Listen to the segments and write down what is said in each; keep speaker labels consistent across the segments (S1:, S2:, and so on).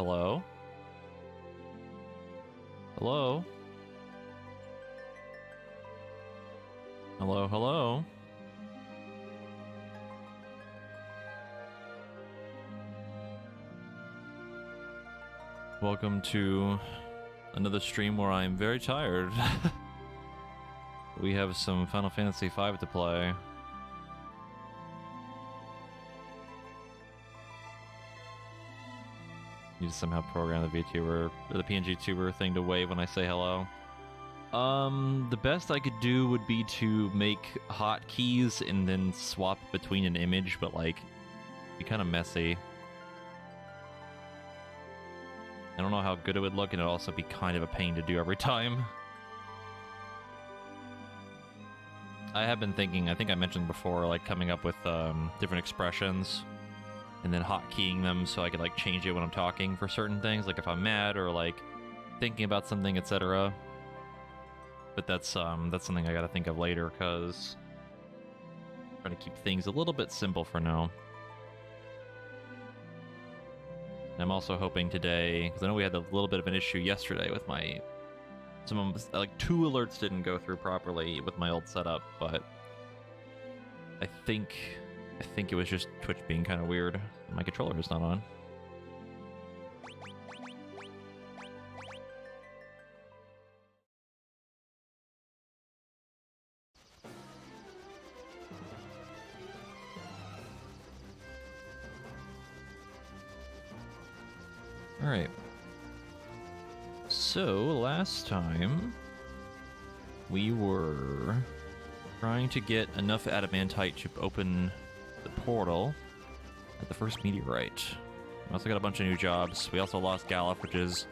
S1: Hello? Hello? Hello, hello? Welcome to another stream where I'm very tired. We have some Final Fantasy V to play. Need to somehow program the VTuber, or the PNG tuber thing to wave when I say hello. The best I could do would be to make hotkeys and then swap between an image, but like, be kind of messy. I don't know how good it would look, and it'd also be kind of a pain to do every time. I have been thinking, I think I mentioned before, like coming up with different expressions and then hotkeying them so I could like change it when I'm talking for certain things, like if I'm mad or like thinking about something, etc. But that's something I gotta think of later, because I'm trying to keep things a little bit simple for now. And I'm also hoping today, because I know we had a little bit of an issue yesterday with my... like 2 alerts didn't go through properly with my old setup, but I think it was just Twitch being kind of weird. My controller is not on. Alright. So, last time, we were trying to get enough adamantite to open the portal at the first meteorite. We also got a bunch of new jobs. We also lost Galuf, which is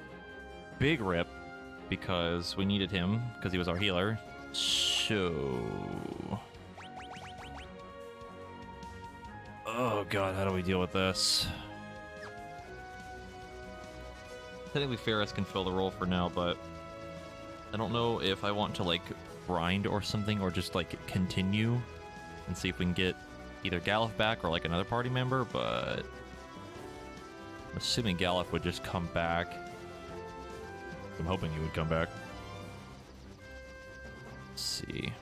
S1: big rip, because we needed him, because he was our healer. So... oh god, how do we deal with this? Technically Ferris can fill the role for now, but I don't know if I want to like grind or something, or just like continue and see if we can get either Galuf back or like another party member, but I'm assuming Galuf would just come back. I'm hoping he would come back. Let's see.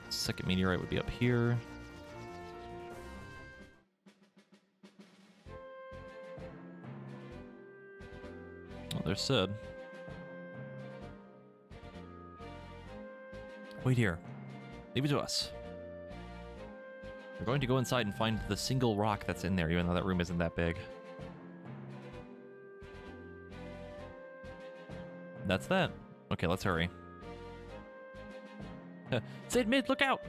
S1: Second meteorite would be up here. Oh, there's Sid. Wait here. Leave it to us. We're going to go inside and find the single rock that's in there, even though that room isn't that big. That's that. Okay, let's hurry. Sid mid, look out!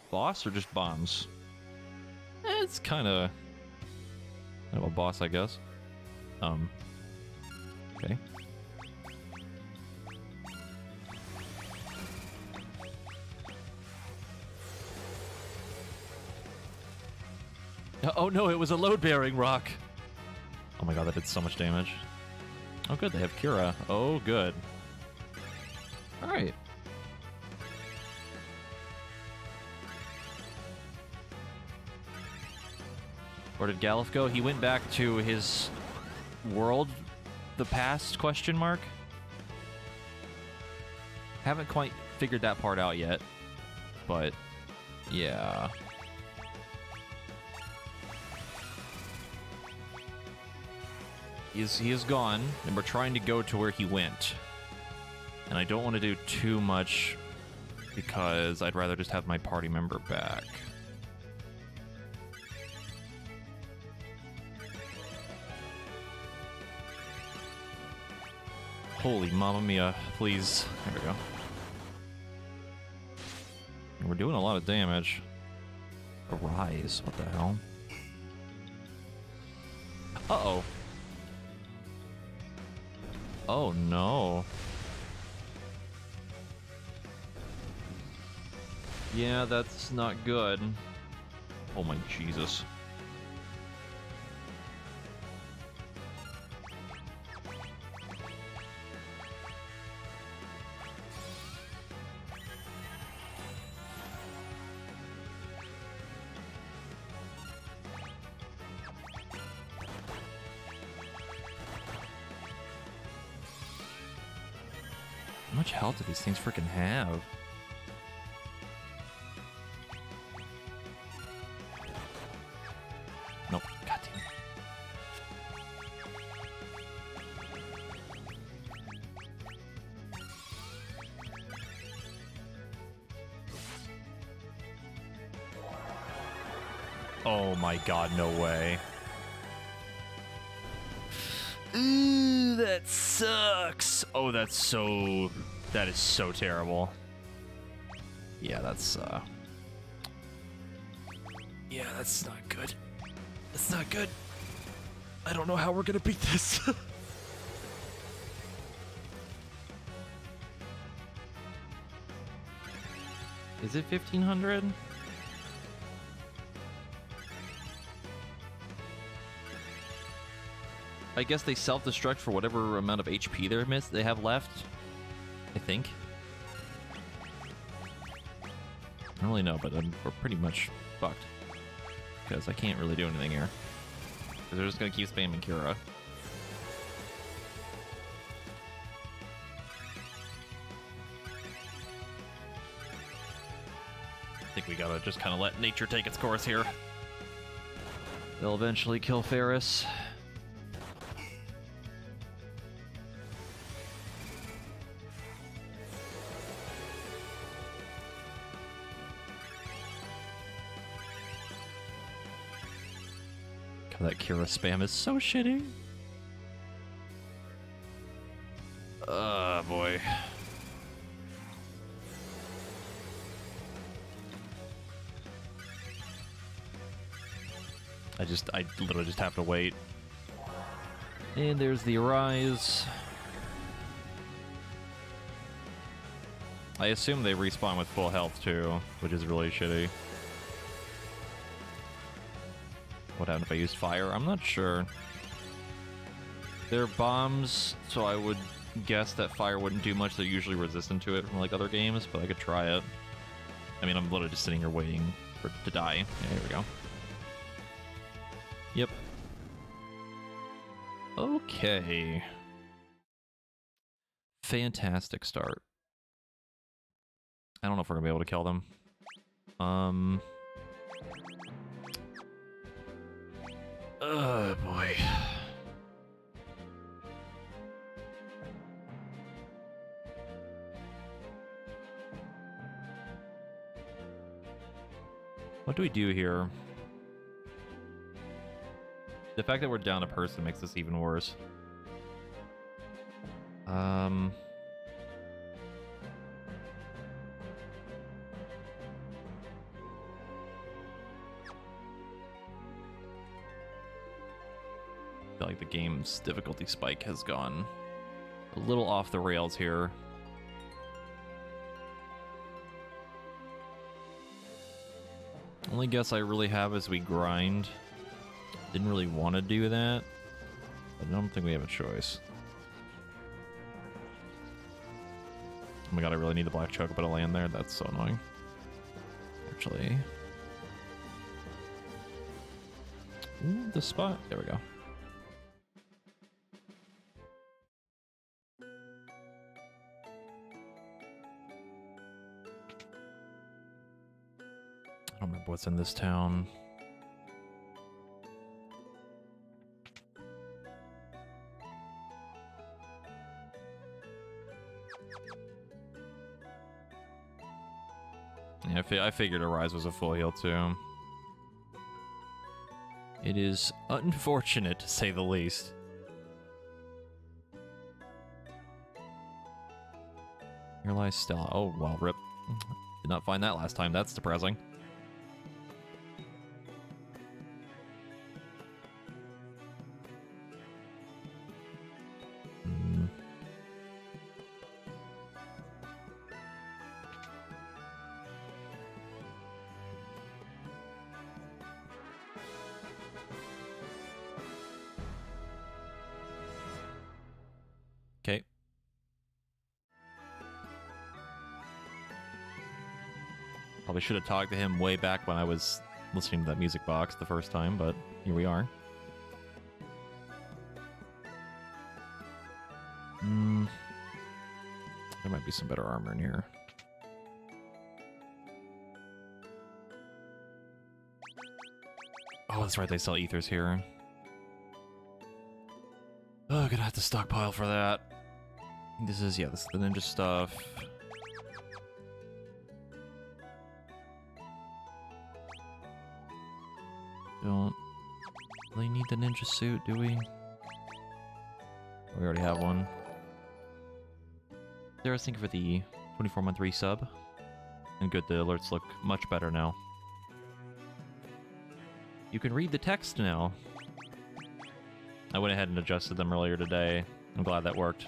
S1: Boss or just bombs? It's kind of a boss, I guess. Okay. Oh no, it was a load-bearing rock! Oh my god, that did so much damage. Oh good, they have Cura. Oh good. Alright. Where did Galuf go? He went back to his world, the past, question mark? Haven't quite figured that part out yet, but yeah. He is gone, and we're trying to go to where he went. And I don't want to do too much because I'd rather just have my party member back. Holy Mamma Mia, please. There we go. And we're doing a lot of damage. Arise, what the hell? Uh-oh. Oh no. Yeah, that's not good. Oh my Jesus. How much health do these things freaking have? Nope. God damn it. Oh my god, no way. Ooh, that sucks. Oh, that is so terrible. Yeah, that's yeah, that's not good. That's not good. I don't know how we're gonna beat this. Is it 1500? I guess they self-destruct for whatever amount of HP they have left. I think. I don't really know, but we're pretty much fucked. Because I can't really do anything here. Because they're just gonna keep spamming Cura. I think we gotta just kind of let nature take its course here. They'll eventually kill Ferris. That Cura spam is so shitty. Boy. I literally just have to wait. And there's the Arise. I assume they respawn with full health too, which is really shitty. What happened if I used fire? I'm not sure. They're bombs, so I would guess that fire wouldn't do much. They're usually resistant to it from like other games, but I could try it. I mean, I'm literally just sitting here waiting for it to die. Yeah, here we go. Yep. Okay. Fantastic start. I don't know if we're gonna be able to kill them. Oh boy. What do we do here? The fact that we're down a person makes this even worse. I feel like the game's difficulty spike has gone a little off the rails here. Only guess I really have is we grind. Didn't really want to do that, but I don't think we have a choice. Oh my god, I really need the black chocobo to land there. That's so annoying. Actually. Ooh, this spot. There we go. I don't remember what's in this town. Yeah, I figured Arise was a full heal too. It is unfortunate to say the least. Here lies Stella. Oh, well, rip. Did not find that last time. That's depressing. Okay. Probably should have talked to him way back when I was listening to that music box the first time, but here we are. There might be some better armor in here. Oh, that's right, they sell ethers here. Oh, gonna have to stockpile for that. This is, yeah, this is the ninja stuff. Don't really need the ninja suit, do we? We already have one. There, I was thinking for the 24-month resub. And good, the alerts look much better now. You can read the text now. I went ahead and adjusted them earlier today. I'm glad that worked.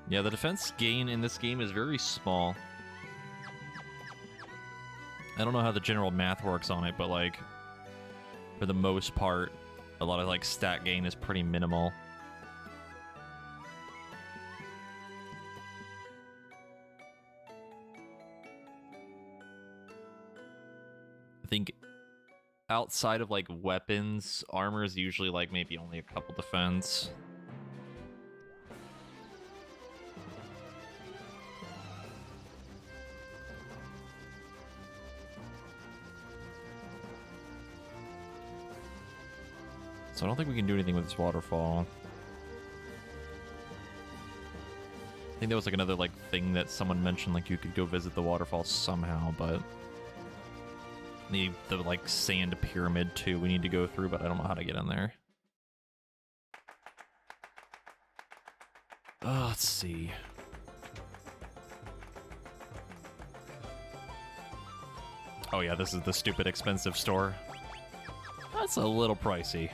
S1: Yeah, the defense gain in this game is very small. I don't know how the general math works on it, but like, for the most part, a lot of like stat gain is pretty minimal. I think outside of like weapons, armor is usually like maybe only a couple defense. So I don't think we can do anything with this waterfall. I think there was like another like thing that someone mentioned, like you could go visit the waterfall somehow, but the like sand pyramid too we need to go through, but I don't know how to get in there. Let's see. Oh yeah, this is the stupid expensive store. That's a little pricey.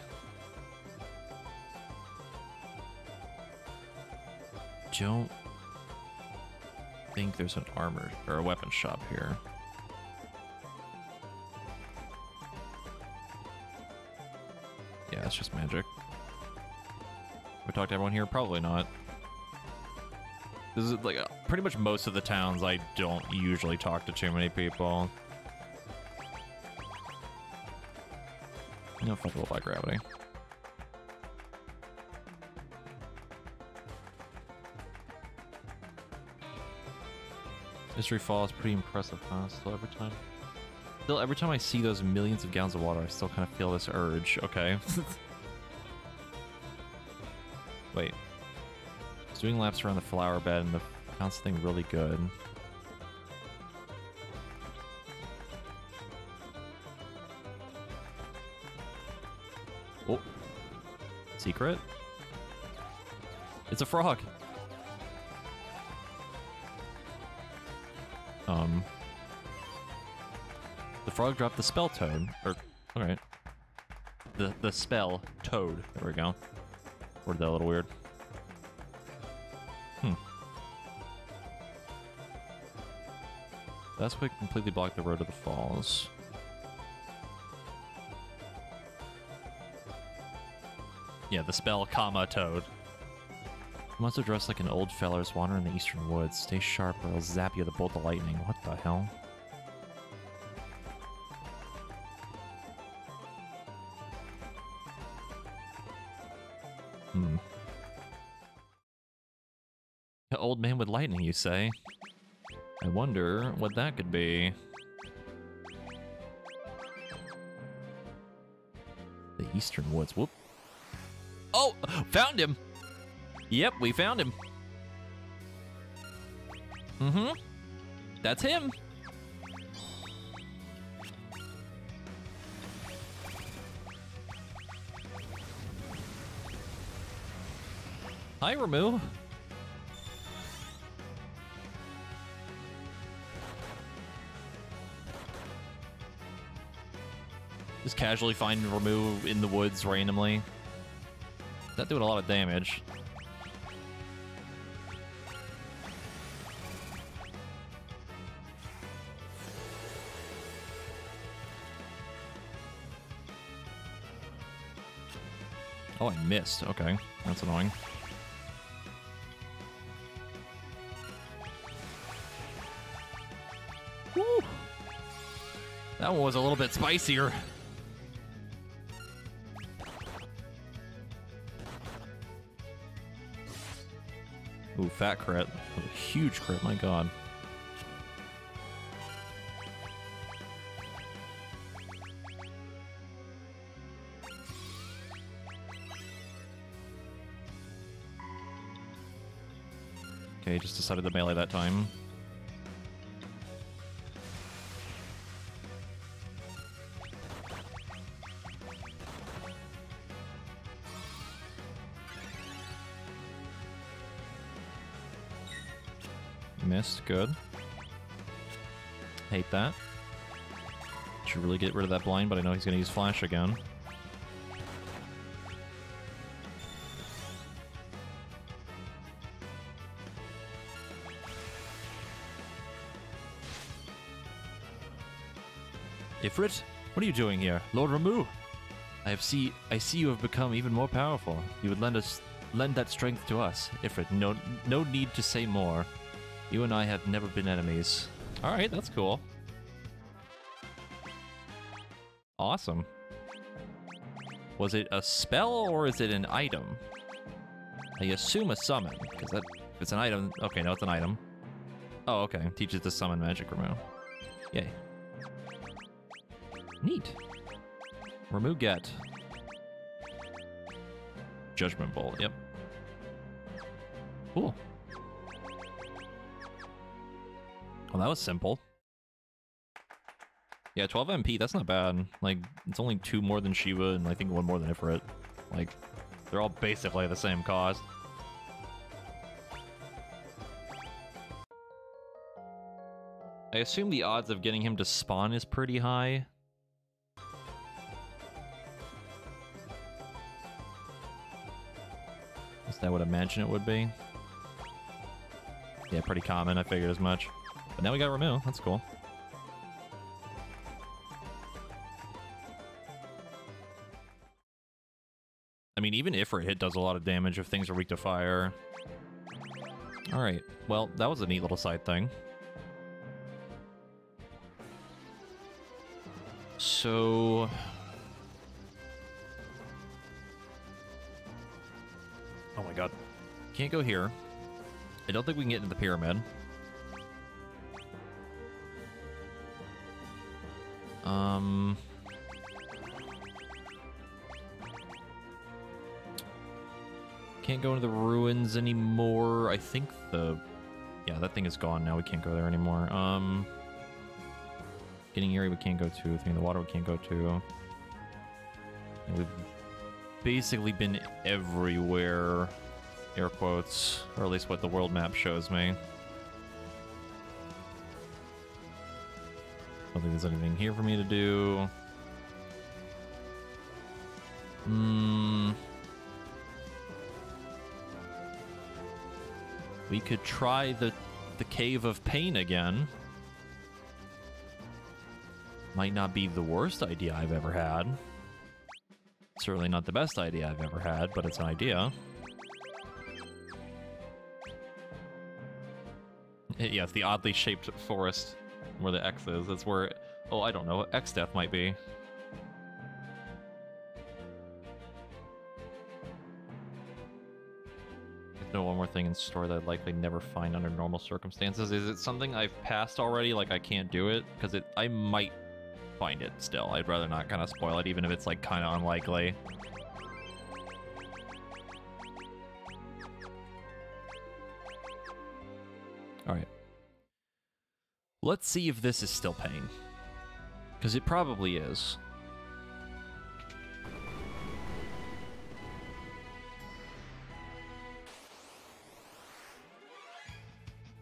S1: Don't think there's an armor or a weapon shop here. Yeah, it's just magic. We talked to everyone here? Probably not. This is like pretty much most of the towns I don't usually talk to too many people. No fuckable by gravity. Mystery Fall is pretty impressive, huh? Still, every time I see those millions of gallons of water, I still kind of feel this urge. Okay. Wait. I was doing laps around the flower bed and found something really good. Oh. Secret? It's a frog. The frog dropped the spell toad. Or, alright. The spell toad. There we go. Worded that a little weird. That's what completely blocked the road to the falls. Yeah, the spell, comma, toad. Monster dressed like an old feller's wandering the eastern woods. Stay sharp or I'll zap you with a bolt of lightning. What the hell? An old man with lightning, you say? I wonder what that could be. The eastern woods. Whoop. Oh! Found him! Yep, we found him. Mm-hmm. That's him. Hi, Ramu. Just casually find Ramu in the woods randomly. Not doing a lot of damage. Oh, I missed. Okay, that's annoying. Woo! That one was a little bit spicier. Ooh, fat crit. A huge crit, my god. Okay, just decided to melee that time. Missed, good. Hate that. Should really get rid of that blind, but I know he's gonna use flash again. Ifrit, what are you doing here? Lord Ramuh! I see you have become even more powerful. You would lend that strength to us. Ifrit, no need to say more. You and I have never been enemies. Alright, that's cool. Awesome. Was it a spell or is it an item? I assume a summon, because if it's an item... Okay, no, it's an item. Oh, okay. Teaches to summon magic Ramuh. Yay. Neat. Ramuh get. Judgment Bolt, yep. Cool. Well, that was simple. Yeah, 12 MP, that's not bad. Like, it's only 2 more than Shiva, and I think 1 more than Ifrit. Like, they're all basically the same cost. I assume the odds of getting him to spawn is pretty high. Is that what I imagine it would be? Yeah, pretty common, I figured as much. But now we got Ramuh, that's cool. I mean, even Ifrit hit does a lot of damage if things are weak to fire. Alright, well, that was a neat little side thing. So... Oh my god. Can't go here. I don't think we can get into the pyramid. Can't go into the ruins anymore. I think yeah, that thing is gone now. We can't go there anymore. Getting Area we can't go to. Thing in the water we can't go to. And we've basically been everywhere. Air quotes. Or at least what the world map shows me. I don't think there's anything here for me to do. We could try the Cave of Pain again. Might not be the worst idea I've ever had. Certainly not the best idea I've ever had, but it's an idea. Yes, the oddly shaped forest where the X is. That's where... Oh, I don't know. X-Death might be. There's no one more thing in store that I'd likely never find under normal circumstances. Is it something I've passed already? Like, I can't do it? Because I might find it still. I'd rather not kind of spoil it, even if it's, like, kind of unlikely. Alright. Let's see if this is still pain. Because it probably is.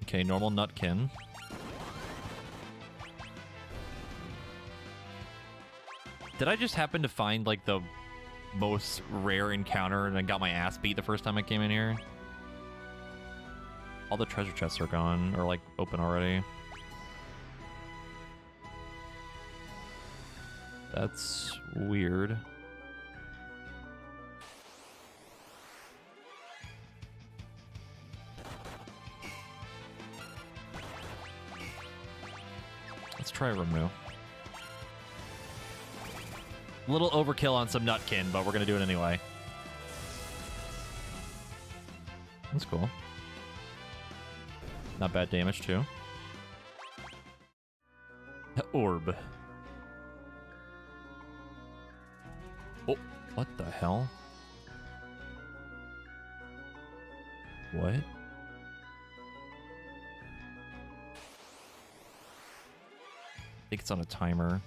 S1: Okay, normal Nutkin. Did I just happen to find, like, the most rare encounter and I got my ass beat the first time I came in here? All the treasure chests are gone, or, like, open already. That's weird. Let's try Ramuh. little overkill on some Nutkin, but we're gonna do it anyway. That's cool. Not bad damage, too. Orb. Oh, what the hell? What? I think it's on a timer.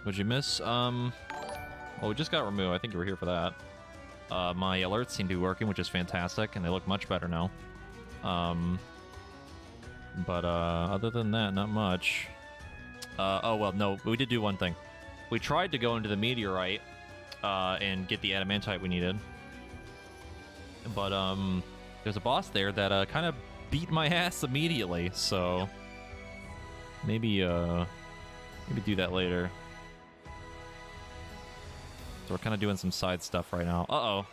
S1: What'd you miss? Well, we just got removed. I think you were here for that. My alerts seem to be working, which is fantastic, and they look much better now. But other than that, not much. Oh, well, no, we did do one thing. We tried to go into the meteorite and get the adamantite we needed. But there's a boss there that kind of beat my ass immediately, so maybe do that later. So we're kind of doing some side stuff right now. Uh-oh.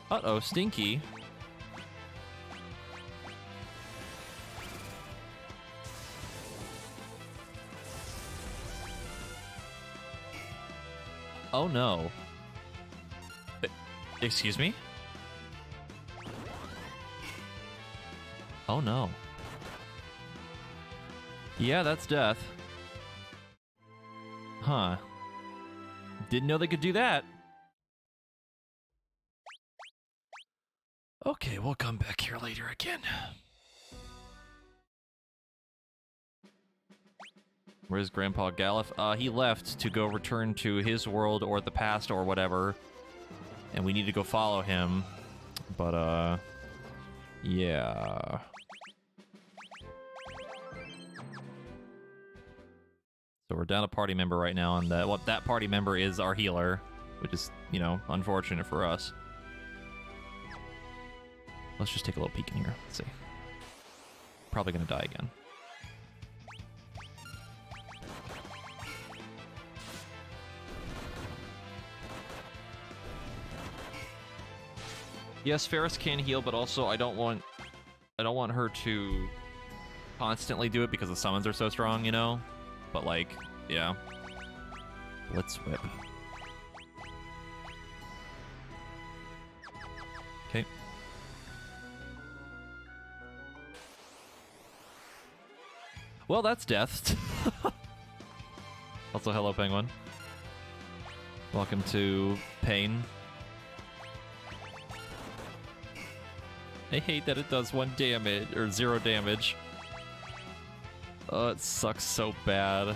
S1: Uh-oh, Stinky. Oh, no. Excuse me? Oh, no. Yeah, that's death. Huh. Didn't know they could do that. Okay, we'll come back here later again. Where's Grandpa Galuf? He left to go return to his world or the past or whatever. And we need to go follow him. But, yeah. So we're down a party member right now, and that party member is our healer, which is, you know, unfortunate for us. Let's just take a little peek in here. Let's see. Probably gonna die again. Yes, Ferris can heal, but also I don't want her to constantly do it because the summons are so strong, you know? But like, yeah. Let's whip. Okay. Well, that's death. Also, hello, Penguin. Welcome to Pain. I hate that it does 1 damage, or 0 damage. Oh, it sucks so bad.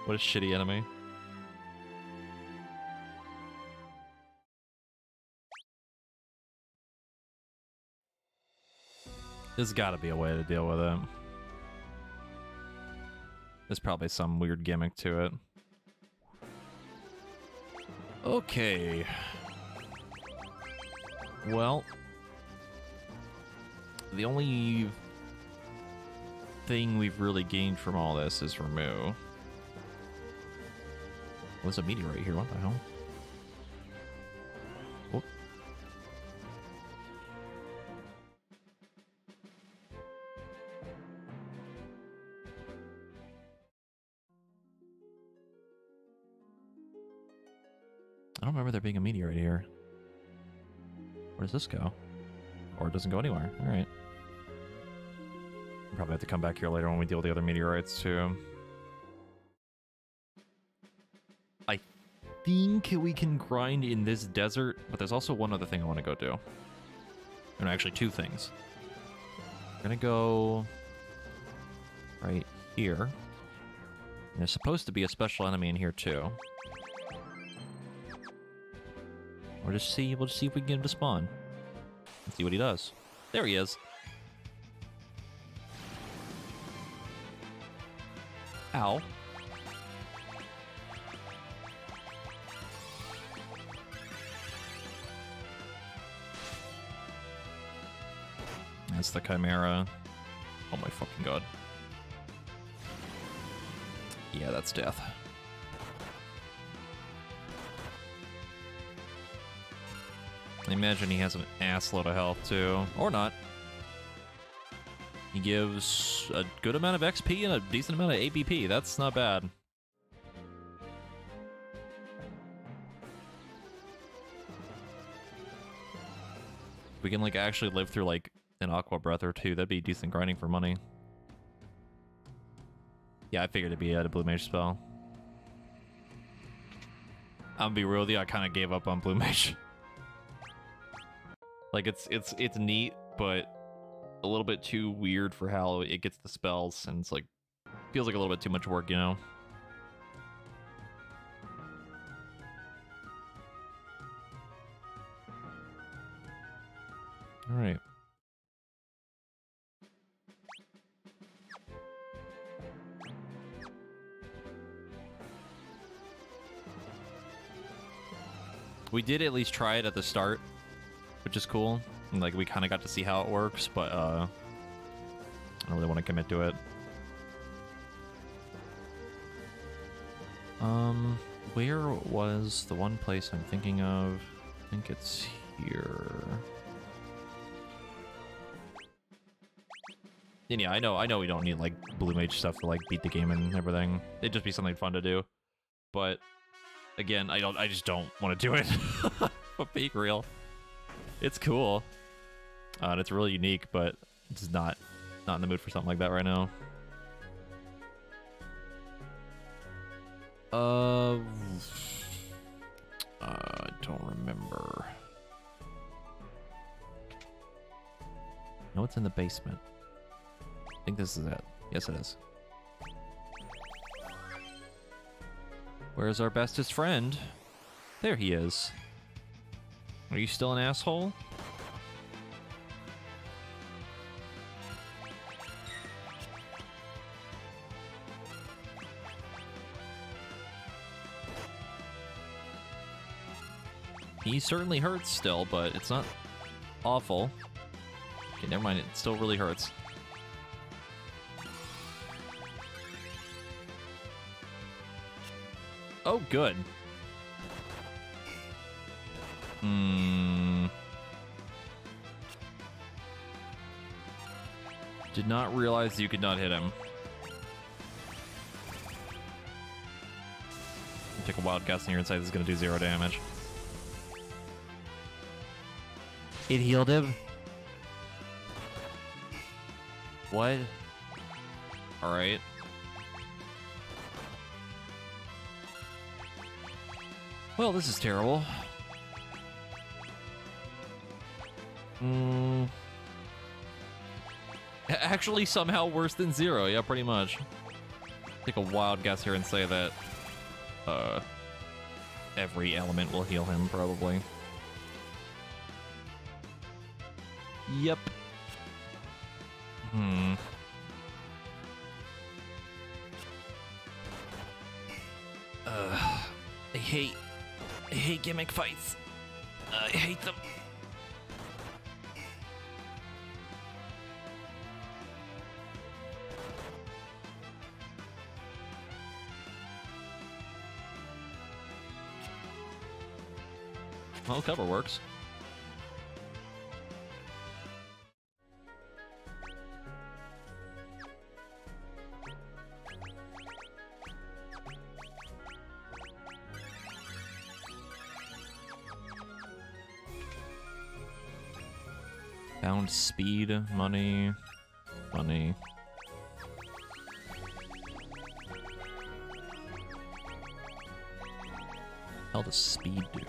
S1: What a shitty enemy. There's gotta be a way to deal with it. There's probably some weird gimmick to it. Okay. Well, the only thing we've really gained from all this is Ramuh. There's a meteorite here, what the hell? Oh. I don't remember there being a meteorite here. Where does this go? Or it doesn't go anywhere. Alright. Probably have to come back here later when we deal with the other meteorites, too. I think we can grind in this desert, but there's also one other thing I want to go do. And actually, 2 things. We're gonna go right here. And there's supposed to be a special enemy in here, too. We'll just see if we can get him to spawn. Let's see what he does. There he is. Ow. That's the Chimera. Oh my fucking god. Yeah, that's death. I imagine he has an assload of health too. Or not. He gives a good amount of XP and a decent amount of ABP. That's not bad. We can like actually live through like an Aqua Breath or two. That'd be decent grinding for money. Yeah, I figured it'd be a Blue Mage spell. I'll be real with you, I kind of gave up on Blue Mage. Like it's neat, but a little bit too weird for how it gets the spells, and it's like feels like a little bit too much work, you know. All right. We did at least try it at the start, which is cool. And, like, we kind of got to see how it works, but I don't really want to commit to it. Where was the one place I'm thinking of? I think it's here. And yeah, I know we don't need like Blue Mage stuff to like beat the game and everything. It'd just be something fun to do. But again, I just don't want to do it. But being real, it's cool. And it's really unique, but it's not in the mood for something like that right now. I don't remember. No, it's in the basement. I think this is it. Yes, it is. Where's our bestest friend? There he is. Are you still an asshole? He certainly hurts still, but it's not awful. Okay, never mind. It still really hurts. Oh, good. Did not realize you could not hit him. Take a wild guess on your insight. This is going to do 0 damage. It healed him? What? Alright. Well, this is terrible. Actually, somehow worse than 0. Yeah, pretty much. Take a wild guess here and say that every element will heal him, probably. Yep. I hate gimmick fights. I hate them. Well, cover works. Found speed, money. How does speed do?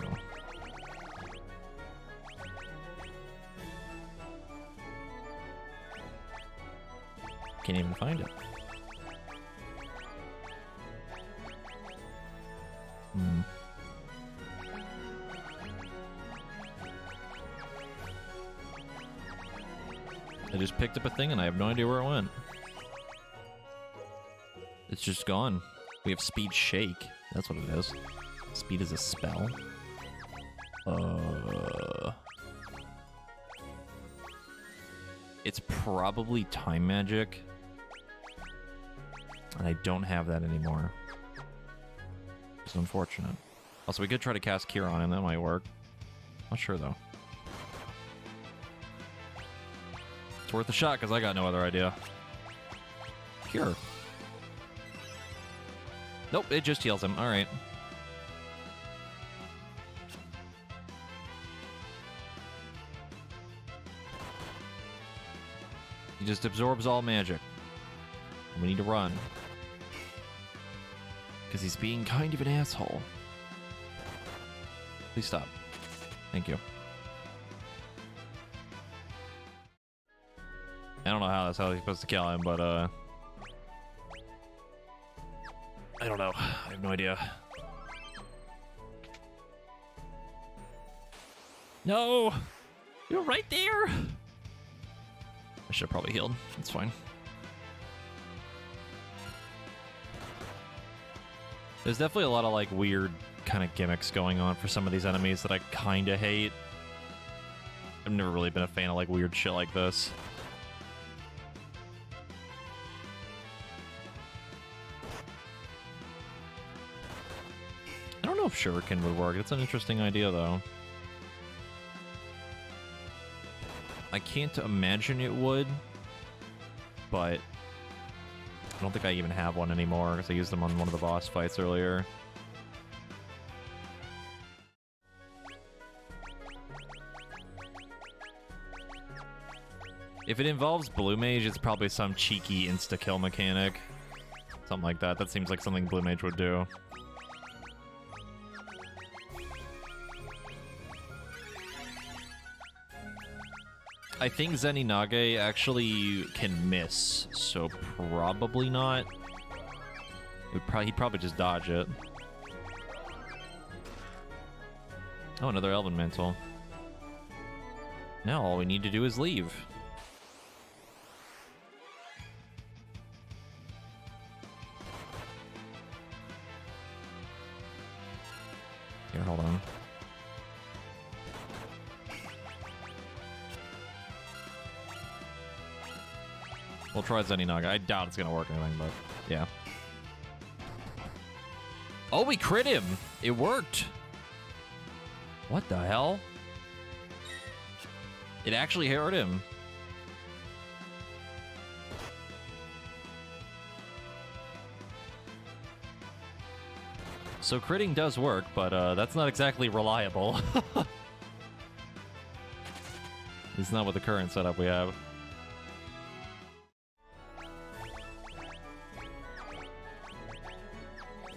S1: Can't even find it. I just picked up a thing and I have no idea where it went. It's just gone. We have speed shake. That's what it is. Speed is a spell. It's probably time magic. And I don't have that anymore. It's unfortunate. Also, we could try to cast Cure on him. That might work. Not sure, though. It's worth a shot, because I got no other idea. Cure. Nope, it just heals him. All right. He just absorbs all magic. And we need to run. Because he's being kind of an asshole. Please stop. Thank you. I don't know how that's how he's supposed to kill him, but I don't know. I have no idea. No! You're right there! I should have probably healed. It's fine. There's definitely a lot of like weird kind of gimmicks going on for some of these enemies that I kind of hate. I've never really been a fan of like weird shit like this. I don't know if Shuriken would work. It's an interesting idea though. I can't imagine it would, but I don't think I even have one anymore because I used them on one of the boss fights earlier. If it involves Blue Mage, it's probably some cheeky insta-kill mechanic. Something like that. That seems like something Blue Mage would do. I think Zeninage actually can miss, so probably not. He'd probably just dodge it. Oh, another Elven Mantle. Now all we need to do is leave. Here, hold on. We'll try Zeninage. I doubt it's gonna work or anything, but yeah. Oh, we crit him! It worked! What the hell? It actually hurt him. So critting does work, but that's not exactly reliable. It's not with the current setup we have.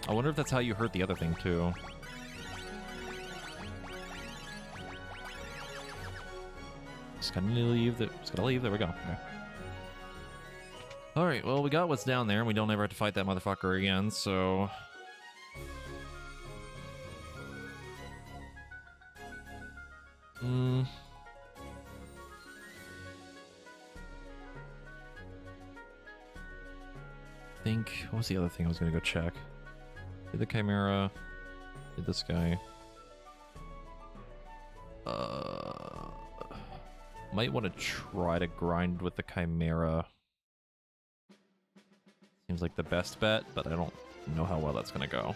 S1: I wonder if that's how you hurt the other thing, too. Just gotta leave. Just gotta leave. There we go. Okay. Alright, well, we got what's down there, and we don't ever have to fight that motherfucker again, so... What was the other thing I was gonna go check? Did the Chimera... Did this guy... Might want to try to grind with the Chimera. Seems like the best bet, but I don't know how well that's gonna go.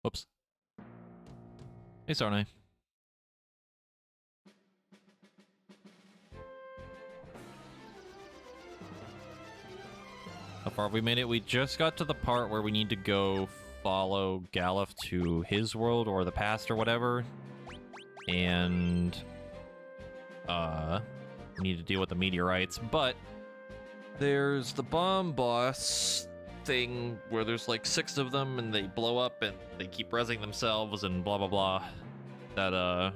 S1: Whoops. Hey, Sarnai. How far have we made it? We just got to the part where we need to go follow Galuf to his world or the past or whatever. And we need to deal with the meteorites, but there's the bomb boss thing where there's like 6 of them and they blow up and they keep resing themselves and blah blah blah. That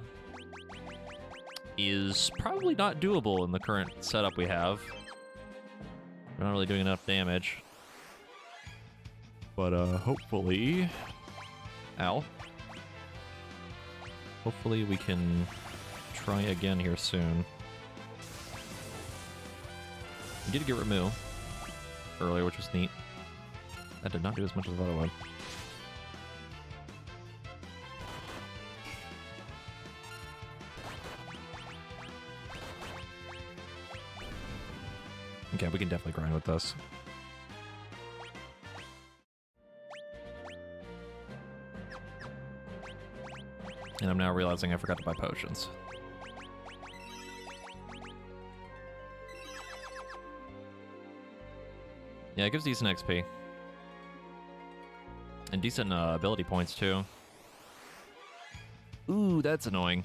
S1: is probably not doable in the current setup we have. We're not really doing enough damage. But hopefully... Ow. Hopefully we can try again here soon. We did get Ramu earlier, which was neat. That did not do as much as I thought it would. Okay, we can definitely grind with this. And I'm now realizing I forgot to buy potions. Yeah, it gives decent XP. And decent ability points, too. Ooh, that's annoying.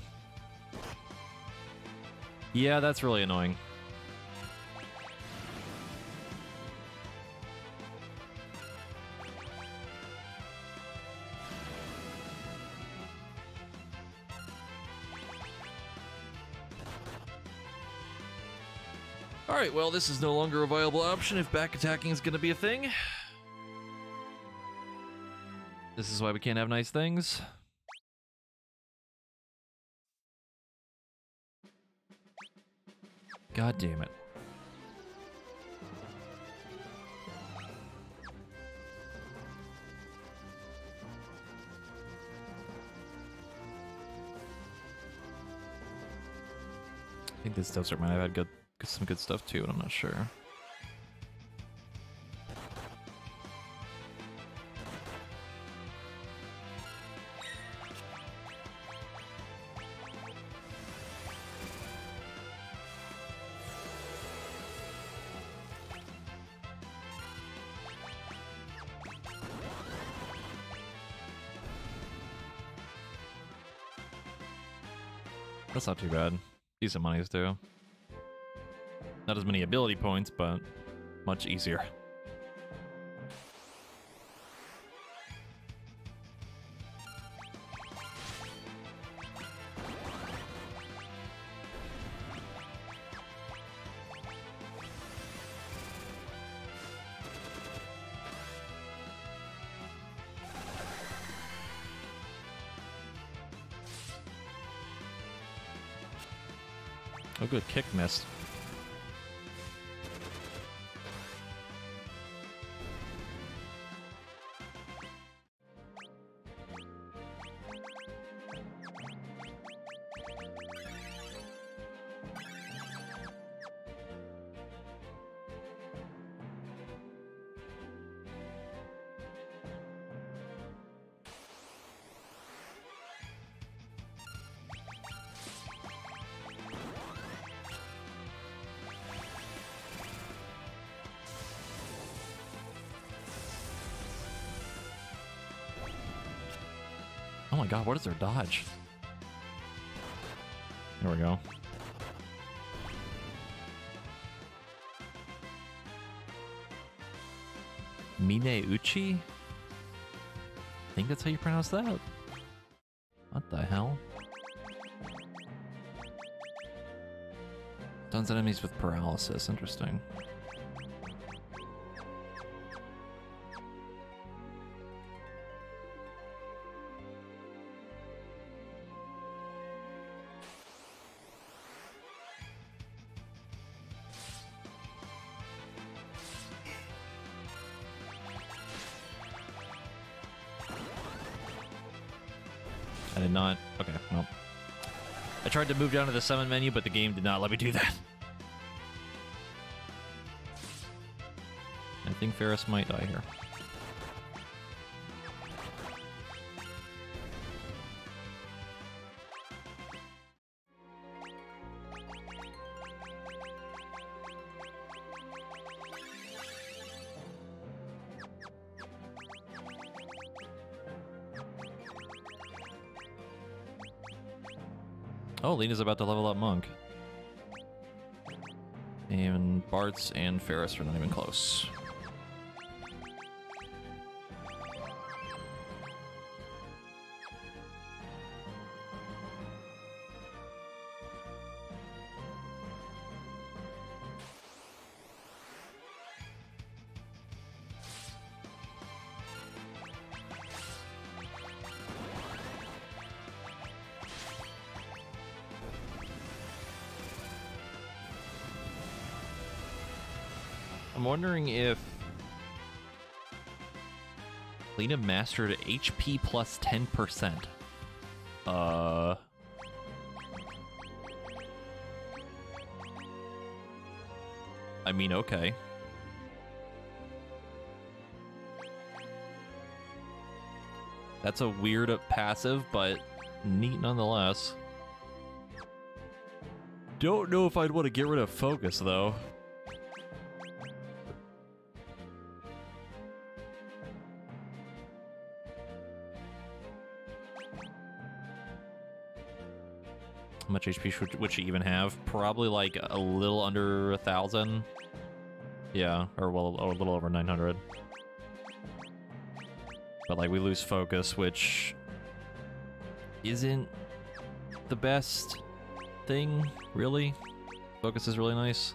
S1: Yeah, that's really annoying. Alright, well, this is no longer a viable option if back attacking is going to be a thing. This is why we can't have nice things. God damn it. I think this desert might have had some good stuff too, but I'm not sure. That's not too bad. Decent monies too. Not as many ability points, but much easier. Oh good, kick missed. Oh my god, what is their dodge? There we go. Mineuchi? I think that's how you pronounce that. What the hell? Stuns enemies with paralysis. Interesting. I did not. Okay, well. I tried to move down to the summon menu, but the game did not let me do that. I think Ferris might die here. Oh, Lena's about to level up Monk. And Bartz and Ferris are not even close. I'm wondering if Lena mastered HP plus 10%. I mean, okay. That's a weird passive, but neat nonetheless. Don't know if I'd want to get rid of focus, though. How much HP would she even have? Probably like a little under 1,000. Yeah, or well, a little over 900. But like we lose focus, which isn't the best thing, really. Focus is really nice.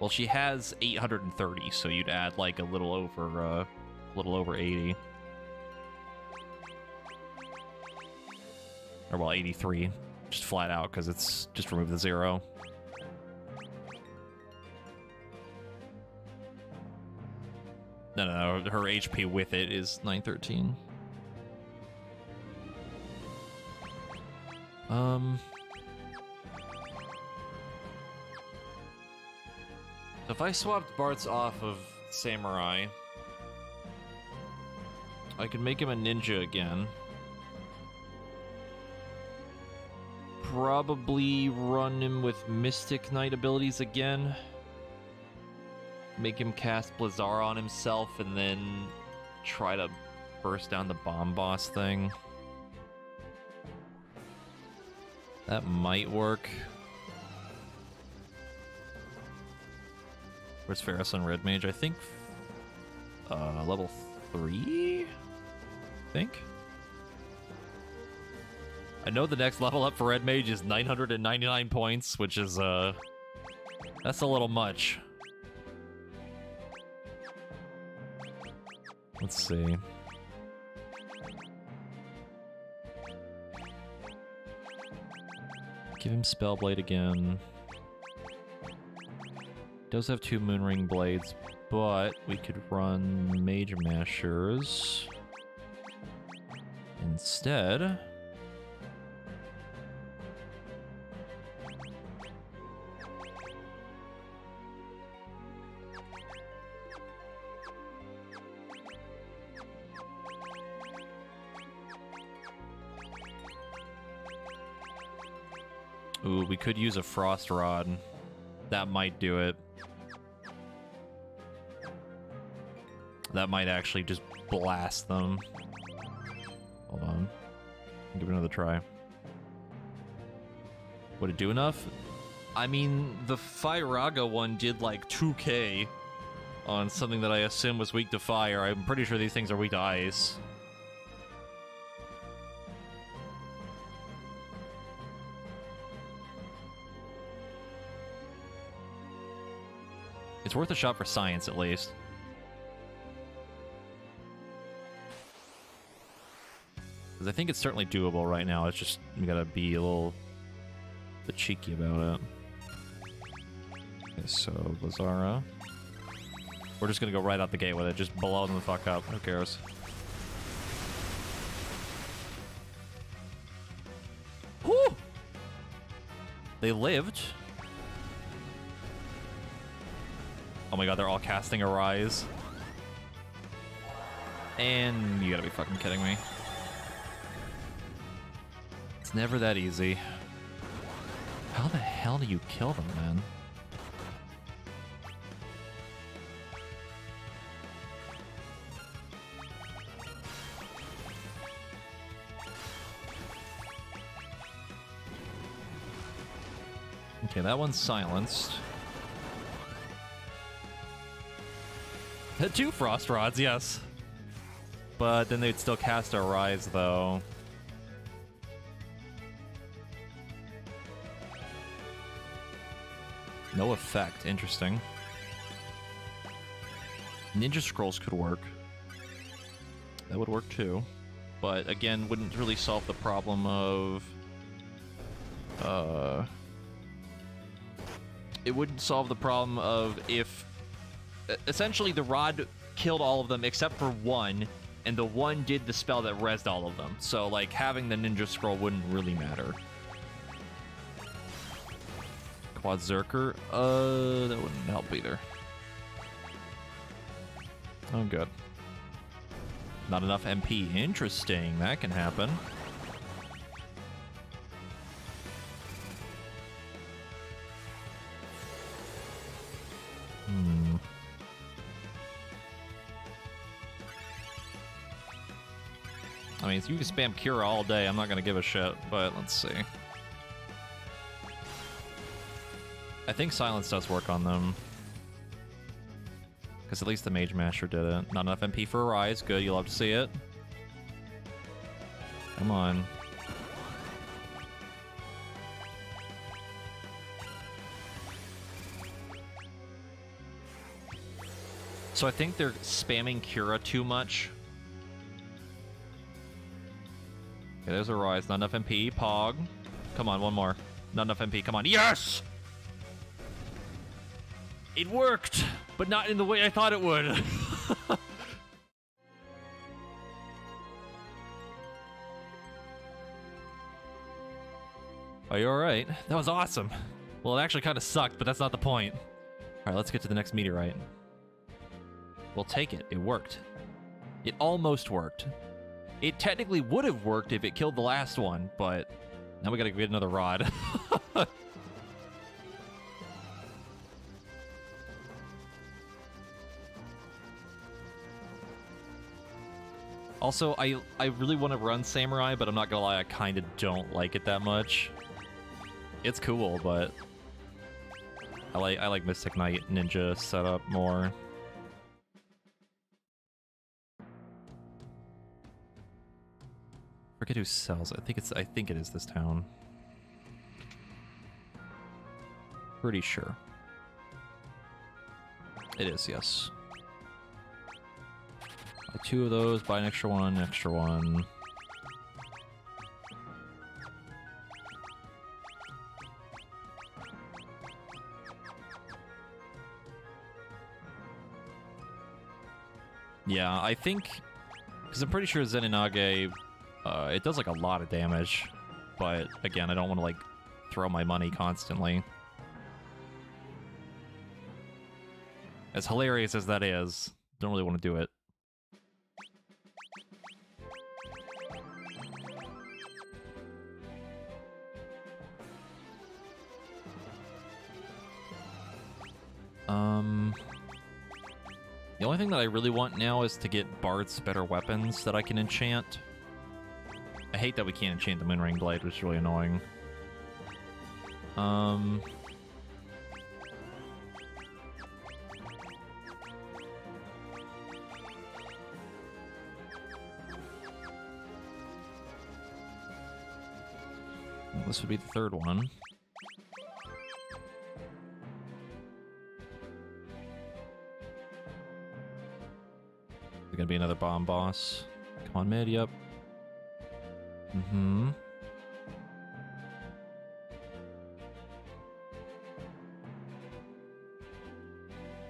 S1: Well, she has 830, so you'd add like a little over 80. Or well, 83, just flat out, because it's just remove the 0. No, her HP with it is 913. If I swapped Bartz off of Samurai, I could make him a ninja again. Probably run him with Mystic Knight abilities again. Make him cast Blizzara on himself and then try to burst down the bomb boss thing. That might work. Where's Ferris on Red Mage? I think level 3? I think. I know the next level up for Red Mage is 999 points, which is that's a little much. Let's see. Give him Spellblade again. Does have 2 Moonring Blades, but we could run Mage Mashers instead. Ooh, we could use a Frost Rod. That might do it. That might actually just blast them. Hold on. Give it another try. Would it do enough? I mean, the Firaga one did like 2k on something that I assume was weak to fire. I'm pretty sure these things are weak to ice. It's worth a shot for science, at least. Because I think it's certainly doable right now. It's just, we gotta be a little bit cheeky about it. Okay, so, Blizzara. We're just gonna go right out the gate with it. Just blow them the fuck up. Who cares? Woo! They lived. Oh my god, they're all casting Arise. And you gotta be fucking kidding me. It's never that easy. How the hell do you kill them, man? Okay, that one's silenced. The 2 Frost Rods, yes. But then they'd still cast a Rise, though. No effect. Interesting. Ninja Scrolls could work. That would work, too. But, again, wouldn't really solve the problem of... it wouldn't solve the problem of if... Essentially, the rod killed all of them except for one, and the one did the spell that rezzed all of them. So, like, having the ninja scroll wouldn't really matter. Quadzerker? That wouldn't help either. Oh, good. Not enough MP. Interesting. That can happen. I mean, you can spam Cura all day. I'm not going to give a shit, but let's see. I think Silence does work on them. Because at least the Mage Master did it. Not enough MP for Arise. Good, you love to see it. Come on. So I think they're spamming Cura too much. Okay, there's a Rise. Not enough MP. Pog. Come on, one more. Not enough MP. Come on. Yes! It worked, but not in the way I thought it would. Are you alright? That was awesome. Well, it actually kind of sucked, but that's not the point. Alright, let's get to the next meteorite. We'll take it. It worked. It almost worked. It technically would have worked if it killed the last one, but now we gotta get another rod. Also, I really want to run Samurai, but I'm not gonna lie, I kind of don't like it that much. It's cool, but I like Mystic Knight Ninja setup more. Forget who sells it. I think it is this town. Pretty sure. It is, yes. Buy 2 of those, buy an extra one, extra one. Yeah, I think... Because I'm pretty sure Zenonage... it does like a lot of damage, but again, I don't want to like throw my money constantly. As hilarious as that is, don't really want to do it. The only thing that I really want now is to get Bard's better weapons that I can enchant. I hate that we can't enchant the Moonring Blade, which is really annoying. This would be the third one. Is it gonna be another bomb boss? Come on, mid, yep. Mm-hmm.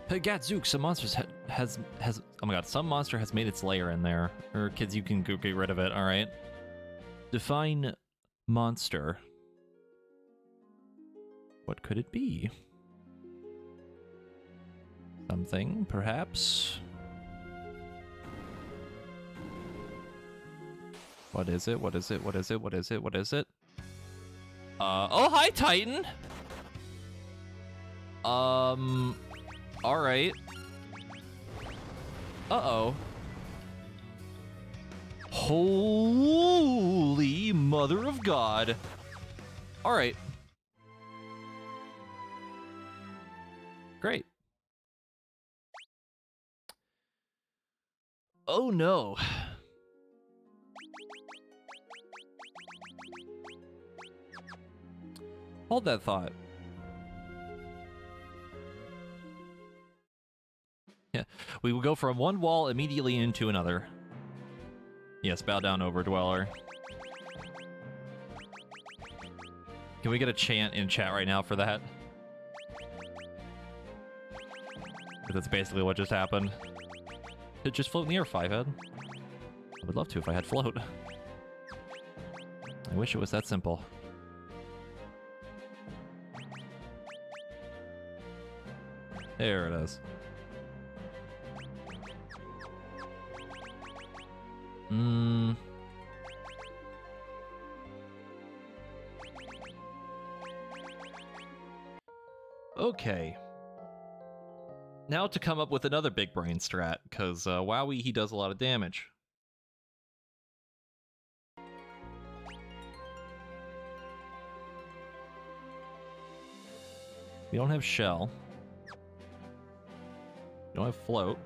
S1: Hey, Gadzooks, some monsters has oh my god, some monster has made its lair in there. Or kids, you can go get rid of it, alright. Define monster. What could it be? Something, perhaps? What is it? What is it? What is it? What is it? What is it? Oh, hi, Titan! Alright. Uh-oh. Holy mother of God. Alright. Great. Oh no. Hold that thought. Yeah, we will go from one wall immediately into another. Yes, bow down, Overdweller. Can we get a chant in chat right now for that? That's basically what just happened. It just float in the air, Fivehead. I would love to if I had float. I wish it was that simple. There it is. Okay. Now to come up with another big brain strat, because Wowie, he does a lot of damage. We don't have Shell. We don't have Float.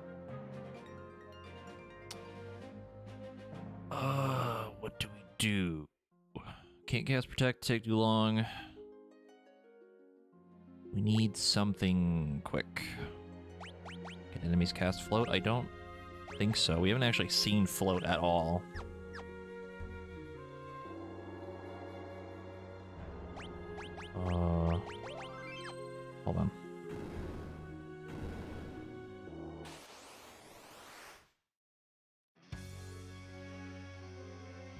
S1: What do we do? Can't cast Protect, take too long. We need something quick. Can enemies cast Float? I don't think so. We haven't actually seen Float at all. Hold on.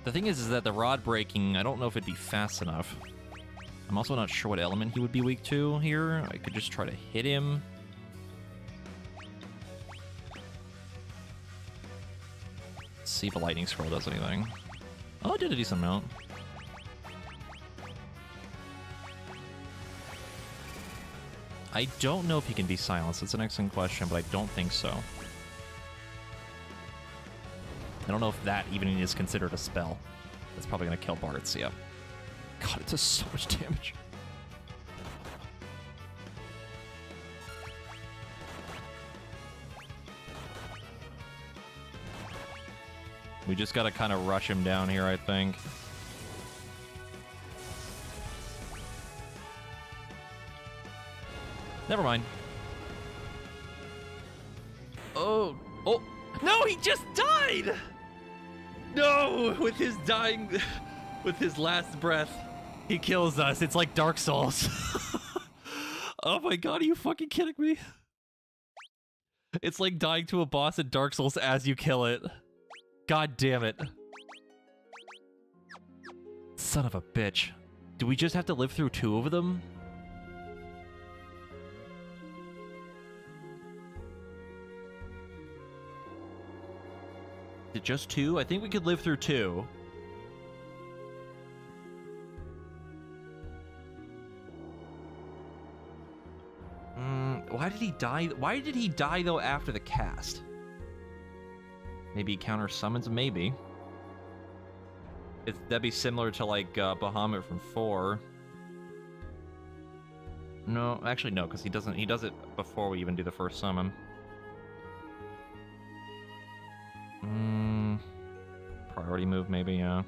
S1: The thing is that the rod breaking, I don't know if it'd be fast enough. I'm also not sure what element he would be weak to here. I could just try to hit him. Let's see if a lightning scroll does anything. Oh, it did a decent amount. I don't know if he can be silenced. It's an excellent question, but I don't think so. I don't know if that even is considered a spell. That's probably going to kill Bartz, yeah. God, it does so much damage. We just got to kind of rush him down here, I think. Never mind. Oh, oh, no, he just died! No, with his dying, with his last breath, he kills us. It's like Dark Souls. Oh my god, are you fucking kidding me? It's like dying to a boss in Dark Souls as you kill it. God damn it. Son of a bitch. Do we just have to live through 2 of them? Is it just 2? I think we could live through 2. Why did he die? Why did he die, though, after the cast? Maybe counter summons? Maybe. That'd be similar to, like, Bahamut from 4. No, actually, no, because he does it before we even do the first summon. Priority move, maybe, yeah.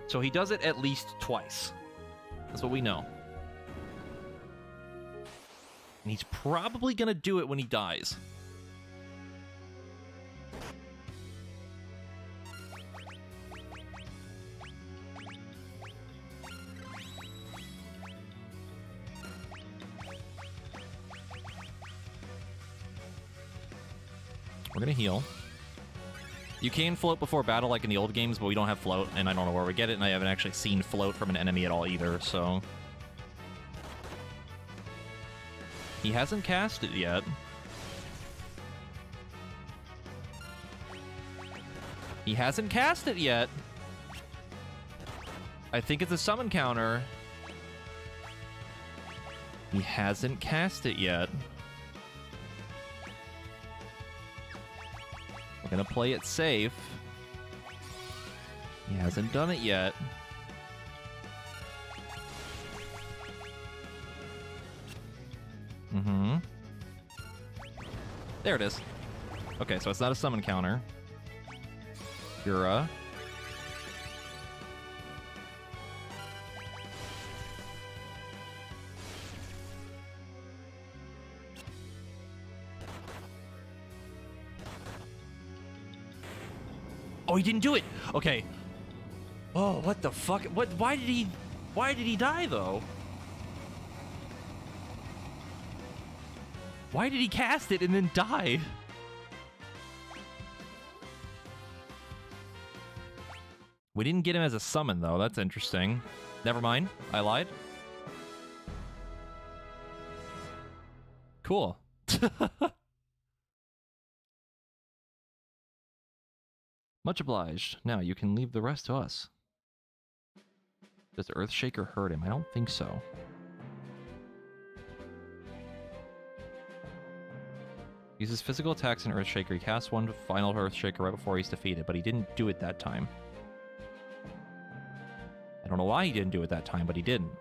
S1: So he does it at least twice. That's what we know. And he's probably gonna do it when he dies. We're gonna heal. You can float before battle like in the old games, but we don't have float, and I don't know where we get it, and I haven't actually seen float from an enemy at all either, so... He hasn't cast it yet. He hasn't cast it yet. I think it's a summon counter. He hasn't cast it yet. We're gonna play it safe. He hasn't done it yet. There it is. Okay, so it's not a summon counter. Cura. Oh, he didn't do it. Okay. Oh, what the fuck? What? Why did he die though? Why did he cast it and then die? We didn't get him as a summon, though. That's interesting. Never mind. I lied. Cool. Much obliged. Now, you can leave the rest to us. Does Earthshaker hurt him? I don't think so. Uses physical attacks in Earthshaker. He casts one final Earthshaker right before he's defeated, but he didn't do it that time. I don't know why he didn't do it that time, but he didn't.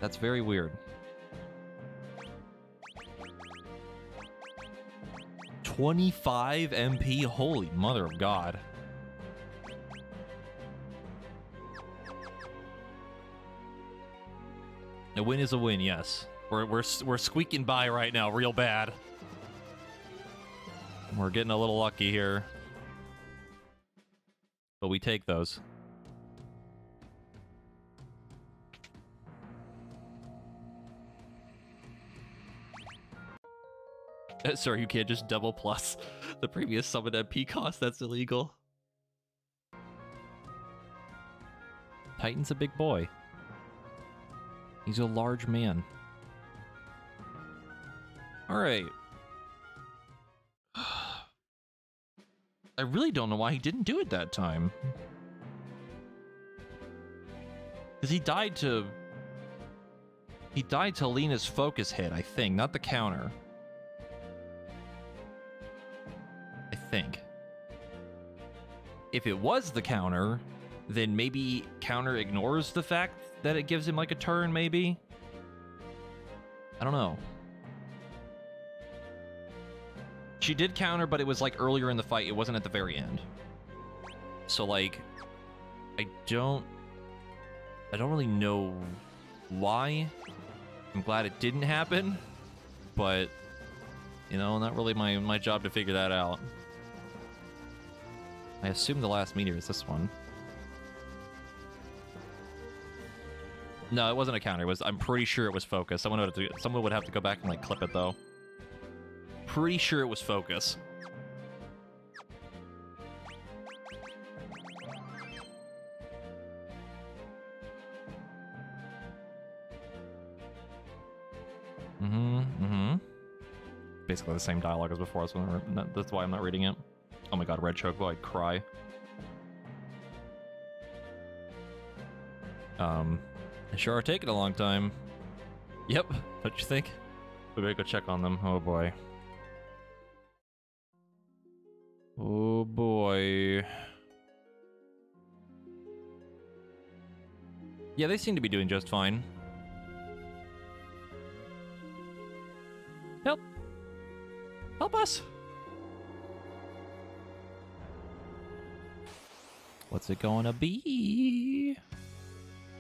S1: That's very weird. 25 MP? Holy mother of God. A win is a win, yes. We're squeaking by right now real bad. We're getting a little lucky here. But we take those. Sorry, you can't just double plus the previous summon MP cost. That's illegal. Titan's a big boy. He's a large man. Alright. I really don't know why he didn't do it that time. Because he died to... He died to Lena's focus hit, I think, not the counter. I think. If it was the counter, then maybe counter ignores the fact that it gives him like a turn, maybe? I don't know. She did counter, but it was like earlier in the fight. It wasn't at the very end. So like, I don't really know why. I'm glad it didn't happen, but you know, not really my job to figure that out. I assume the last meteor is this one. No, it wasn't a counter. It was. I'm pretty sure it was focus. Someone would have to go back and like clip it though. Pretty sure it was focus. Basically the same dialogue as before. That's why I'm not reading it. Oh my god, red chocobo, I'd cry. They sure are taking a long time. Yep, don't you think? We better go check on them. Oh boy. Oh boy. Yeah, they seem to be doing just fine. Help! Help us! What's it gonna be?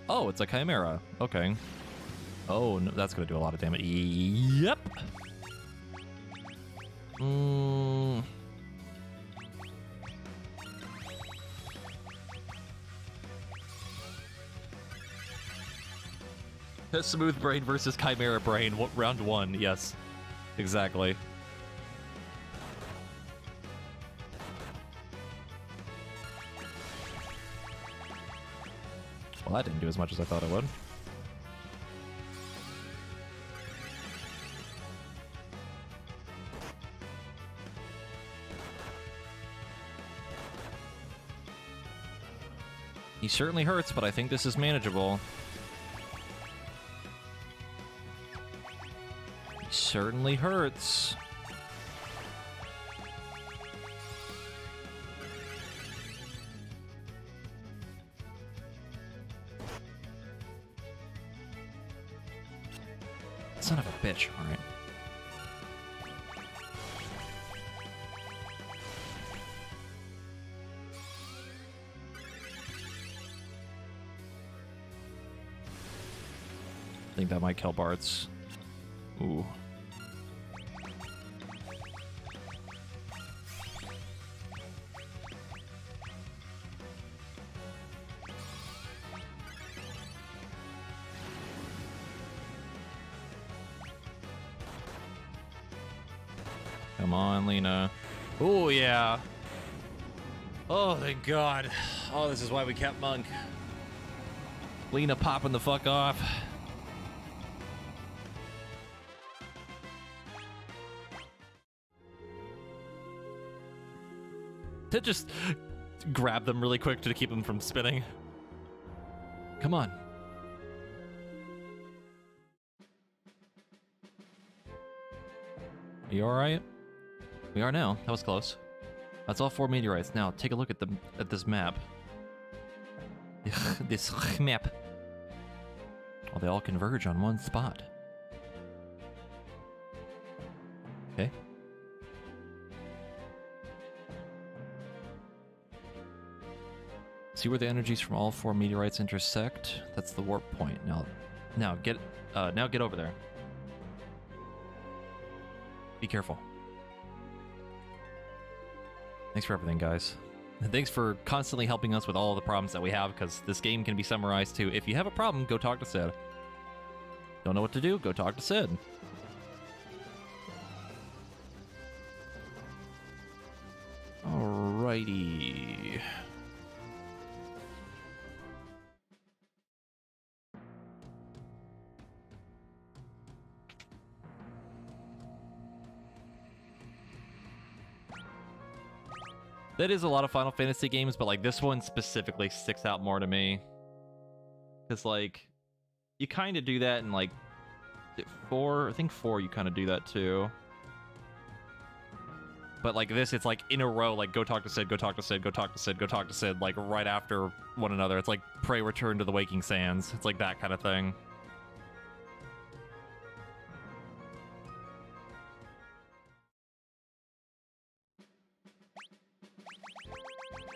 S1: Oh, it's a Chimera. Okay. Oh, no, that's gonna do a lot of damage. Yep! Smooth Brain versus Chimera Brain. Round one, yes. Exactly. Well, that didn't do as much as I thought it would. He certainly hurts, but I think this is manageable. He certainly hurts. Son of a bitch, alright. I think that might kill Bart's. Ooh. Come on, Lena. Oh, yeah. Oh, thank God. Oh, this is why we kept Monk. Lena popping the fuck off. To just grab them really quick to keep them from spinning. Come on. Are you alright? We are now. That was close. That's all 4 meteorites. Now, take a look at this map. This map. Oh, they all converge on one spot. Okay. See where the energies from all 4 meteorites intersect? That's the warp point. Now get over there. Be careful. Thanks for everything, guys. And thanks for constantly helping us with all the problems that we have, because this game can be summarized to, if you have a problem, go talk to Sid. Don't know what to do? Go talk to Sid. Alrighty. That is a lot of Final Fantasy games, but like this one specifically sticks out more to me. Because like, you kind of do that in like 4, I think 4 you kind of do that too. But like this, it's like in a row, like go talk to Sid, go talk to Sid, go talk to Sid, go talk to Sid, like right after one another. It's like Pray Return to the Waking Sands. It's like that kind of thing.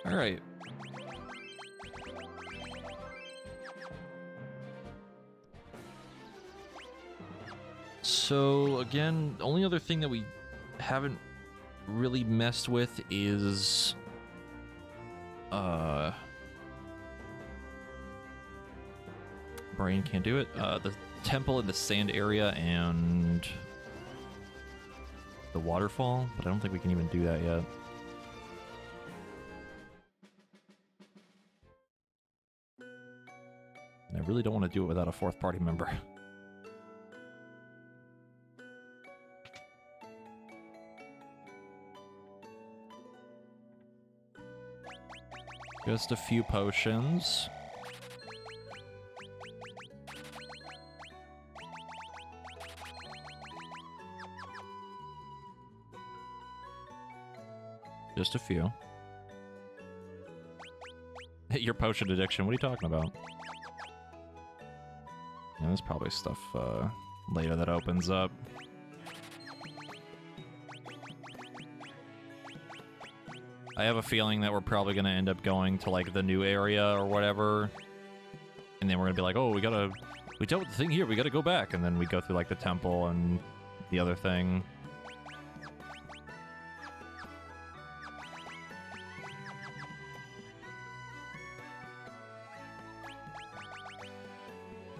S1: All right. So again, the only other thing that we haven't really messed with is brain can't do it. The temple in the sand area and the waterfall, but I don't think we can even do that yet. And I really don't want to do it without a 4th party member. Just a few potions. Just a few. Your potion addiction, what are you talking about? Yeah, there's probably stuff later that opens up. I have a feeling that we're probably going to end up going to like the new area or whatever. And then we're going to be like, oh, we dealt with the thing here, we got to go back. And then we go through like the temple and the other thing.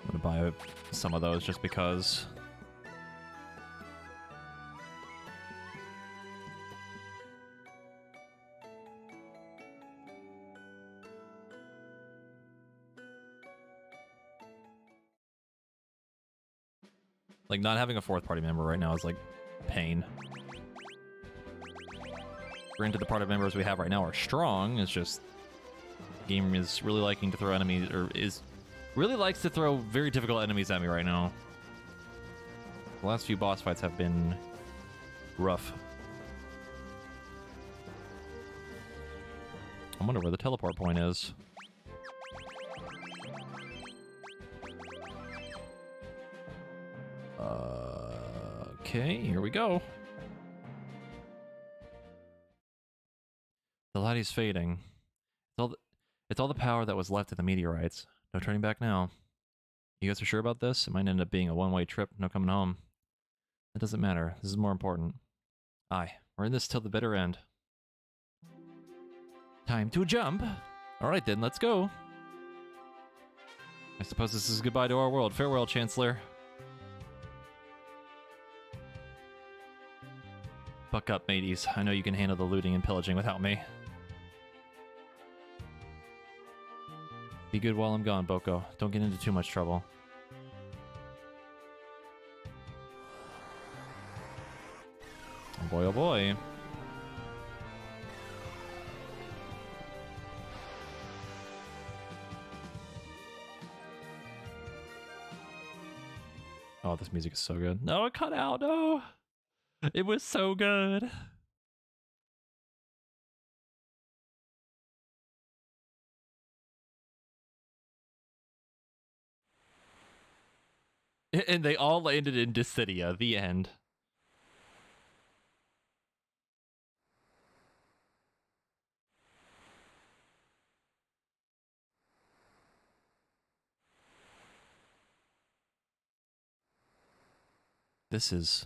S1: I'm going to buy some of those just because. Like, not having a 4th party member right now is, like, pain. Granted, the party members we have right now are strong, it's just... the game is really liking to throw enemies, or really likes to throw very difficult enemies at me right now. The last few boss fights have been rough. I wonder where the teleport point is. Okay, here we go. The light is fading. It's all the power that was left in the meteorites. No turning back now. You guys are sure about this? It might end up being a one-way trip, no coming home. It doesn't matter. This is more important. Aye, we're in this till the bitter end. Time to jump! Alright then, let's go! I suppose this is goodbye to our world. Farewell, Chancellor. Buck up, mateys. I know you can handle the looting and pillaging without me. Be good while I'm gone, Boko. Don't get into too much trouble. Oh boy, oh boy. Oh, this music is so good. No, it cut out. No. It was so good. And they all landed in Dissidia. The end. This is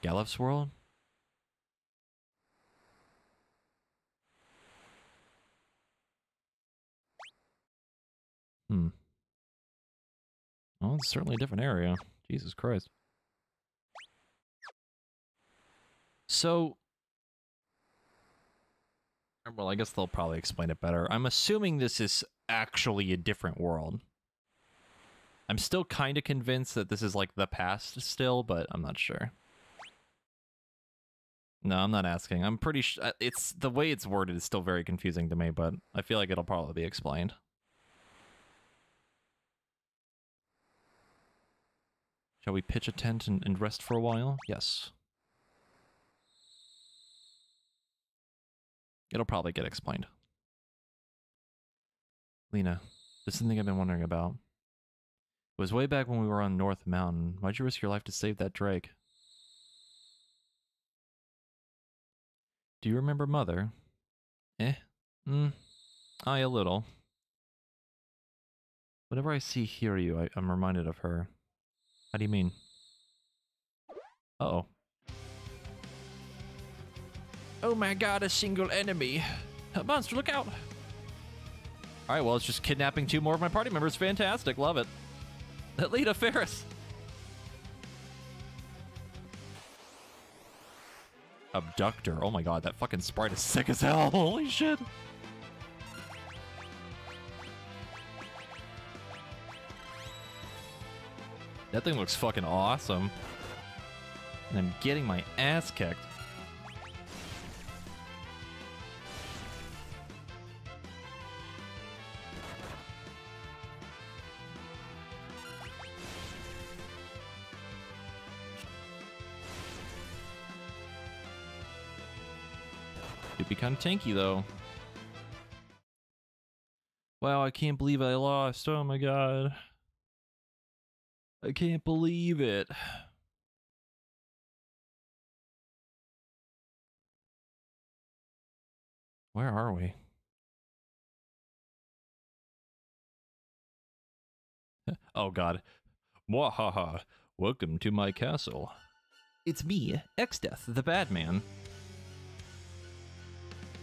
S1: Galef's world? Hmm. Well, it's certainly a different area. Jesus Christ. So... Well, I guess they'll probably explain it better. I'm assuming this is actually a different world. I'm still kind of convinced that this is like the past still, but I'm not sure. No, I'm not asking. I'm pretty sure it's the way it's worded is still very confusing to me, but I feel like it'll probably be explained. Shall we pitch a tent and rest for a while? Yes. It'll probably get explained. Lena, this is something I've been wondering about. It was way back when we were on North Mountain. Why'd you risk your life to save that Drake? Do you remember Mother? A little. Whenever I hear you, I'm reminded of her. How do you mean? Uh-oh. Oh my god, a single enemy. A monster, look out! Alright, well, it's just kidnapping 2 more of my party members. Fantastic, love it. Lita Ferris. Abductor. Oh my god, that fucking sprite is sick as hell. Holy shit. That thing looks fucking awesome. And I'm getting my ass kicked. It'd be kind of tanky, though. Wow, I can't believe I lost. Oh my god. I can't believe it. Where are we? Oh god. Mwahaha. Welcome to my castle. It's me, Exdeath, the bad man.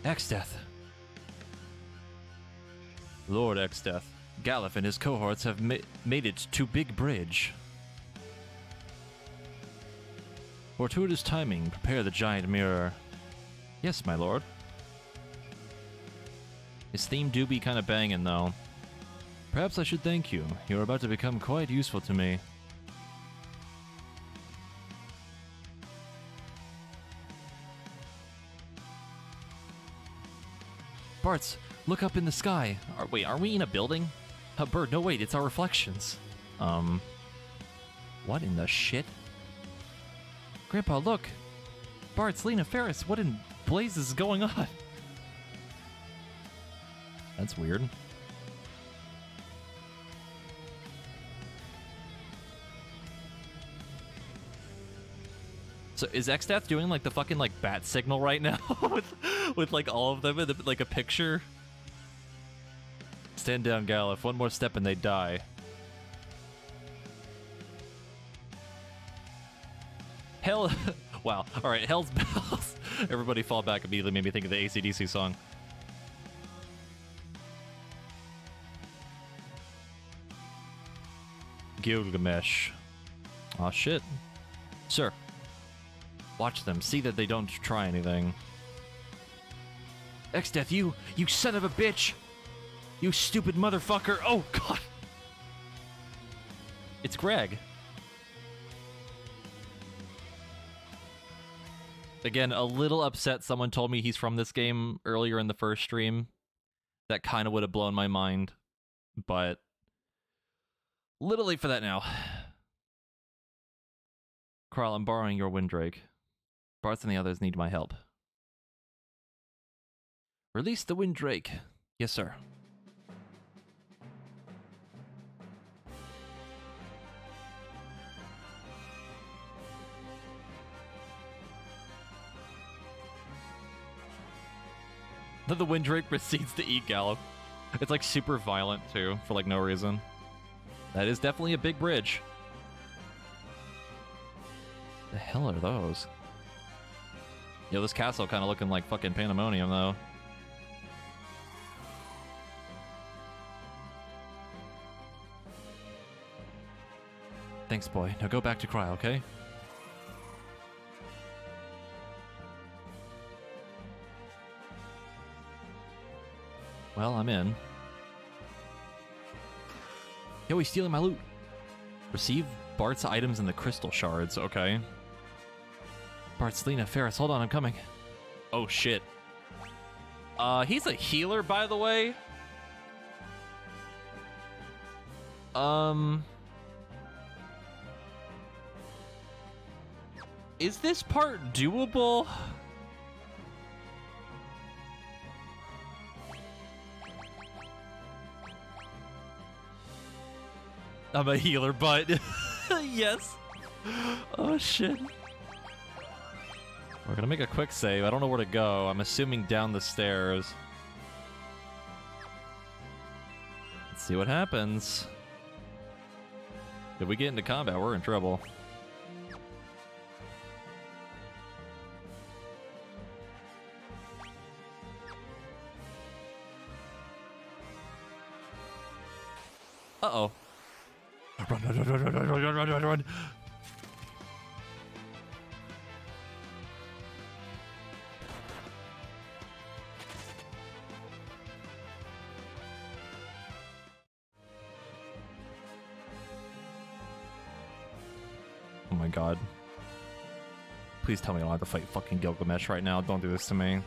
S1: Exdeath. Lord Exdeath, Galef and his cohorts have made it to Big Bridge. Fortuitous timing, prepare the giant mirror. Yes, my lord. His theme do be kind of banging, though. Perhaps I should thank you. You're about to become quite useful to me. Bartz, look up in the sky. Wait, are we in a building? A bird, no wait, it's our reflections. What in the shit? Grandpa, look! Bartz, Lena Ferris, what in blazes is going on? That's weird. So is Exdeath doing like the fucking like bat signal right now with like all of them in the, like a picture? Stand down, Galef. One more step and they die. Hell, wow. All right, Hell's Bells. Everybody fall back immediately made me think of the AC/DC song. Gilgamesh. Aw, shit. Sir. Watch them. See that they don't try anything. Exdeath, you son of a bitch! You stupid motherfucker! Oh, God! It's Greg. Again, a little upset someone told me he's from this game earlier in the first stream. That kind of would have blown my mind. But... little late for that now. Carl, I'm borrowing your Windrake. Bartz and the others need my help. Release the Windrake. Yes, sir. Then the Windrake proceeds to eat Gallop. It's like super violent too, for like no reason. That is definitely a big bridge. The hell are those? Yo, this castle kind of looking like fucking pandemonium though. Thanks, boy. Now go back to Cry, okay? Well, I'm in. Yo, he's stealing my loot. Receive Bart's items in the crystal shards. Okay. Bart, Lena, Ferris, hold on, I'm coming. Oh, shit. He's a healer, by the way. Is this part doable? I'm a healer, but yes. Oh shit. We're gonna make a quick save. I don't know where to go. I'm assuming down the stairs. Let's see what happens. If we get into combat, we're in trouble. Uh-oh. Run, run, run, run, run, run, run, run, run, run. Oh my god. Please tell me I don't have to fight fucking Gilgamesh right now. Don't do this to me.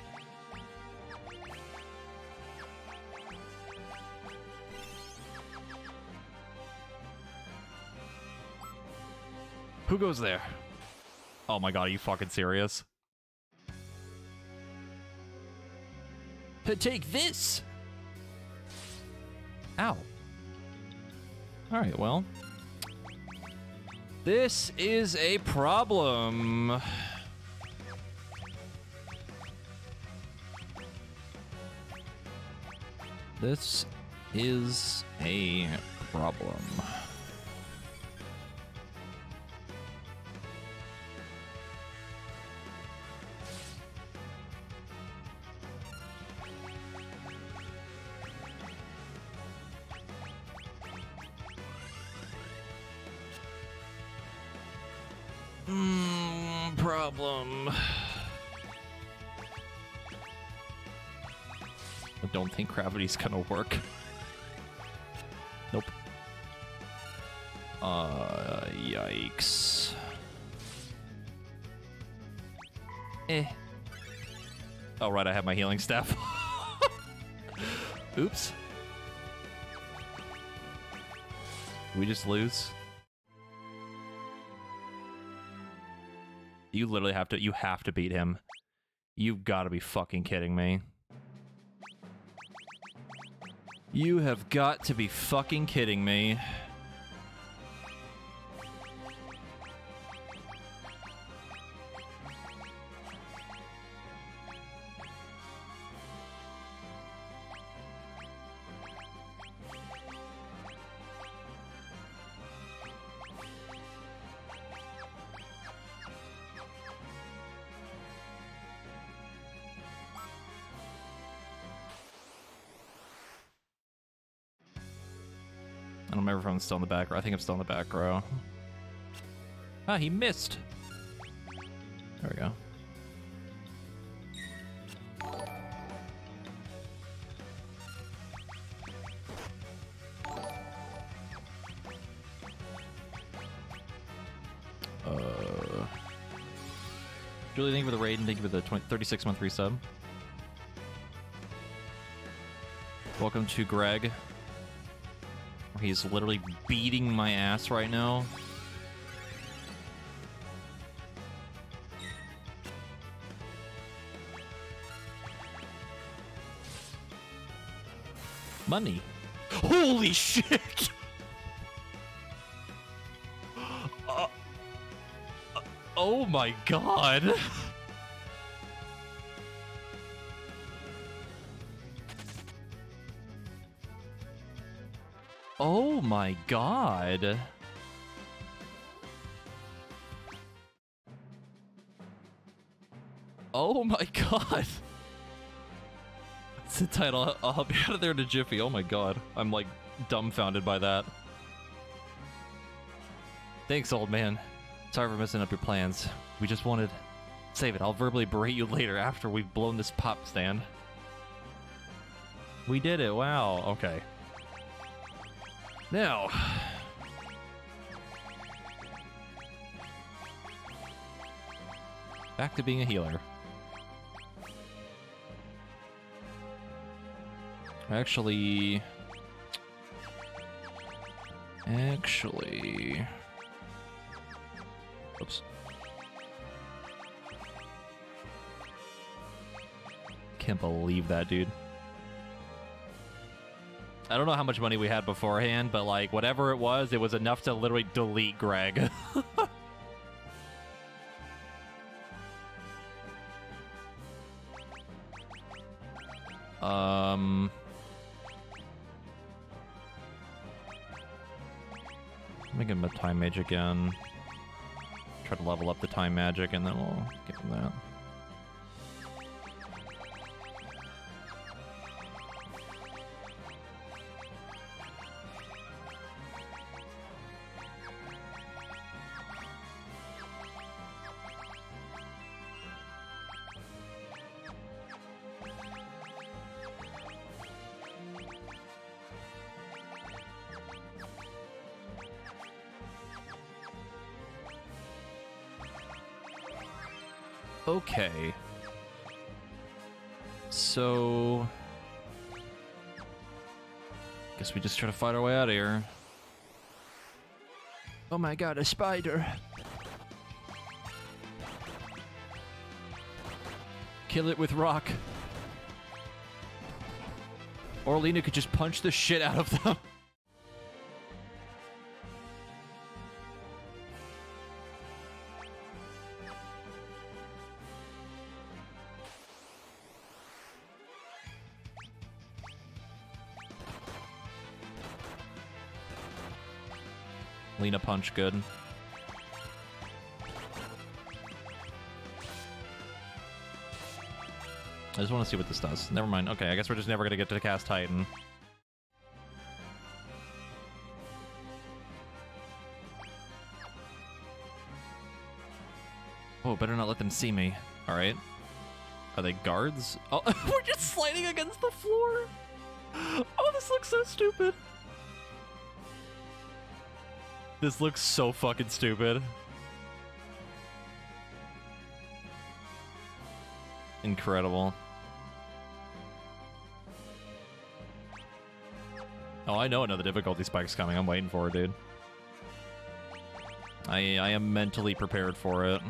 S1: Who goes there? Oh my god, are you fucking serious? Take this! Ow. Alright, well. This is a problem. This is a problem. Problem. I don't think gravity's gonna work. Nope. Yikes. Oh, right, I have my healing staff. Oops. We just lose. You literally have to, you have to beat him. You've got to be fucking kidding me. You have got to be fucking kidding me. I don't remember if I'm still in the back row. I think I'm still in the back row. Ah, he missed. There we go. Julie, thank you for the raid and thank you for the 36-month resub. Welcome to Greg. He's literally beating my ass right now. Money. Holy shit! Oh my god! Oh my god! Oh my god! That's the title. I'll be out of there in a jiffy. Oh my god. I'm like dumbfounded by that. Thanks, old man. Sorry for messing up your plans. We just wanted... Save it. I'll verbally berate you later after we've blown this pop stand. We did it. Wow. Okay. Now... back to being a healer. Actually... Oops. Can't believe that, dude. I don't know how much money we had beforehand, but like whatever it was enough to literally delete Greg. Let me give him a time mage again. Try to level up the time magic and then we'll give him that. Okay. So... guess we just try to fight our way out of here. Oh my god, a spider! Kill it with rock. Or Lena could just punch the shit out of them. Lena punch, good. I just want to see what this does. Never mind. Okay, I guess we're just never gonna get to cast Titan. Oh, better not let them see me. Alright. Are they guards? Oh, we're just sliding against the floor! Oh, this looks so stupid! This looks so fucking stupid. Incredible. Oh, I know another difficulty spike's coming. I'm waiting for it, dude. I am mentally prepared for it.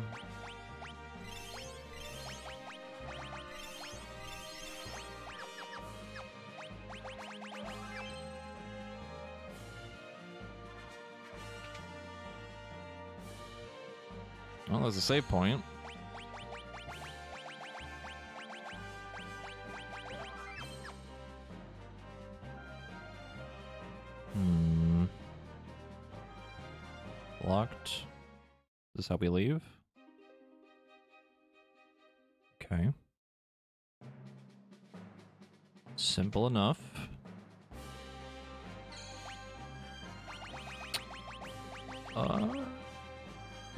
S1: Well, there's a save point. Locked. Is this how we leave? Okay. Simple enough. I'm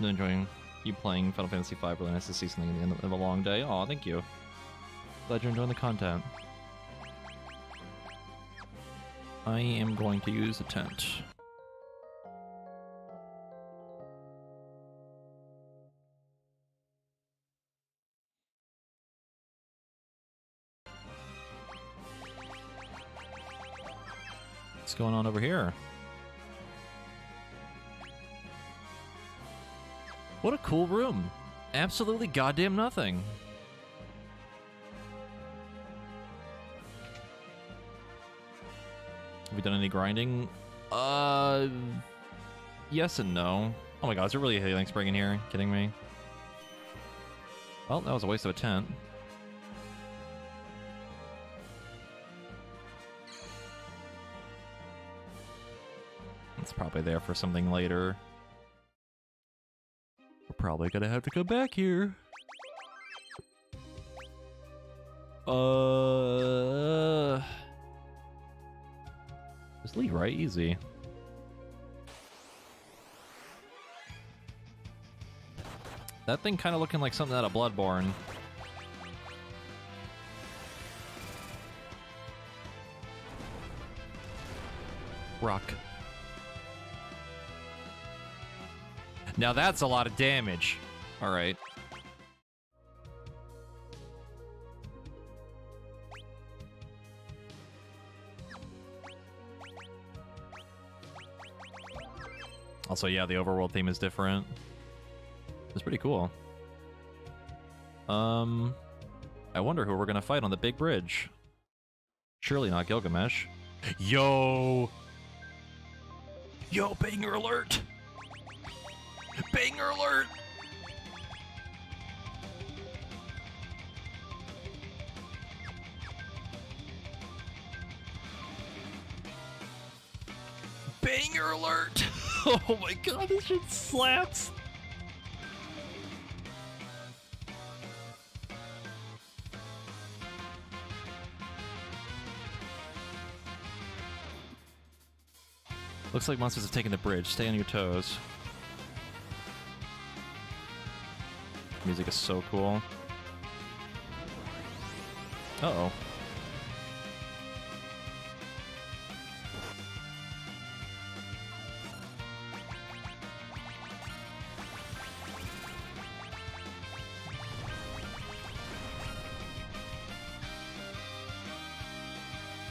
S1: enjoying you playing Final Fantasy V. Really nice to see something at the end of a long day. Aw, thank you. Glad you're enjoying the content. I am going to use a tent. What's going on over here? What a cool room. Absolutely goddamn nothing. Have we done any grinding? Yes and no. Oh my god, is there really a healing spring in here? Kidding me? Well, that was a waste of a tent. It's probably there for something later. We're probably gonna have to come back here. Just leave, right? Easy. That thing kind of looking like something out of Bloodborne. Rock. Now that's a lot of damage. All right. Also, yeah, the overworld theme is different. It's pretty cool. I wonder who we're gonna fight on the big bridge. Surely not Gilgamesh. Yo! Yo, banger alert! Banger alert! Banger alert! Oh my god, this shit slaps! Looks like monsters have taken the bridge. Stay on your toes. Music is so cool. Uh-oh.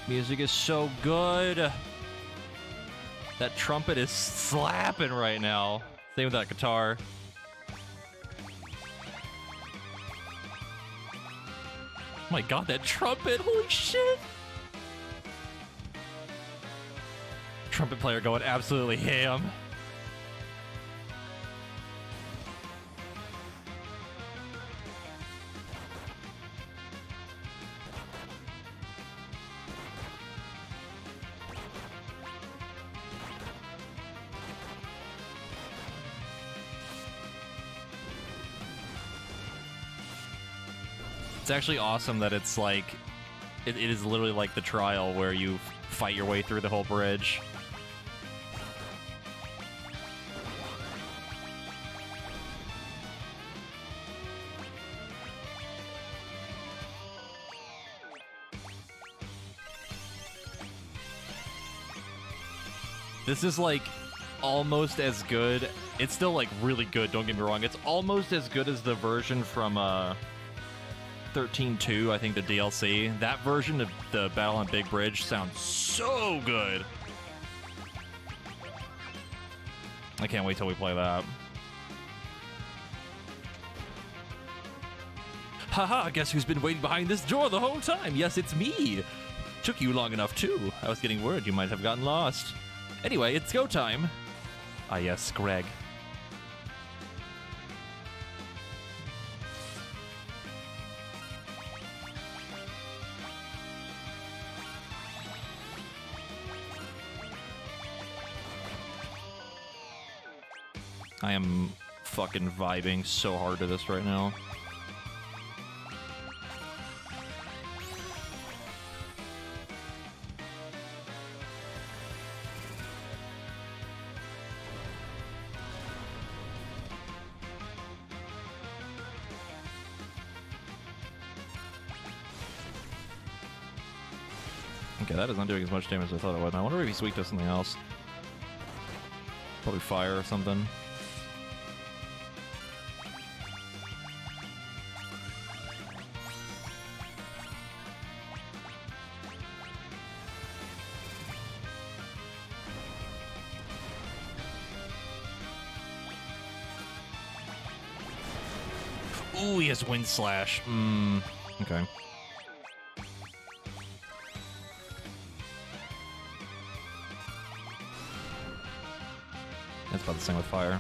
S1: Music is so good. That trumpet is slapping right now. Same with that guitar. Oh my god, that trumpet! Holy shit! Trumpet player going absolutely ham. It's actually awesome that it's like, it is literally like the trial where you fight your way through the whole bridge. This is like almost as good. It's still like really good, don't get me wrong. It's almost as good as the version from 13.2, I think, the DLC. That version of the Battle on Big Bridge sounds so good. I can't wait till we play that. Haha, guess who's been waiting behind this door the whole time? Yes, it's me. Took you long enough, too. I was getting worried you might have gotten lost. Anyway, it's go time. Ah, yes, Greg. I am fucking vibing so hard to this right now. Okay, that is not doing as much damage as I thought it would. I wonder if he's weak to something else. Probably fire or something. Ooh, he has Wind Slash. Okay. That's about the same with fire.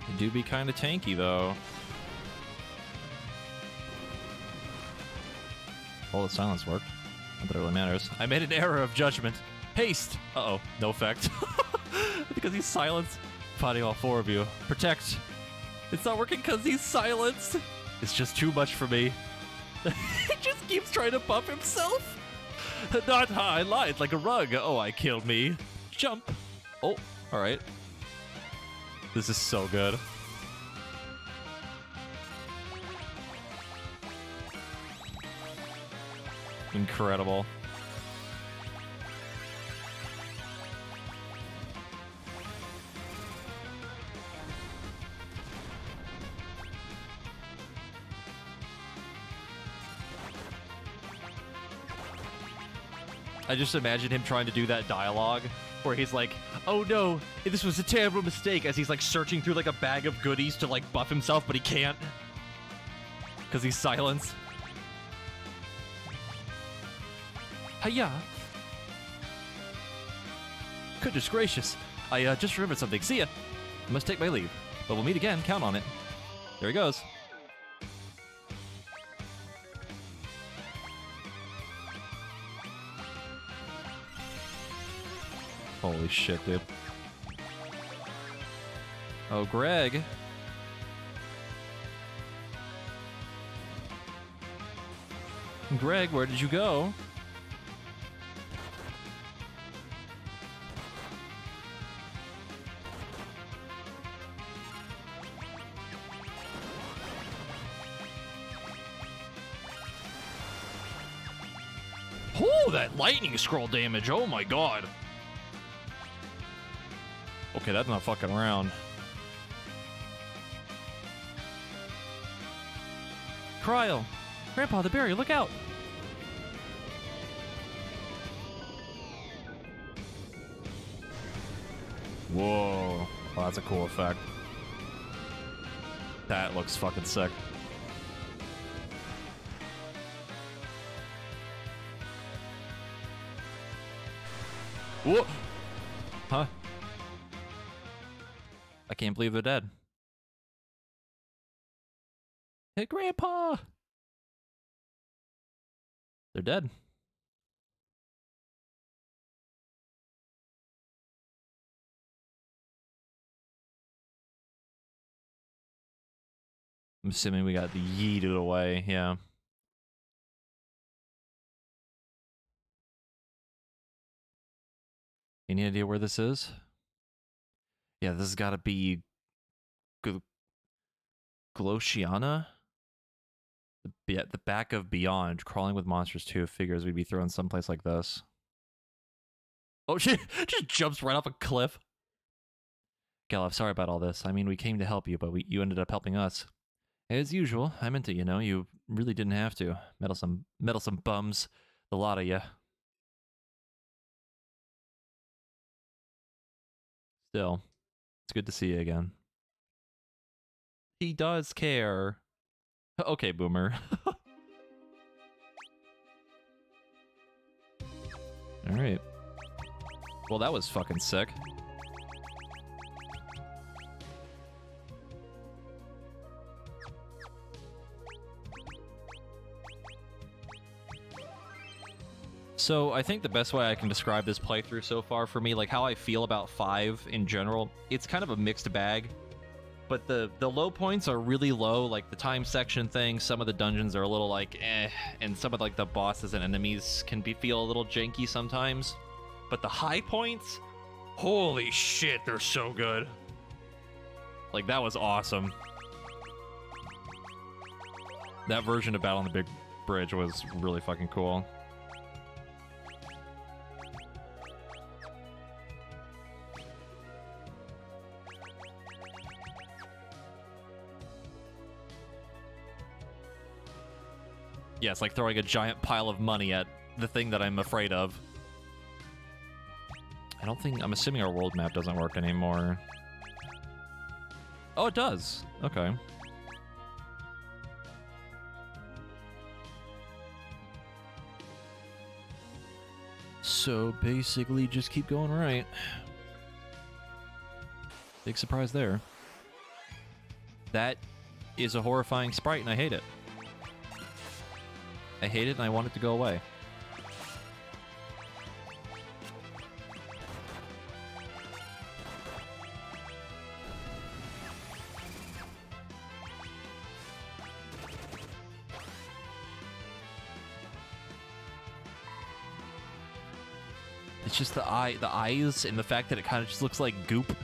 S1: They do be kind of tanky, though. All the silence worked. Not that it really matters. I made an error of judgment. Haste! Uh-oh, no effect. Because he's silenced. Fighting all four of you. Protect! It's not working because he's silenced! It's just too much for me. He just keeps trying to buff himself! Not how I lied, like a rug. Oh, I killed me. Jump! Oh, alright. This is so good. Incredible. I just imagine him trying to do that dialogue where he's like, oh no, this was a terrible mistake, as he's like searching through like a bag of goodies to like buff himself, but he can't. Because he's silenced. Hiya! Goodness gracious. I just remembered something. See ya! I must take my leave. But we'll meet again, count on it. There he goes. Holy shit, dude. Oh, Greg. Greg, where did you go? Oh, that lightning scroll damage. Oh my god. Okay, that's not fucking around. Cryo! Grandpa, the barrier, look out! Whoa. Oh, that's a cool effect. That looks fucking sick. Whoa! Huh? I can't believe they're dead. Hey, Grandpa! They're dead. I'm assuming we got yeeted away, yeah. Any idea where this is? Yeah, this has got to be Glossiana? The back of Beyond. Crawling with Monsters 2 figures we'd be thrown someplace like this. Oh, she just jumps right off a cliff. Galuf, sorry about all this. I mean, we came to help you, but you ended up helping us. As usual, I meant it, you know. You really didn't have to. Meddlesome bums. The lot of you. Still, it's good to see you again. He does care. Okay, Boomer. Alright. Well, that was fucking sick. So, I think the best way I can describe this playthrough so far for me, like how I feel about 5 in general, it's kind of a mixed bag. but the low points are really low, like the time section thing. Some of the dungeons are a little like and some of like the bosses and enemies can feel a little janky sometimes. But the high points, holy shit, they're so good. Like, that was awesome. That version of Battle on the Big Bridge was really fucking cool. Yeah, it's like throwing a giant pile of money at the thing that I'm afraid of. I'm assuming our world map doesn't work anymore. Oh, it does. Okay. So basically just keep going right. Big surprise there. That is a horrifying sprite and I hate it. I hate it and I want it to go away. It's just the eyes and the fact that it kind of just looks like goop.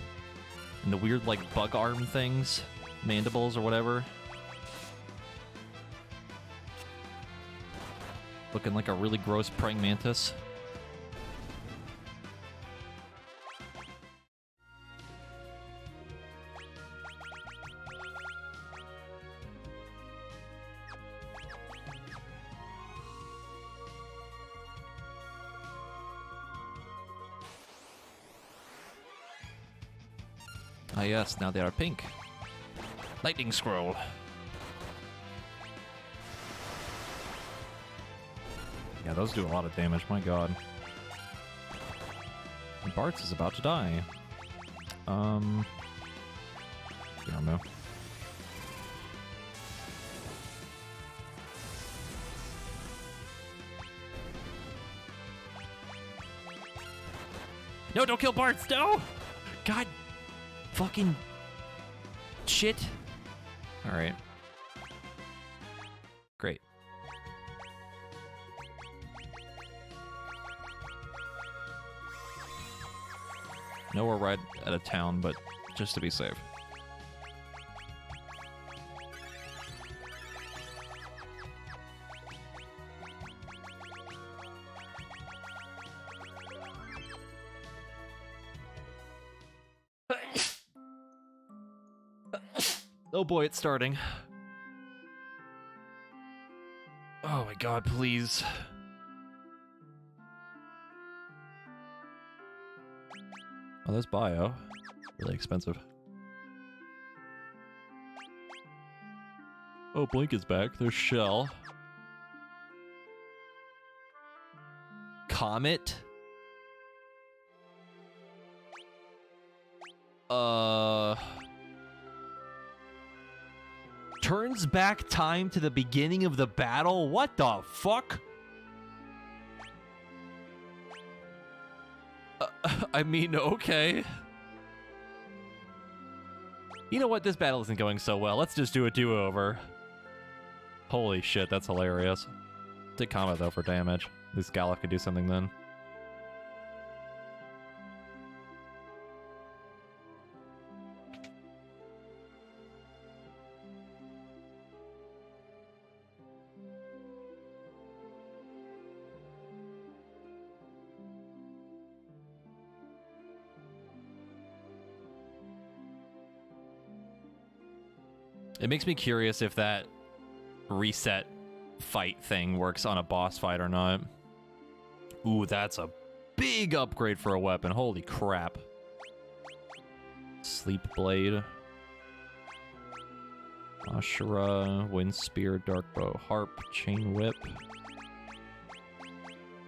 S1: And the weird like bug arm things, mandibles or whatever. Looking like a really gross praying mantis. Ah yes, now they are pink. Lightning scroll. Yeah, those do a lot of damage, my god. And Bartz is about to die. Yarmo. No, don't kill Bartz, no! God fucking shit. Alright. Great. No, we're right at a town, but just to be safe. Oh boy, it's starting. Oh my god, please. Oh, that's bio. Really expensive. Oh, Blink is back. There's Shell. Comet? Turns back time to the beginning of the battle? What the fuck? I mean, okay. You know what? This battle isn't going so well. Let's just do a do-over. Holy shit, that's hilarious. Take Comet, though, for damage. At least Galuf could do something then. It makes me curious if that reset fight thing works on a boss fight or not. Ooh, that's a big upgrade for a weapon. Holy crap. Sleep Blade. Ashura, Wind Spear, Dark Bow, Harp, Chain Whip.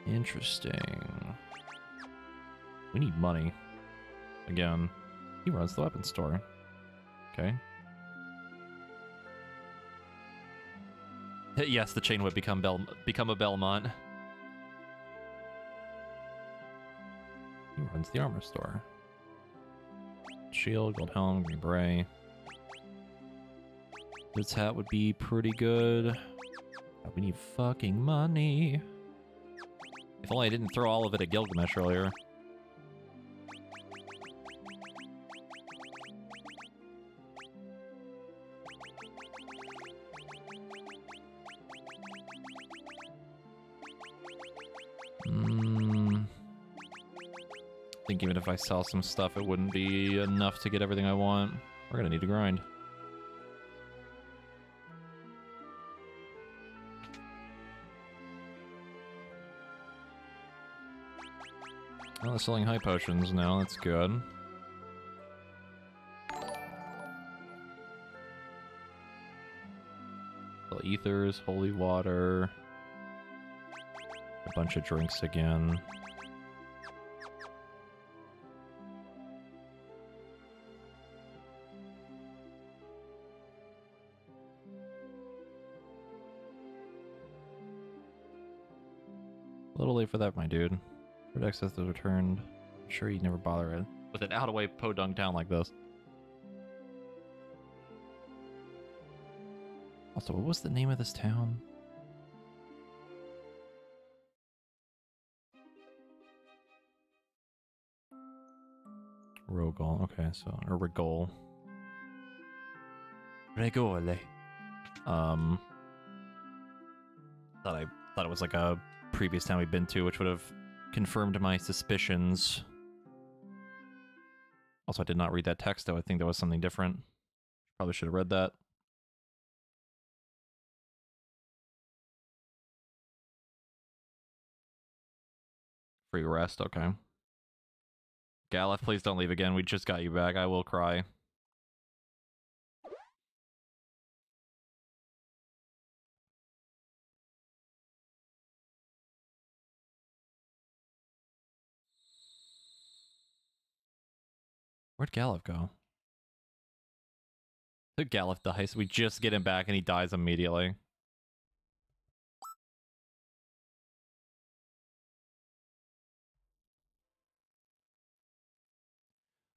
S1: Interesting. We need money. Again, he runs the weapon store. Okay. Yes, the Chain Whip become a Belmont. He runs the armor store. Shield, Gold Helm, Green Beret. This hat would be pretty good. We need fucking money. If only I didn't throw all of it at Gilgamesh earlier. I think even if I sell some stuff, it wouldn't be enough to get everything I want. We're gonna need to grind. Oh, they're selling high potions now, that's good. Sell ethers, holy water. A bunch of drinks again. A little late for that, my dude. Red access is returned. I'm sure you'd never bother it with an out-of-way podunk town like this. Also, what was the name of this town? Rogol. Okay, so or Regol. Regole. Thought it was like a previous town we've been to, which would have confirmed my suspicions. Also, I did not read that text, though. I think that was something different. Probably should have read that. Free rest, okay. Galef, please don't leave again. We just got you back. I will cry. Where'd Galef go? The Galef dies. We just get him back and he dies immediately.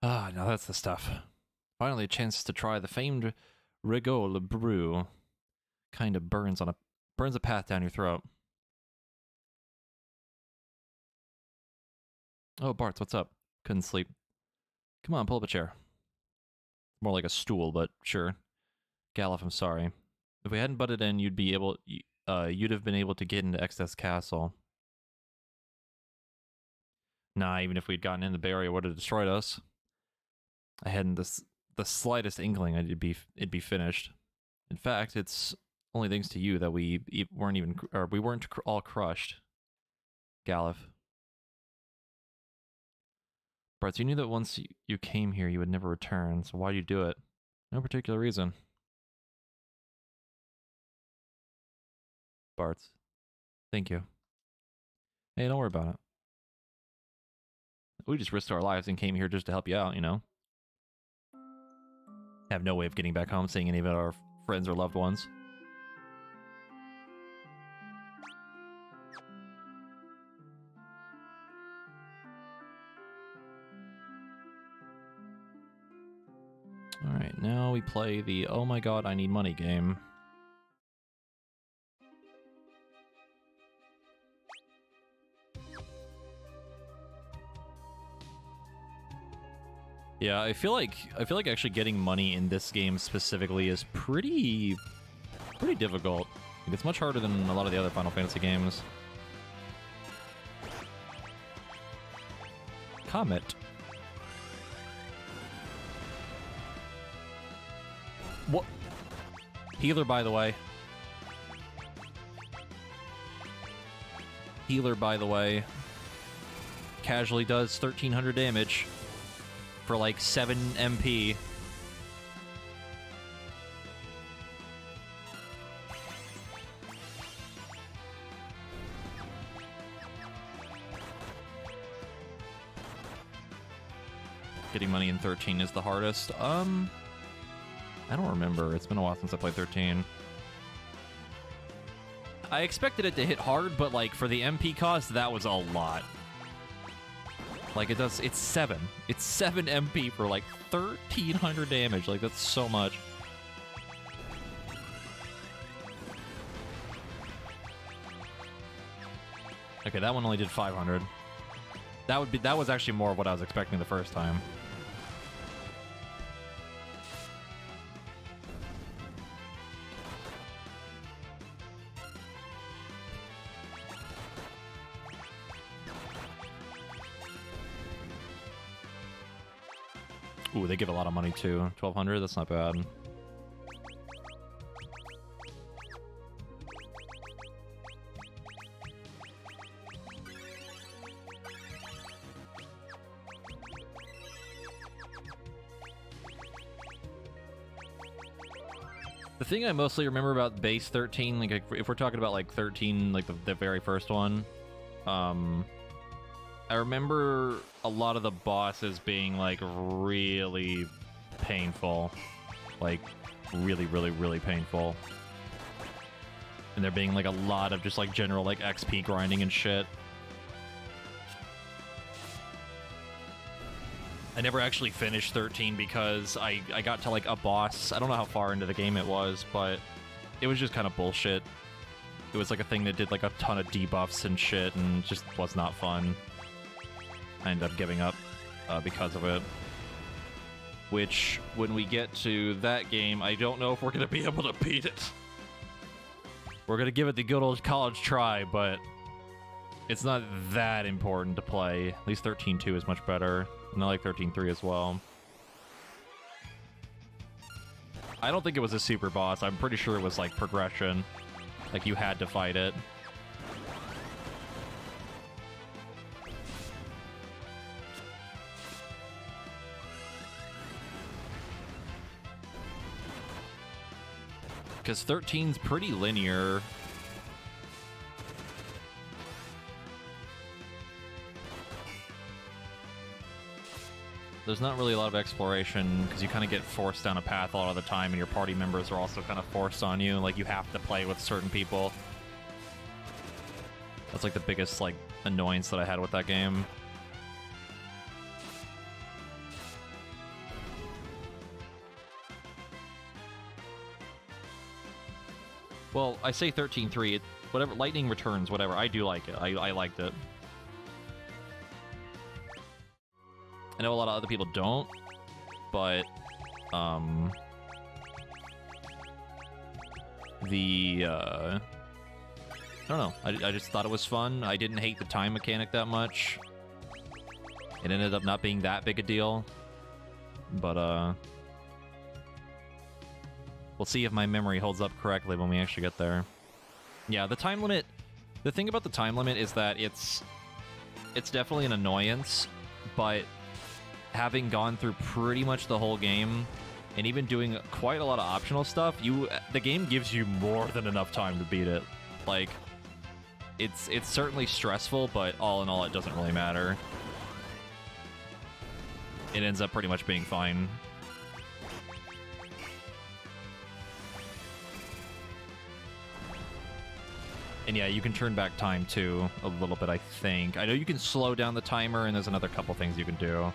S1: Ah, now that's the stuff. Finally a chance to try the famed Regol brew. Kind of burns a path down your throat. Oh, Bartz, what's up? Couldn't sleep. Come on, pull up a chair. More like a stool, but sure. Galef, I'm sorry. If we hadn't butted in, you'd have been able to get into Exodus Castle. Nah, even if we'd gotten in, the barrier would have destroyed us. I hadn't the slightest inkling it'd be finished. In fact, it's only thanks to you that we weren't all crushed. Galef. Bartz, you knew that once you came here, you would never return, so why'd you do it? No particular reason. Bartz. Thank you. Hey, don't worry about it. We just risked our lives and came here just to help you out, you know? Have no way of getting back home, seeing any of our friends or loved ones. Alright, now we play the oh my god, I need money game. Yeah, I feel like actually getting money in this game specifically is pretty difficult. It's much harder than a lot of the other Final Fantasy games. Comet. What? Healer, by the way. Healer, by the way. Casually does 1300 damage. For like 7 MP. Getting money in 13 is the hardest. I don't remember. It's been a while since I played 13. I expected it to hit hard, but like for the MP cost, that was a lot. Like it's 7. It's 7 MP for like 1300 damage. Like that's so much. Okay, that one only did 500. That was actually more of what I was expecting the first time. Ooh, they give a lot of money too. 1,200, that's not bad. The thing I mostly remember about base 13, like if we're talking about like 13, like the very first one, I remember a lot of the bosses being like really painful, like really, really, really painful. And there being like a lot of just like general like XP grinding and shit. I never actually finished 13 because I got to like a boss. I don't know how far into the game it was, but it was just kind of bullshit. It was like a thing that did like a ton of debuffs and shit and just was not fun. I ended up giving up because of it. Which, when we get to that game, I don't know if we're going to be able to beat it. We're going to give it the good old college try, but it's not that important to play. At least 13.2 is much better. And I like 13.3 as well. I don't think it was a super boss. I'm pretty sure it was like progression. Like you had to fight it. Because 13's pretty linear. There's not really a lot of exploration, because you kind of get forced down a path a lot of the time, and your party members are also kind of forced on you. Like, you have to play with certain people. That's, like, the biggest, like, annoyance that I had with that game. Well, I say 13.3, whatever, Lightning Returns, whatever, I do like it. I liked it. I know a lot of other people don't, but, I don't know. I just thought it was fun. I didn't hate the time mechanic that much. It ended up not being that big a deal. But, we'll see if my memory holds up correctly when we actually get there. Yeah, the time limit... The thing about the time limit is that it's definitely an annoyance, but having gone through pretty much the whole game, and even doing quite a lot of optional stuff, the game gives you more than enough time to beat it. Like, it's certainly stressful, but all in all, it doesn't really matter. It ends up pretty much being fine. And yeah, you can turn back time too, a little bit, I think. I know you can slow down the timer, and there's another couple things you can do.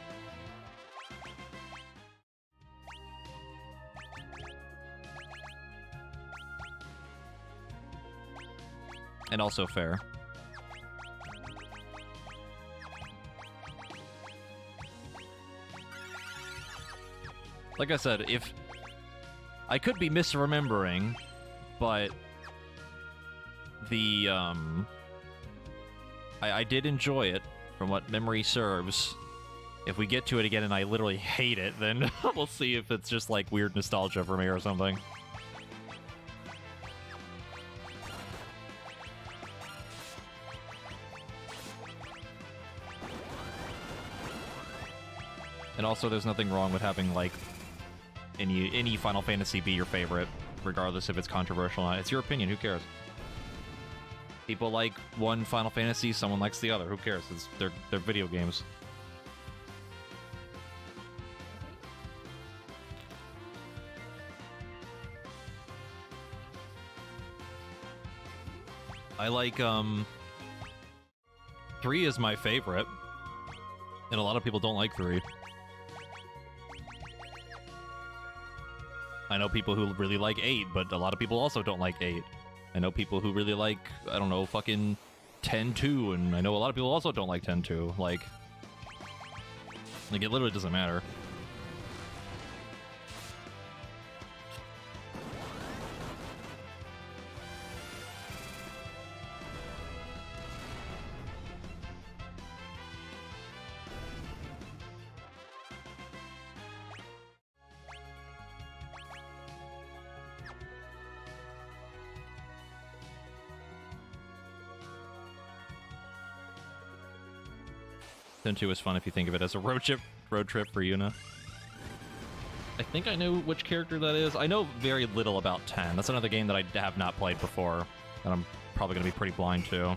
S1: And also fair. Like I said, if... I could be misremembering, but... The, I did enjoy it, from what memory serves. If we get to it again and I literally hate it, then we'll see if it's just, like, weird nostalgia for me or something. And also, there's nothing wrong with having, like, any Final Fantasy be your favorite, regardless if it's controversial or not. It's your opinion, who cares? People like one Final Fantasy, someone likes the other. Who cares? They're video games. I like, 3 is my favorite. And a lot of people don't like 3. I know people who really like 8, but a lot of people also don't like 8. I know people who really like, I don't know, fucking 10-2, and I know a lot of people also don't like 10-2. Like, it literally doesn't matter. Ten 2 was fun if you think of it as a road trip for Yuna. I think I know which character that is. I know very little about 10. That's another game that I have not played before, that I'm probably going to be pretty blind to.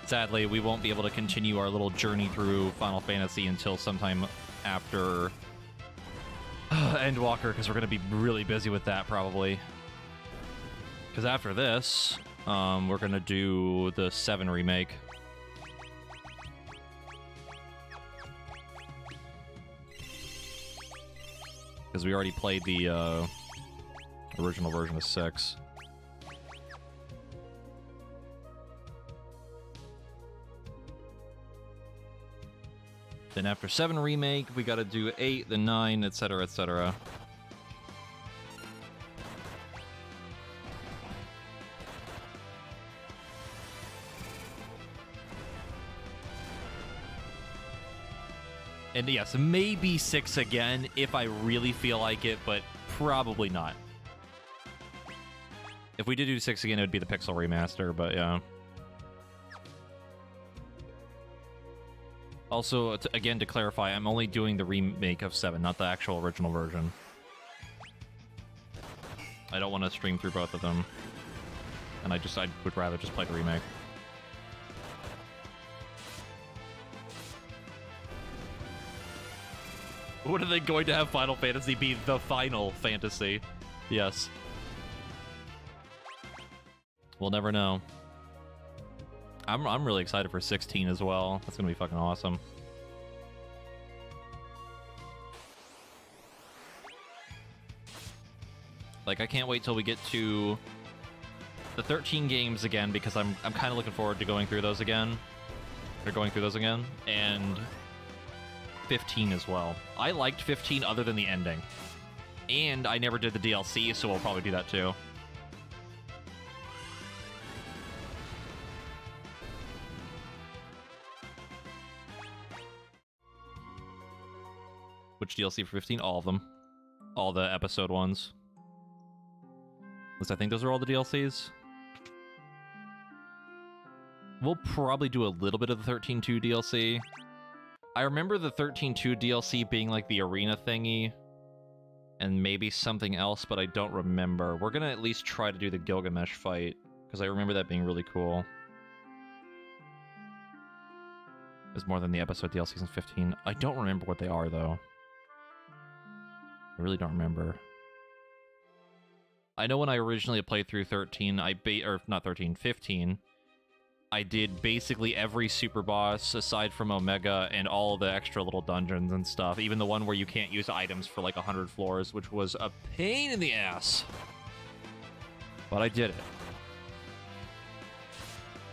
S1: Sadly, we won't be able to continue our little journey through Final Fantasy until sometime after Endwalker, because we're going to be really busy with that, probably. Because after this, we're going to do the 7 remake. Because we already played the original version of 6. Then after 7 remake, we gotta do 8, then 9, etc., etc. And yes, maybe 6 again if I really feel like it, but probably not. If we did do 6 again, it would be the Pixel remaster, but yeah. Also, again, to clarify, I'm only doing the remake of 7, not the actual original version. I don't want to stream through both of them. And I would rather just play the remake. When are they going to have Final Fantasy be the Final Fantasy? Yes. We'll never know. I'm really excited for 16 as well. That's gonna be fucking awesome. Like, I can't wait till we get to the 13 games again, because I'm kind of looking forward to going through those again. And 15 as well. I liked 15 other than the ending. And I never did the DLC, so we'll probably do that too. Which DLC for 15? All of them. All the episode ones. At least I think those are all the DLCs. We'll probably do a little bit of the 13.2 DLC. I remember the 13.2 DLC being like the arena thingy. And maybe something else, but I don't remember. We're gonna at least try to do the Gilgamesh fight, because I remember that being really cool. There's more than the episode DLCs in 15. I don't remember what they are, though. I really don't remember. I know when I originally played through 13, or not 13, 15, I did basically every super boss aside from Omega and all the extra little dungeons and stuff, even the one where you can't use items for like 100 floors, which was a pain in the ass. But I did it.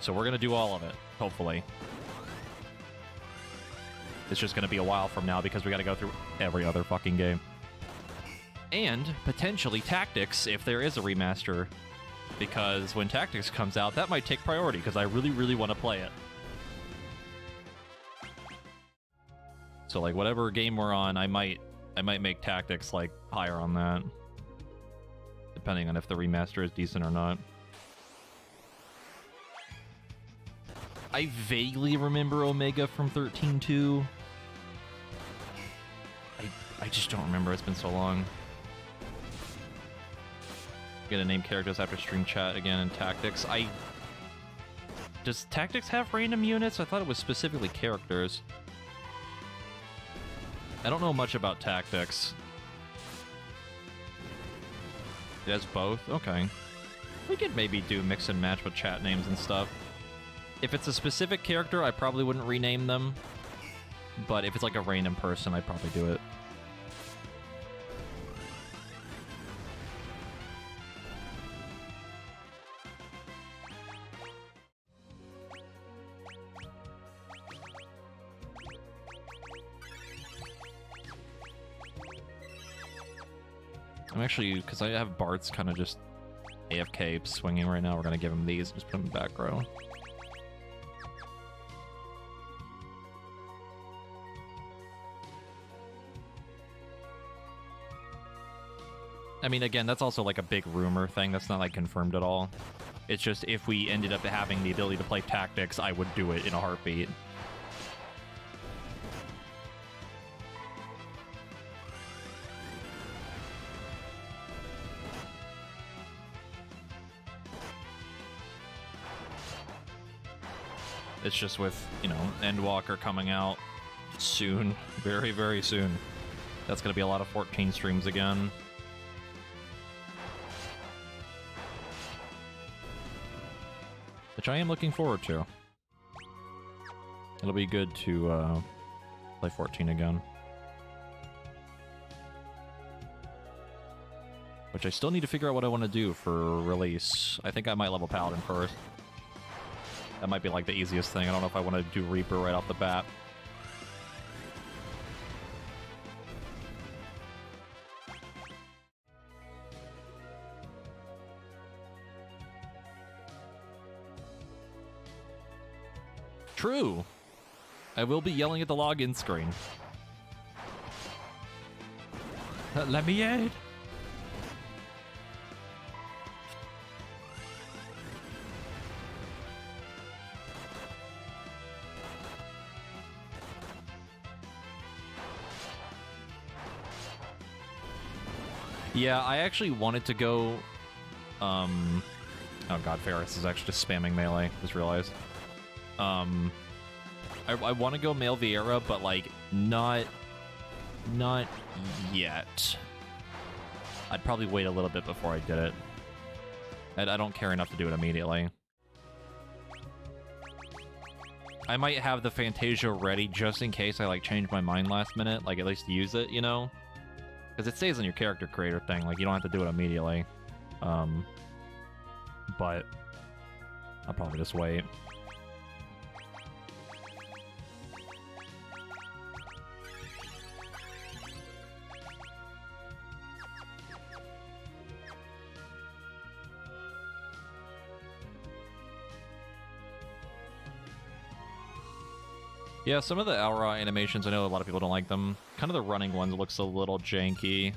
S1: So we're gonna do all of it, hopefully. It's just gonna be a while from now because we gotta go through every other fucking game. And potentially Tactics if there is a remaster. Because when Tactics comes out, that might take priority, because I really, really want to play it. So, like, whatever game we're on, I might make Tactics, like, higher on that. Depending on if the remaster is decent or not. I vaguely remember Omega from 13.2. I just don't remember, it's been so long. Gonna name characters after stream chat again in Tactics. Does Tactics have random units? I thought it was specifically characters. I don't know much about Tactics. It has both? Okay. We could maybe do mix and match with chat names and stuff. If it's a specific character, I probably wouldn't rename them. But if it's like a random person, I'd probably do it. I'm actually, because I have Bart's kind of just AFK swinging right now, we're going to give him these, just put him in back row. I mean, again, that's also like a big rumor thing. That's not like confirmed at all. It's just if we ended up having the ability to play tactics, I would do it in a heartbeat. It's just with, you know, Endwalker coming out soon, very, very soon. That's going to be a lot of 14 streams again. Which I am looking forward to. It'll be good to play 14 again. Which I still need to figure out what I want to do for release. I think I might level Paladin first. That might be like the easiest thing. I don't know if I want to do Reaper right off the bat. True. I will be yelling at the login screen. Let me in. Yeah, I actually wanted to go... Oh god, Ferris is actually just spamming melee, just realized. I want to go male Vieira, but, like, not yet. I'd probably wait a little bit before I did it. I don't care enough to do it immediately. I might have the Fantasia ready just in case I, like, change my mind last minute, like, at least use it, you know? Because it stays on your character creator thing, like, you don't have to do it immediately. But I'll probably just wait. Yeah, some of the Aura animations, I know a lot of people don't like them. Kind of the running ones looks a little janky.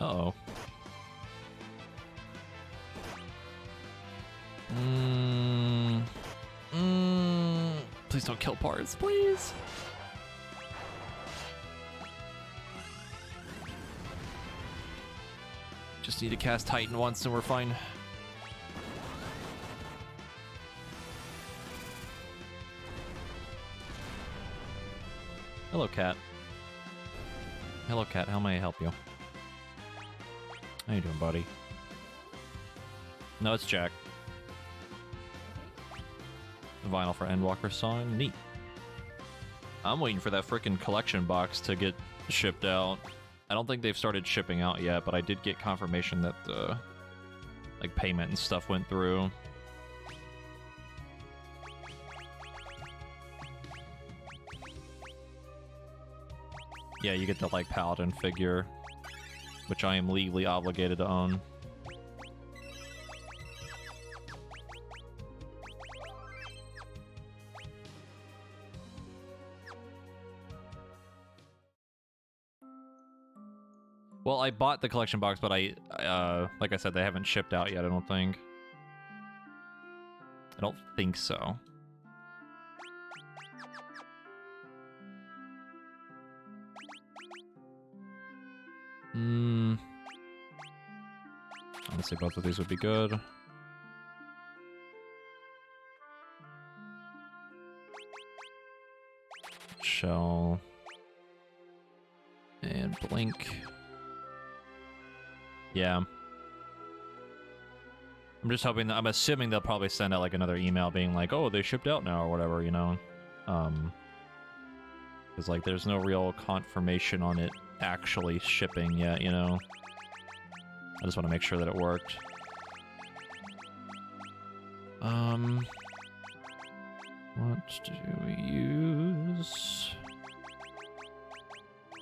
S1: Uh-oh. Please don't kill parts, please. Just need to cast Titan once and we're fine. Hello, cat. Hello, cat. How may I help you? How you doing, buddy? No, it's Jack. Vinyl for Endwalker song. Neat. I'm waiting for that frickin' collection box to get shipped out. I don't think they've started shipping out yet, but I did get confirmation that the like payment and stuff went through. Yeah, you get the like Paladin figure, which I am legally obligated to own. Well, I bought the collection box, but like I said, they haven't shipped out yet, I don't think. I don't think so. Honestly, both of these would be good. shell. And blink. Yeah. I'm just hoping that, I'm assuming they'll probably send out like another email being like, oh, they shipped out now or whatever, you know? Because like there's no real confirmation on it actually shipping yet, you know? I just want to make sure that it worked. What do we use?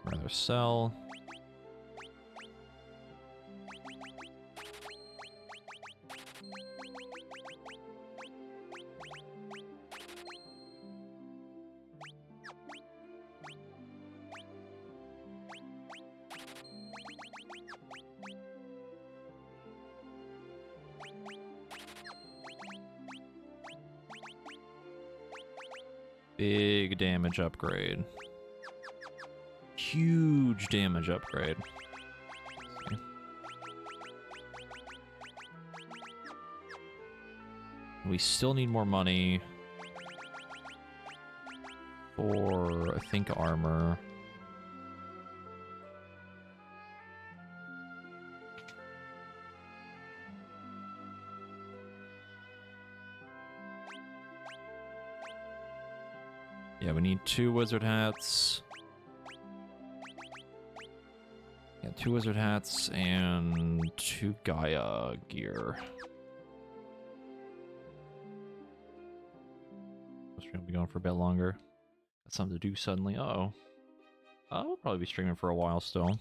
S1: Rather sell. Big damage upgrade. Huge damage upgrade. Okay. We still need more money for, I think, armor. Yeah, we need 2 wizard hats. Yeah, 2 wizard hats and 2 Gaia gear. This stream will be going for a bit longer. Got something to do suddenly. Uh-oh. I'll probably be streaming for a while still.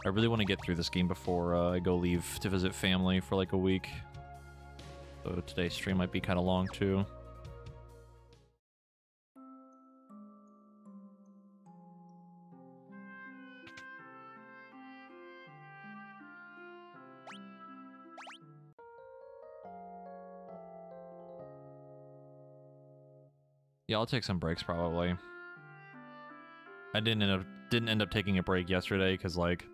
S1: I really want to get through this game before I go leave to visit family for like a week. So today's stream might be kind of long too. Yeah, I'll take some breaks probably. I didn't end up taking a break yesterday because like,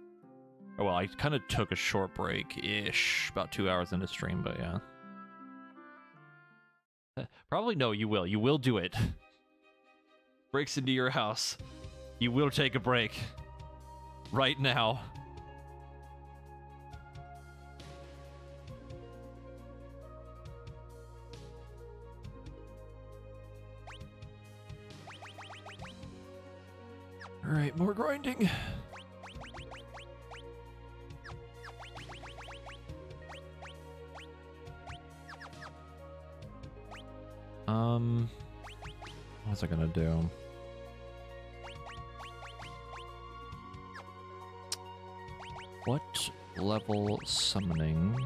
S1: oh well, I kind of took a short break-ish, about 2 hours into stream, but yeah. Probably no, you will. You will do it. Breaks into your house. You will take a break. Right now. Alright, more grinding. What's I gonna do? What level summoning?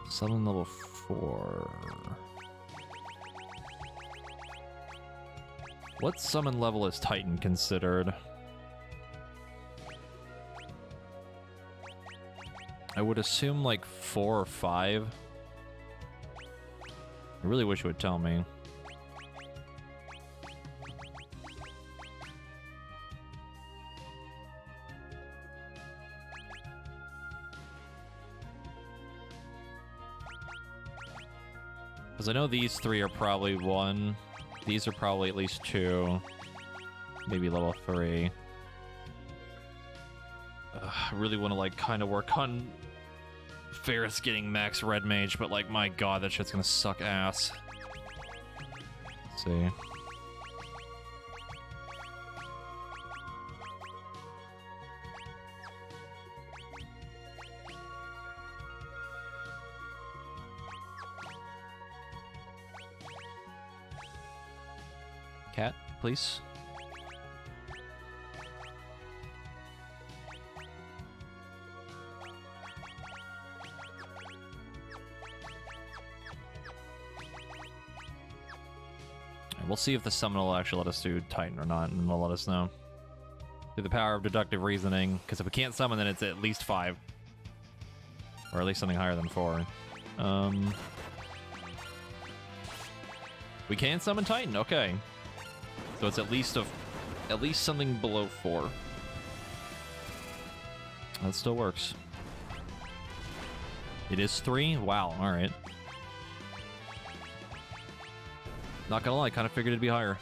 S1: Summon level 4. What summon level is Titan considered? I would assume like 4 or 5. I really wish you would tell me. Because I know these 3 are probably 1. These are probably at least 2. Maybe level 3. I really want to like kind of work on Ferris getting max red mage, but like my god, that shit's gonna suck ass. Let's see. Cat, please. We'll see if the summon will actually let us do Titan or not, and they'll let us know. Through the power of deductive reasoning, because if we can't summon, then it's at least 5. Or at least something higher than 4. We can summon Titan, okay. So it's at least something below 4. That still works. It is 3? Wow, alright. Not gonna lie, kind of figured it'd be higher.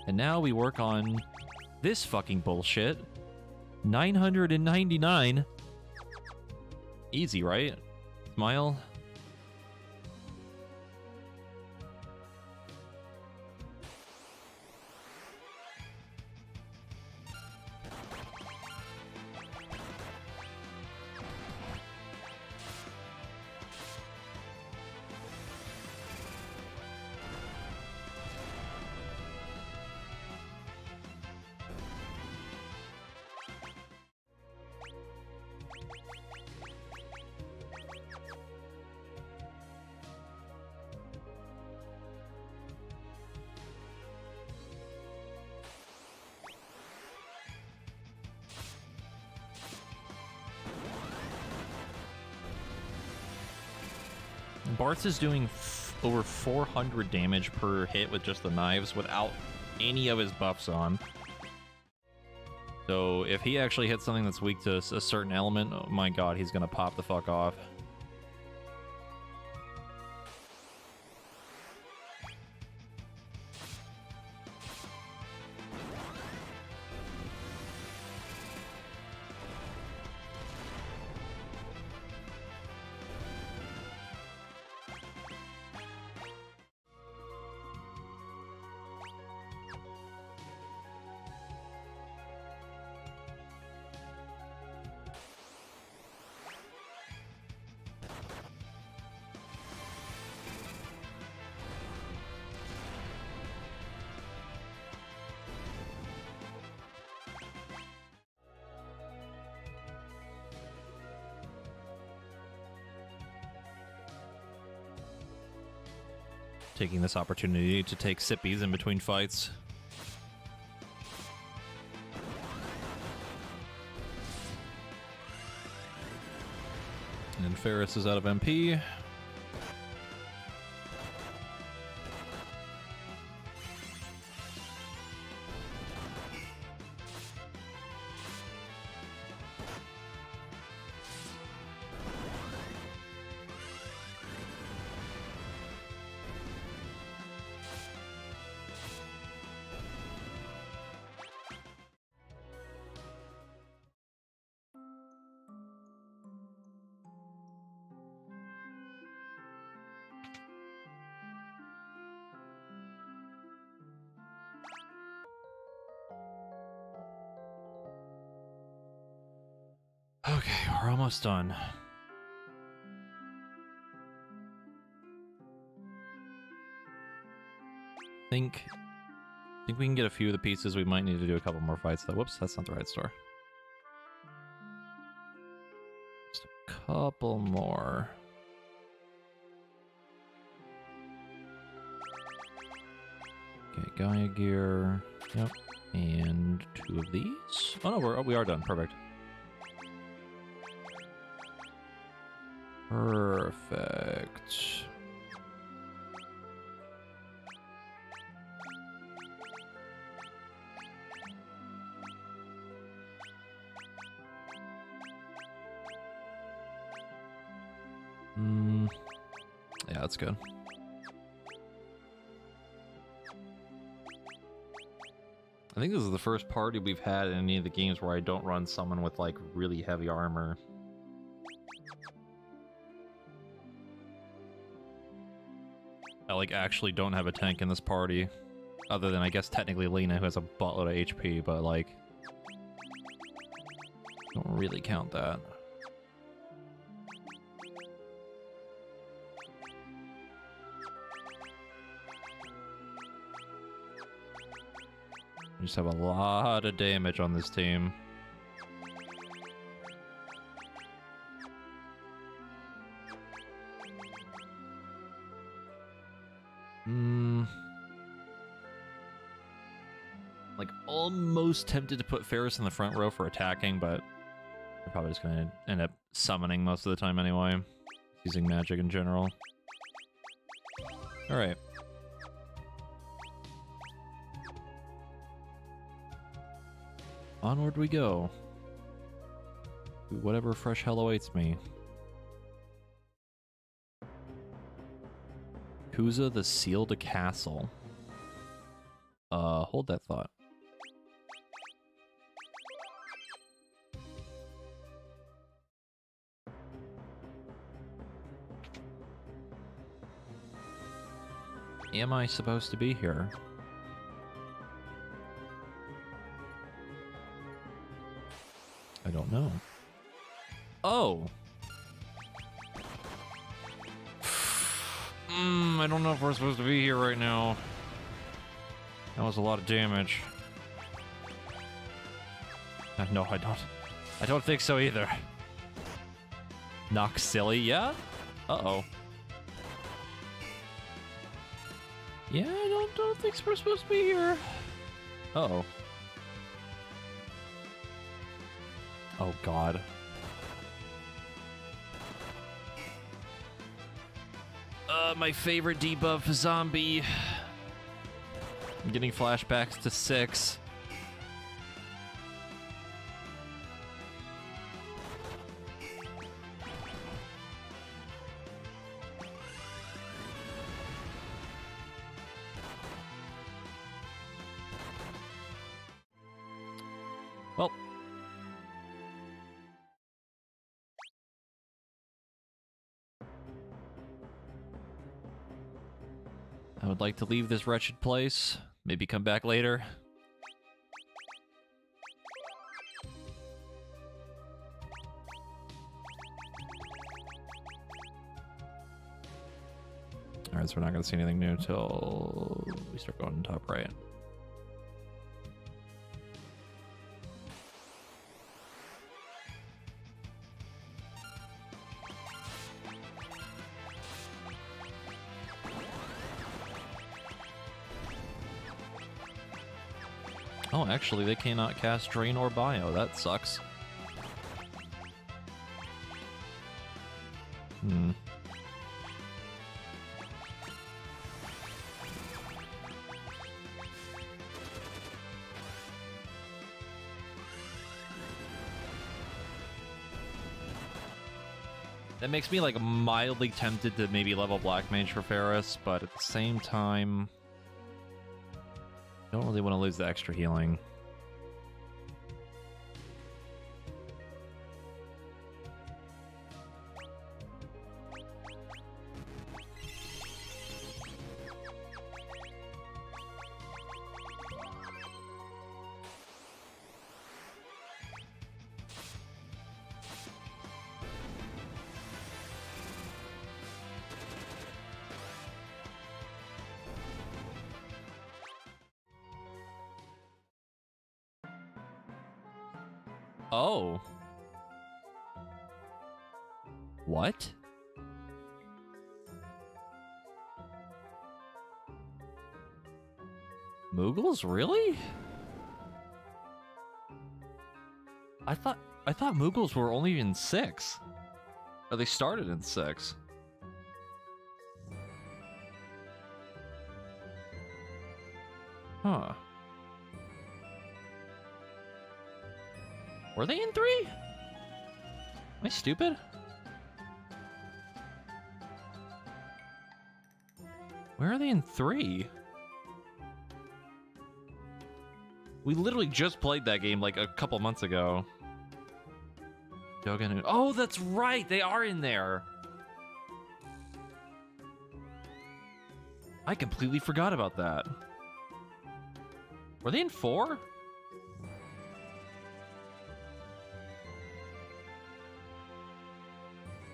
S1: And now we work on this fucking bullshit. 999. Easy, right? Smile. Bartz is doing over 400 damage per hit with just the knives without any of his buffs on. So if he actually hits something that's weak to a certain element, oh my god, he's gonna pop the fuck off. Taking this opportunity to take sippies in between fights. And Ferris is out of MP. Okay, we're almost done. Think we can get a few of the pieces. We might need to do a couple more fights though. Whoops, that's not the right store. Just a couple more. Okay, Gaia gear. Yep. And 2 of these. Oh no, we are done. Perfect. Perfect. Yeah, that's good. I think this is the first party we've had in any of the games where I don't run someone with like really heavy armor. I like actually don't have a tank in this party, other than I guess technically Lena, who has a buttload of HP, but like don't really count that. We just have a lot of damage on this team. Like, almost tempted to put Ferris in the front row for attacking, but we're probably just gonna end up summoning most of the time anyway. Using magic in general. Alright. Onward we go. To whatever fresh hell awaits me. Yakuza the Sealed Castle. Hold that thought. Am I supposed to be here? I don't know. Oh! I don't know if we're supposed to be here right now. That was a lot of damage. No, I don't. I don't think so either. Knock silly, yeah? Uh-oh. Yeah, I don't think we're supposed to be here. Uh-oh. Oh, God. My favorite debuff zombie. I'm getting flashbacks to 6. Well. I would like to leave this wretched place. Maybe come back later. Alright, so we're not going to see anything new until we start going top right. Oh, actually, they cannot cast Drain or Bio. That sucks. That makes me, like, mildly tempted to maybe level Black Mage for Ferris, but at the same time... don't really want to lose the extra healing. Oh. What? Moogles, really? I thought Moogles were only in 6. Or they started in 6. Huh. Were they in 3? Am I stupid? Where are they in 3? We literally just played that game like a couple months ago. Dogen. Oh, that's right! They are in there! I completely forgot about that. Were they in 4?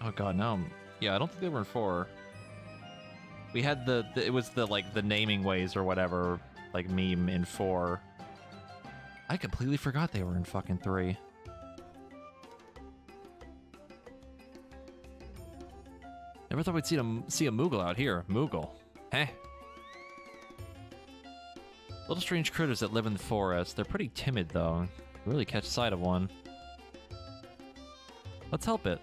S1: Oh god, no. Yeah, I don't think they were in 4. We had it was the, like, the naming ways or whatever, like, meme in 4. I completely forgot they were in fucking 3. Never thought we'd see a Moogle out here. Moogle. Heh. Little strange critters that live in the forest. They're pretty timid, though. You really catch sight of one. Let's help it.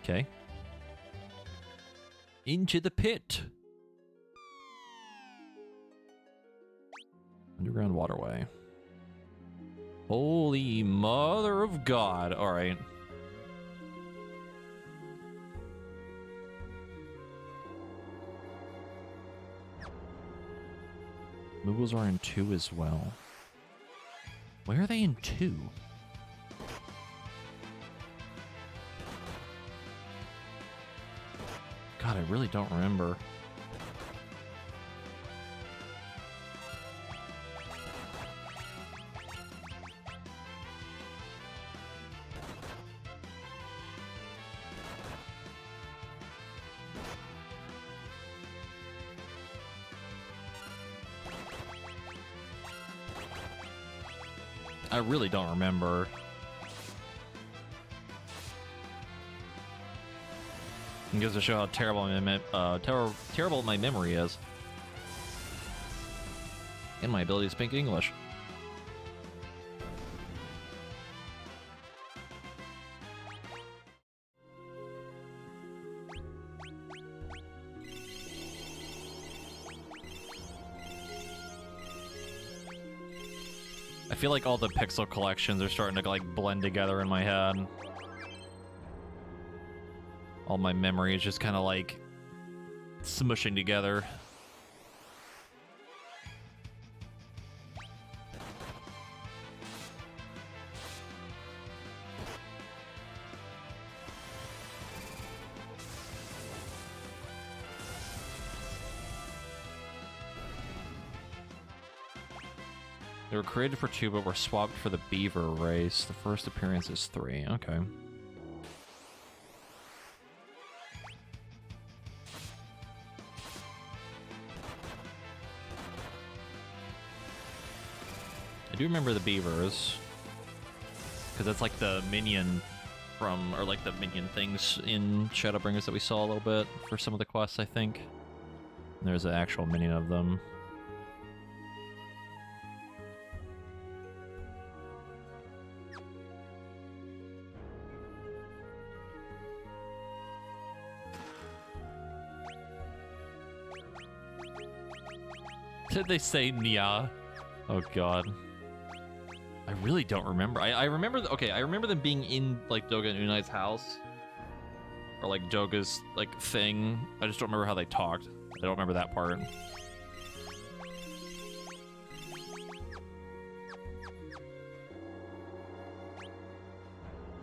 S1: Okay. Into the pit. Underground waterway. Holy mother of God. All right. Moogles are in 2 as well. Where are they in 2? God, I really don't remember. I really don't remember. It goes to show how terrible terrible my memory is. And my ability to speak English. I feel like all the pixel collections are starting to like blend together in my head. All my memory is just kind of like smushing together. They were created for 2, but were swapped for the beaver race. The first appearance is 3. Okay. I do remember the beavers, because that's like the minion from, or like the minion things in Shadowbringers that we saw a little bit for some of the quests, I think. And there's an actual minion of them. Did they say Nya? Oh god. I really don't remember. I remember, okay, I remember them being in, like, Doga and Unai's house. Or, like, Doga's, like, thing. I just don't remember how they talked. I don't remember that part.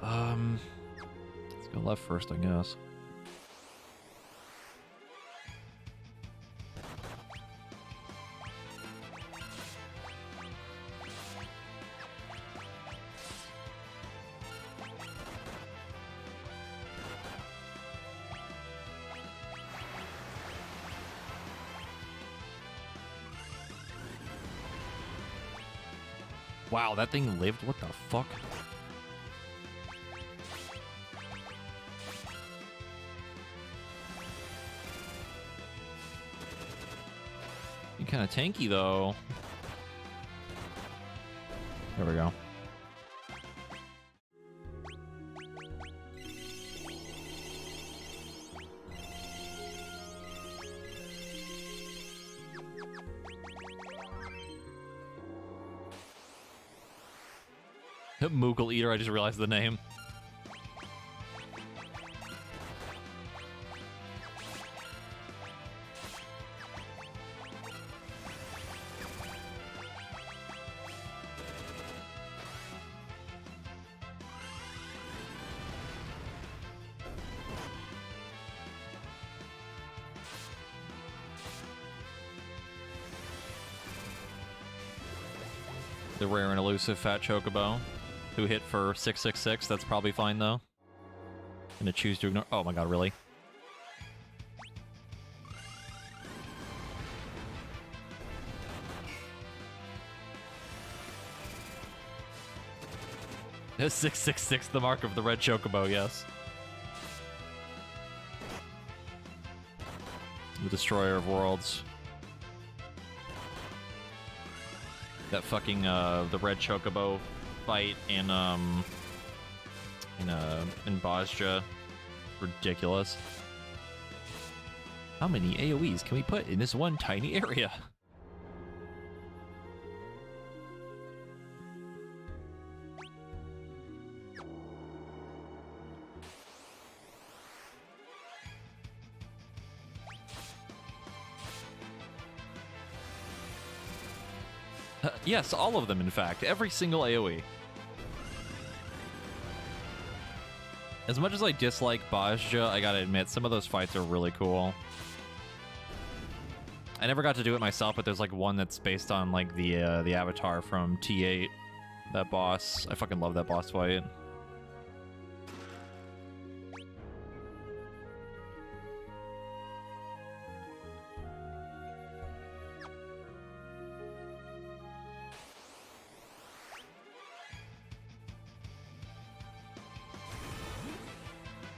S1: Let's go left first, I guess. Wow, that thing lived? What the fuck? You're kind of tanky, though. There we go. Moogle Eater, I just realized the name. The rare and elusive Fat Chocobo. Who hit for 666, that's probably fine though. Gonna choose to ignore. Oh my god, really? Is 666 the mark of the red Chocobo? Yes. The Destroyer of Worlds. That fucking, the red Chocobo fight in Bozja. Ridiculous. How many AoEs can we put in this one tiny area? Yes, all of them, in fact. Every single AoE. As much as I dislike Bajja, I gotta admit, some of those fights are really cool. I never got to do it myself, but there's like one that's based on like the avatar from T8. That boss. I fucking love that boss fight.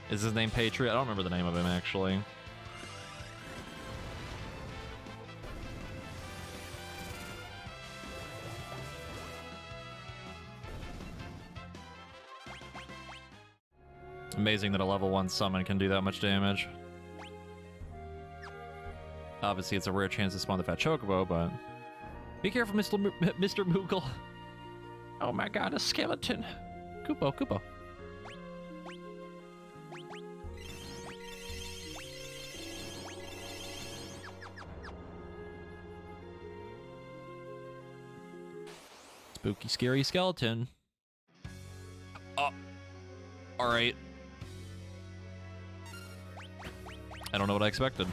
S1: Is his name Patriot? I don't remember the name of him, actually. Amazing that a level 1 summon can do that much damage. Obviously, it's a rare chance to spawn the Fat Chocobo, but... Be careful, Mr. Moogle. Oh my god, a skeleton. Kupo, Kupo. Spooky, scary skeleton. Oh. Alright. I don't know what I expected.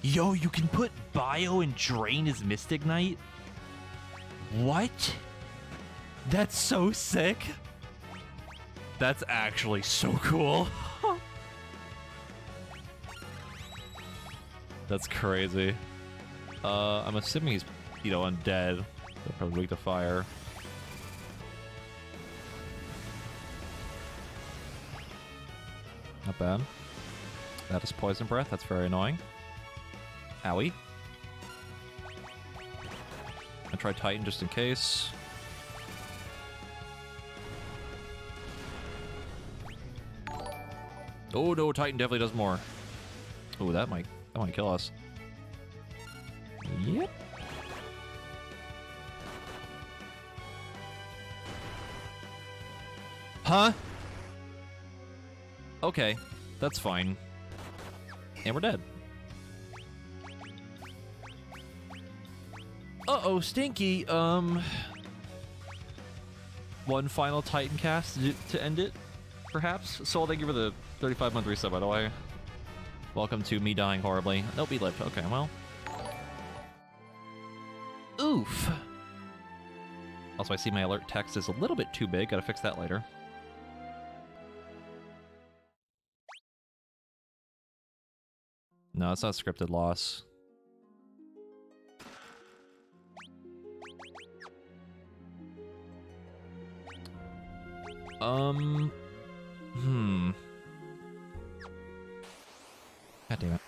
S1: Yo, you can put Bio and Drain as Mystic Knight? What? That's so sick. That's actually so cool. That's crazy. I'm assuming he's, you know, undead. They're probably weak to fire. Not bad. That is Poison Breath. That's very annoying. Owie. I try Titan just in case. Oh no, Titan definitely does more. Oh, that might kill us. Yep. Huh? Okay, that's fine. And we're dead. Uh-oh, Stinky. One final Titan cast to end it, perhaps? Soul, thank you for the 35-month reset, by the way. Welcome to me dying horribly. Nope, he lived. Okay, well. Oof. Also, I see my alert text is a little bit too big. Gotta fix that later. No, it's not a scripted loss. God damn it.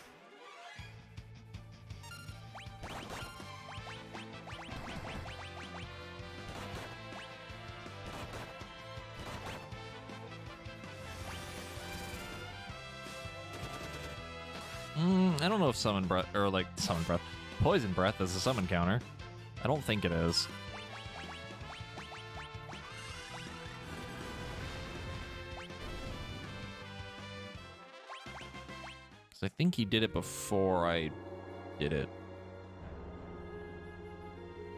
S1: I don't know if Summon Breath, or like Summon Breath, Poison Breath is a summon counter. I don't think it is. I think he did it before I did it.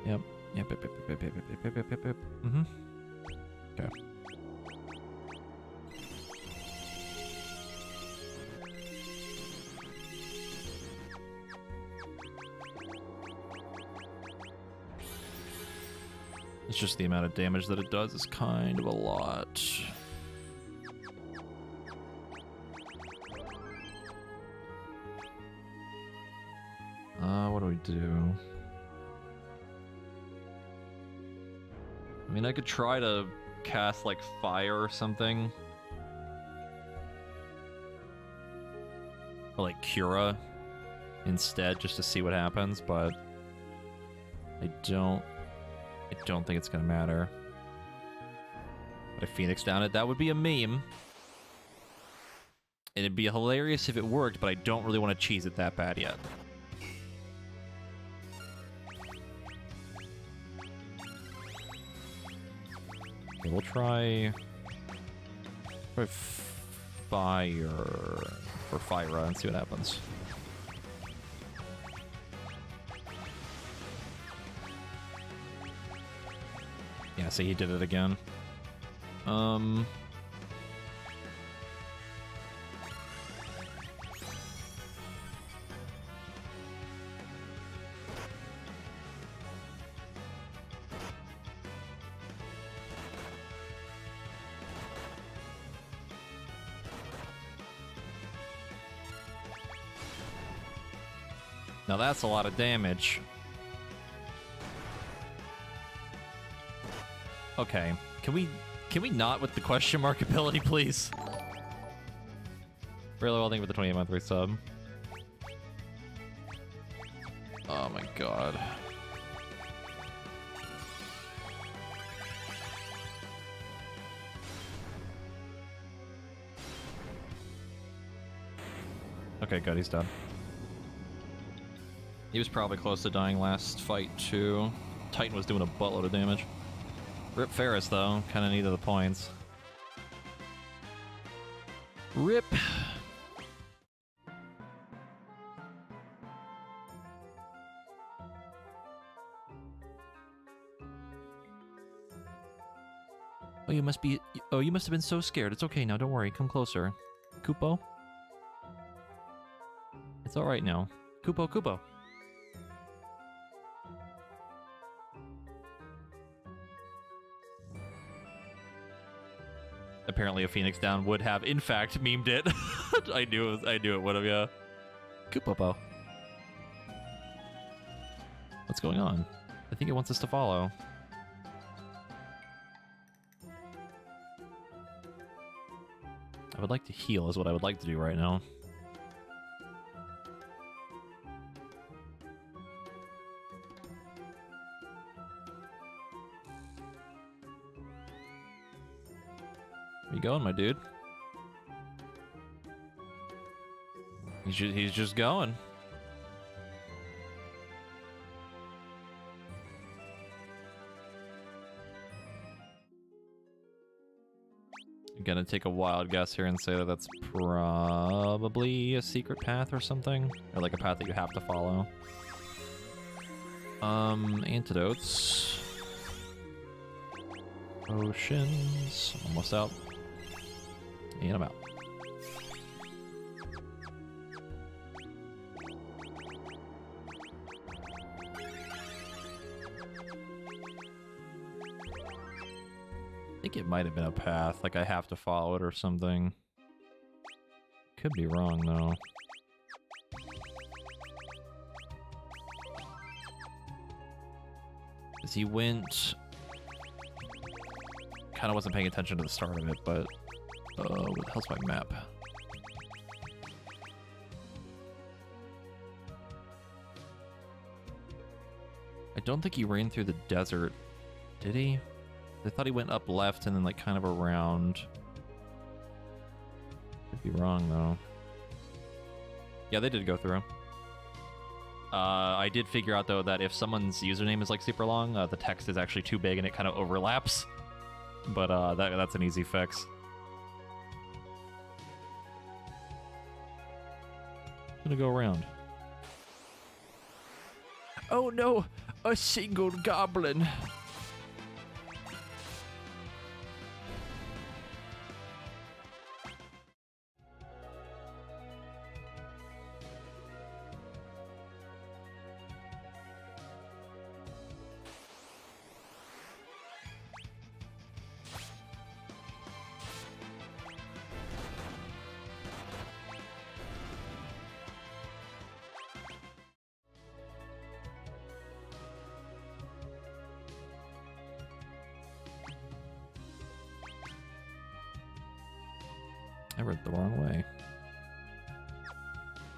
S1: Yep. Yep. Mm-hmm. Okay. It's just the amount of damage that it does is kind of a lot. What do we do? I mean, I could try to cast, like, fire or something. Or, like, Cura instead, just to see what happens, but I don't think it's gonna matter. But if Phoenix down it, that would be a meme. And it'd be hilarious if it worked, but I don't really want to cheese it that bad yet. Okay, we'll try... Try fire for Fyra and see what happens. Yeah, see, he did it again. Now that's a lot of damage. Okay, can we not with the question mark ability, please? Really well, thank you for the 28-month resub. Oh my god. Okay, good, he's done. He was probably close to dying last fight, too. Titan was doing a buttload of damage. Rip Ferris, though. Kind of needed the points. Rip. Oh, you must be... Oh, you must have been so scared. It's okay now. Don't worry. Come closer. Kupo? It's alright now. Kupo, Kupo. Apparently a Phoenix down would have, in fact, memed it. I knew it would have, yeah. Kupopo. What's going on? I think it wants us to follow. I would like to heal is what I would like to do right now. Where you going, my dude? He's just going. I'm gonna take a wild guess here and say that that's probably a secret path or something, or like a path that you have to follow. Antidotes. Potions. Almost out. And I'm out. I think it might have been a path, like I have to follow it or something. Could be wrong though. As he went... Kind of wasn't paying attention to the start of it, but... what the hell's my map? I don't think he ran through the desert. Did he? I thought he went up left and then like kind of around. Could be wrong though. Yeah, they did go through. I did figure out though that if someone's username is like super long, the text is actually too big and it kind of overlaps. But that's an easy fix. I'm gonna go around. Oh no, a single goblin. I read the wrong way.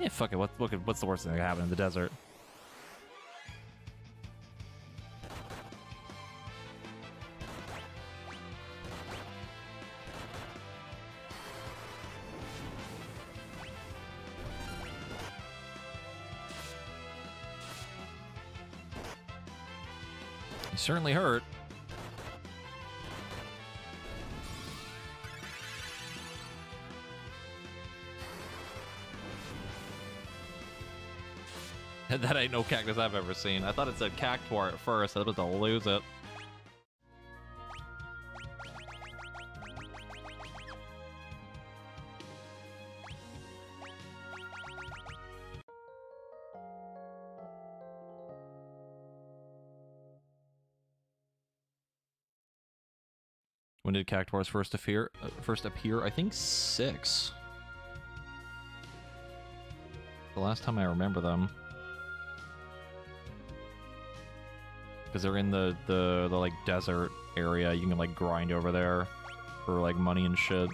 S1: Yeah, fuck it. What's the worst thing that can happen in the desert? You certainly hurt. That ain't no cactus I've ever seen. I thought it said cactuar at first. I was about to lose it. When did cactuars first appear? I think 6. The last time I remember them. Because they're in the like desert area. You can like grind over there for like money and shit.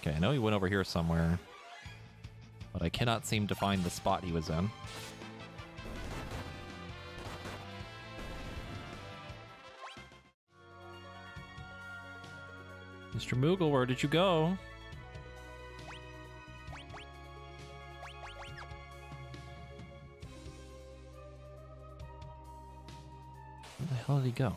S1: Okay, I know he went over here somewhere, but I cannot seem to find the spot he was in. Mr. Moogle, where did you go? Where the hell did he go?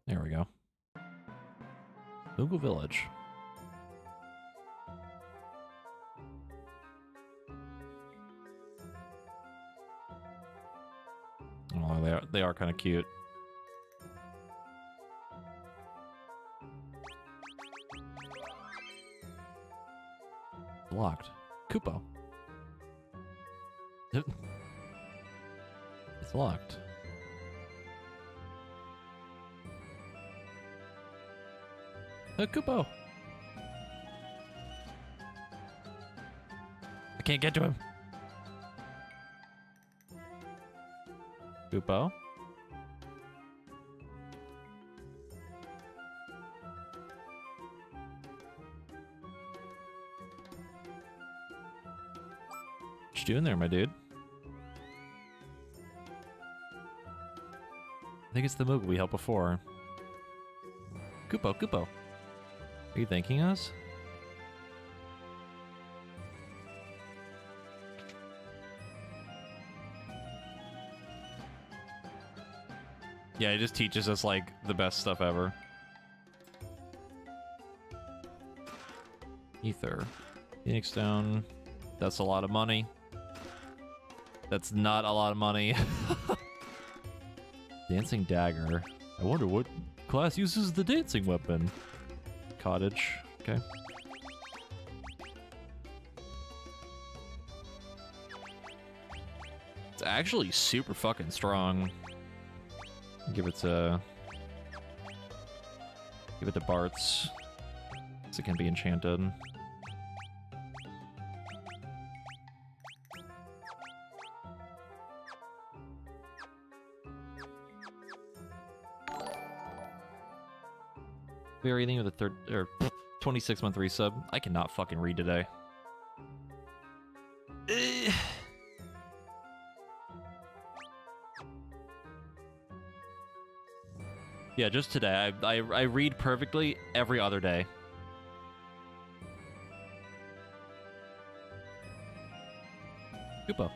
S1: There we go. Moogle Village. Oh, they are kind of cute. Locked. Koopo. It's locked. Koopo. I can't get to him. Koopo. What you doing there, my dude? I think it's the Moogle we helped before. Koopo, Koopo. Are you thanking us? Yeah, it just teaches us, like, the best stuff ever. Ether. Phoenix Stone. That's a lot of money. That's not a lot of money. Dancing Dagger. I wonder what class uses the dancing weapon. Cottage. Okay. It's actually super fucking strong. Give it to Bart's, so it can be enchanted. Everything with a 26-month resub. I cannot fucking read today. Yeah, just today. I read perfectly every other day. Koopo.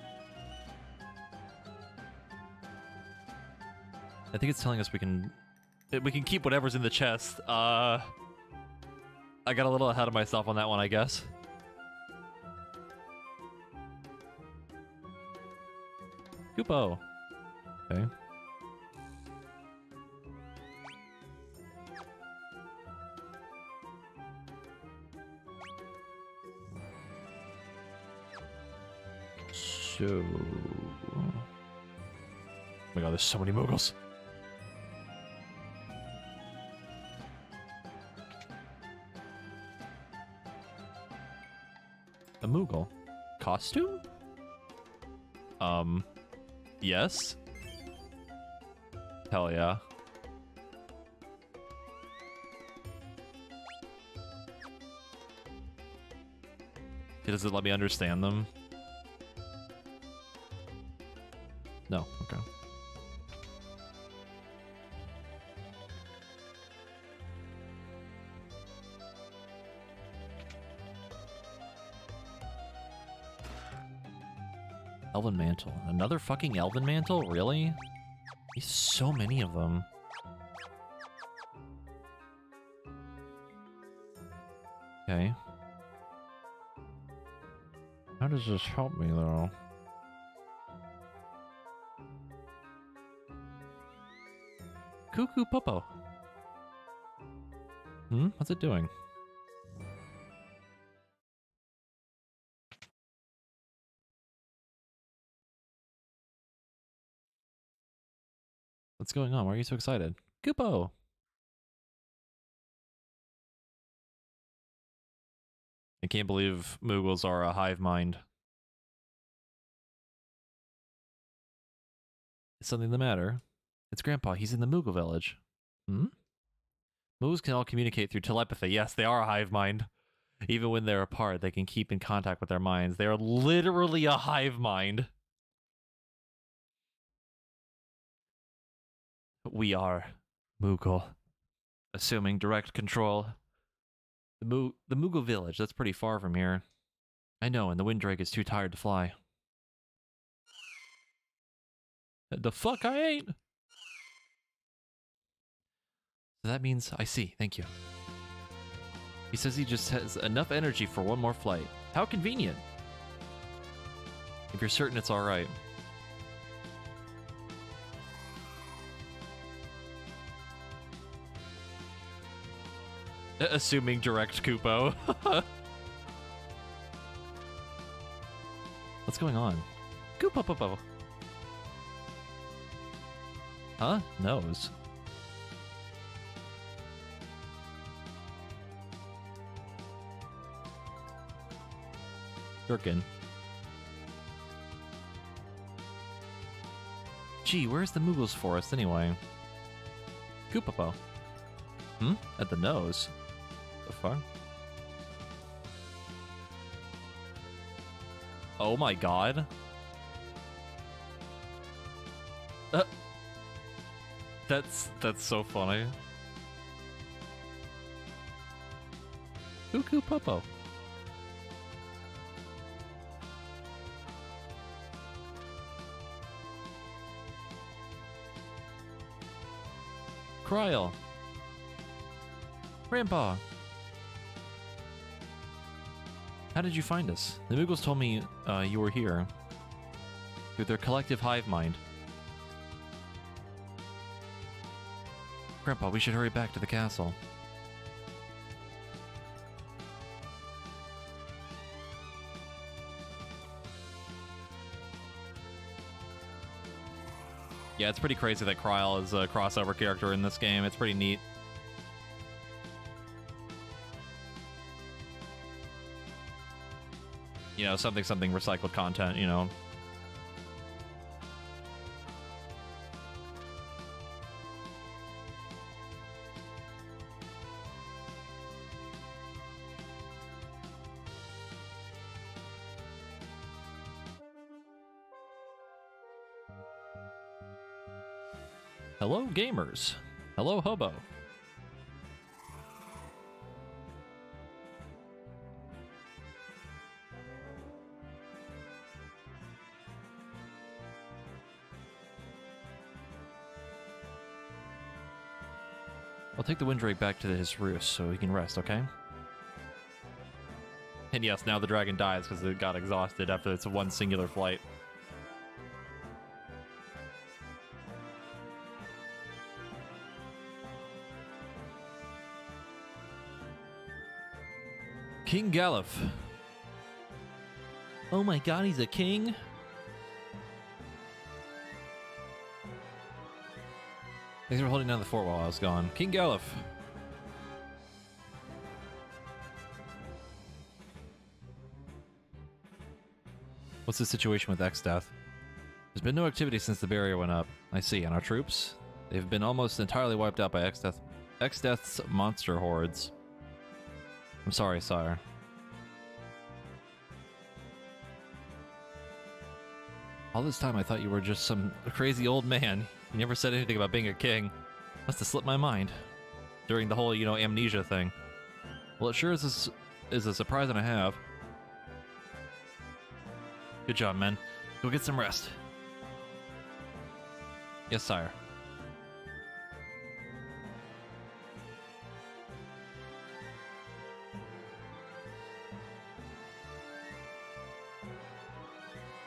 S1: I think it's telling us we can keep whatever's in the chest. I got a little ahead of myself on that one, I guess. Koopo. Okay. So... oh my god, there's so many Moogles. A Moogle? Costume? Yes? Hell yeah. Does it let me understand them? No, okay. Elven Mantle. Another fucking Elven Mantle? Really? There's so many of them. Okay. How does this help me, though? Cuckoo Popo. What's it doing? What's going on? Why are you so excited? Koopo! I can't believe Moogles are a hive mind. Is something the matter? It's Grandpa. He's in the Moogle village. Moogles can all communicate through telepathy. Yes, they are a hive mind. Even when they're apart, they can keep in contact with their minds. They are literally a hive mind. We are Moogle. Assuming direct control. The Moogle village, that's pretty far from here. I know, and the Windrake is too tired to fly. The fuck I ain't! So that means I see, thank you. He says he just has enough energy for one more flight. How convenient! If you're certain it's alright. Assuming direct Koopo. What's going on? Koopo. Huh? Nose. Gherkin. Gee, where's the Moogles forest anyway? Koopo. At the nose. The fuck? Oh my god. That's so funny. Cuckoo Popo. Kryl. Grandpa. How did you find us? The Moogles told me you were here. Through their collective hive mind. Grandpa, we should hurry back to the castle. Yeah, it's pretty crazy that Kryl is a crossover character in this game. It's pretty neat. You know, something recycled content, you know. Hello, gamers. Hello, Hobo. I'll take the Windrake back to his roost so he can rest, okay? And yes, now the dragon dies because it got exhausted after its one singular flight. King Galuf. Oh my god, he's a king? Thanks for holding down the fort while I was gone. King Galuf. What's the situation with Exdeath? There's been no activity since the barrier went up. I see, and our troops? They've been almost entirely wiped out by Exdeath's monster hordes. I'm sorry, sire. All this time I thought you were just some crazy old man. You never said anything about being a king. Must have slipped my mind. During the whole, you know, amnesia thing. Well, it sure is a surprise and a half. Good job, men. Go get some rest. Yes, sire.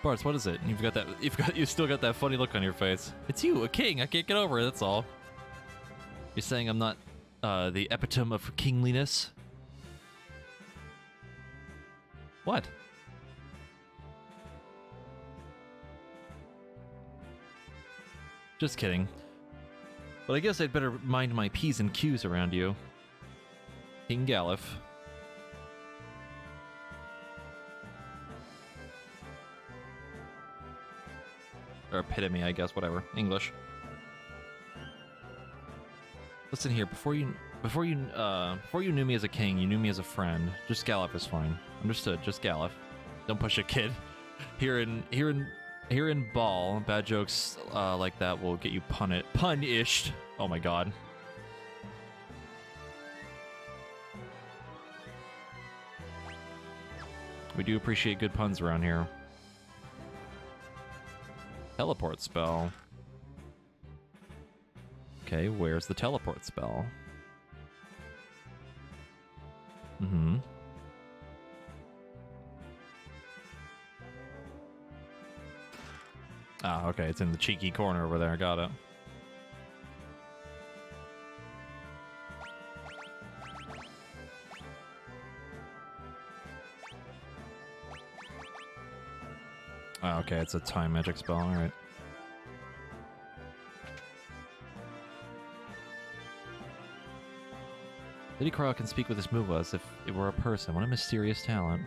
S1: Bartz, what is it? You've still got that funny look on your face. It's you, a king. I can't get over it, that's all. You're saying I'm not the epitome of kingliness? What? Just kidding. But I guess I'd better mind my P's and Q's around you. King Galif. Or epitome, I guess, whatever. English. Listen here, before you knew me as a king, you knew me as a friend. Just Galif is fine. Understood, just Galif. Don't push a kid. Here in Ball, bad jokes like that will get you punished. Oh my god. We do appreciate good puns around here. Teleport spell. Okay, where's the teleport spell? Mm-hmm. Ah, okay, it's in the cheeky corner over there. Got it. Oh, okay, it's a time magic spell, alright. Lady Carl can speak with this move as if it were a person. What a mysterious talent.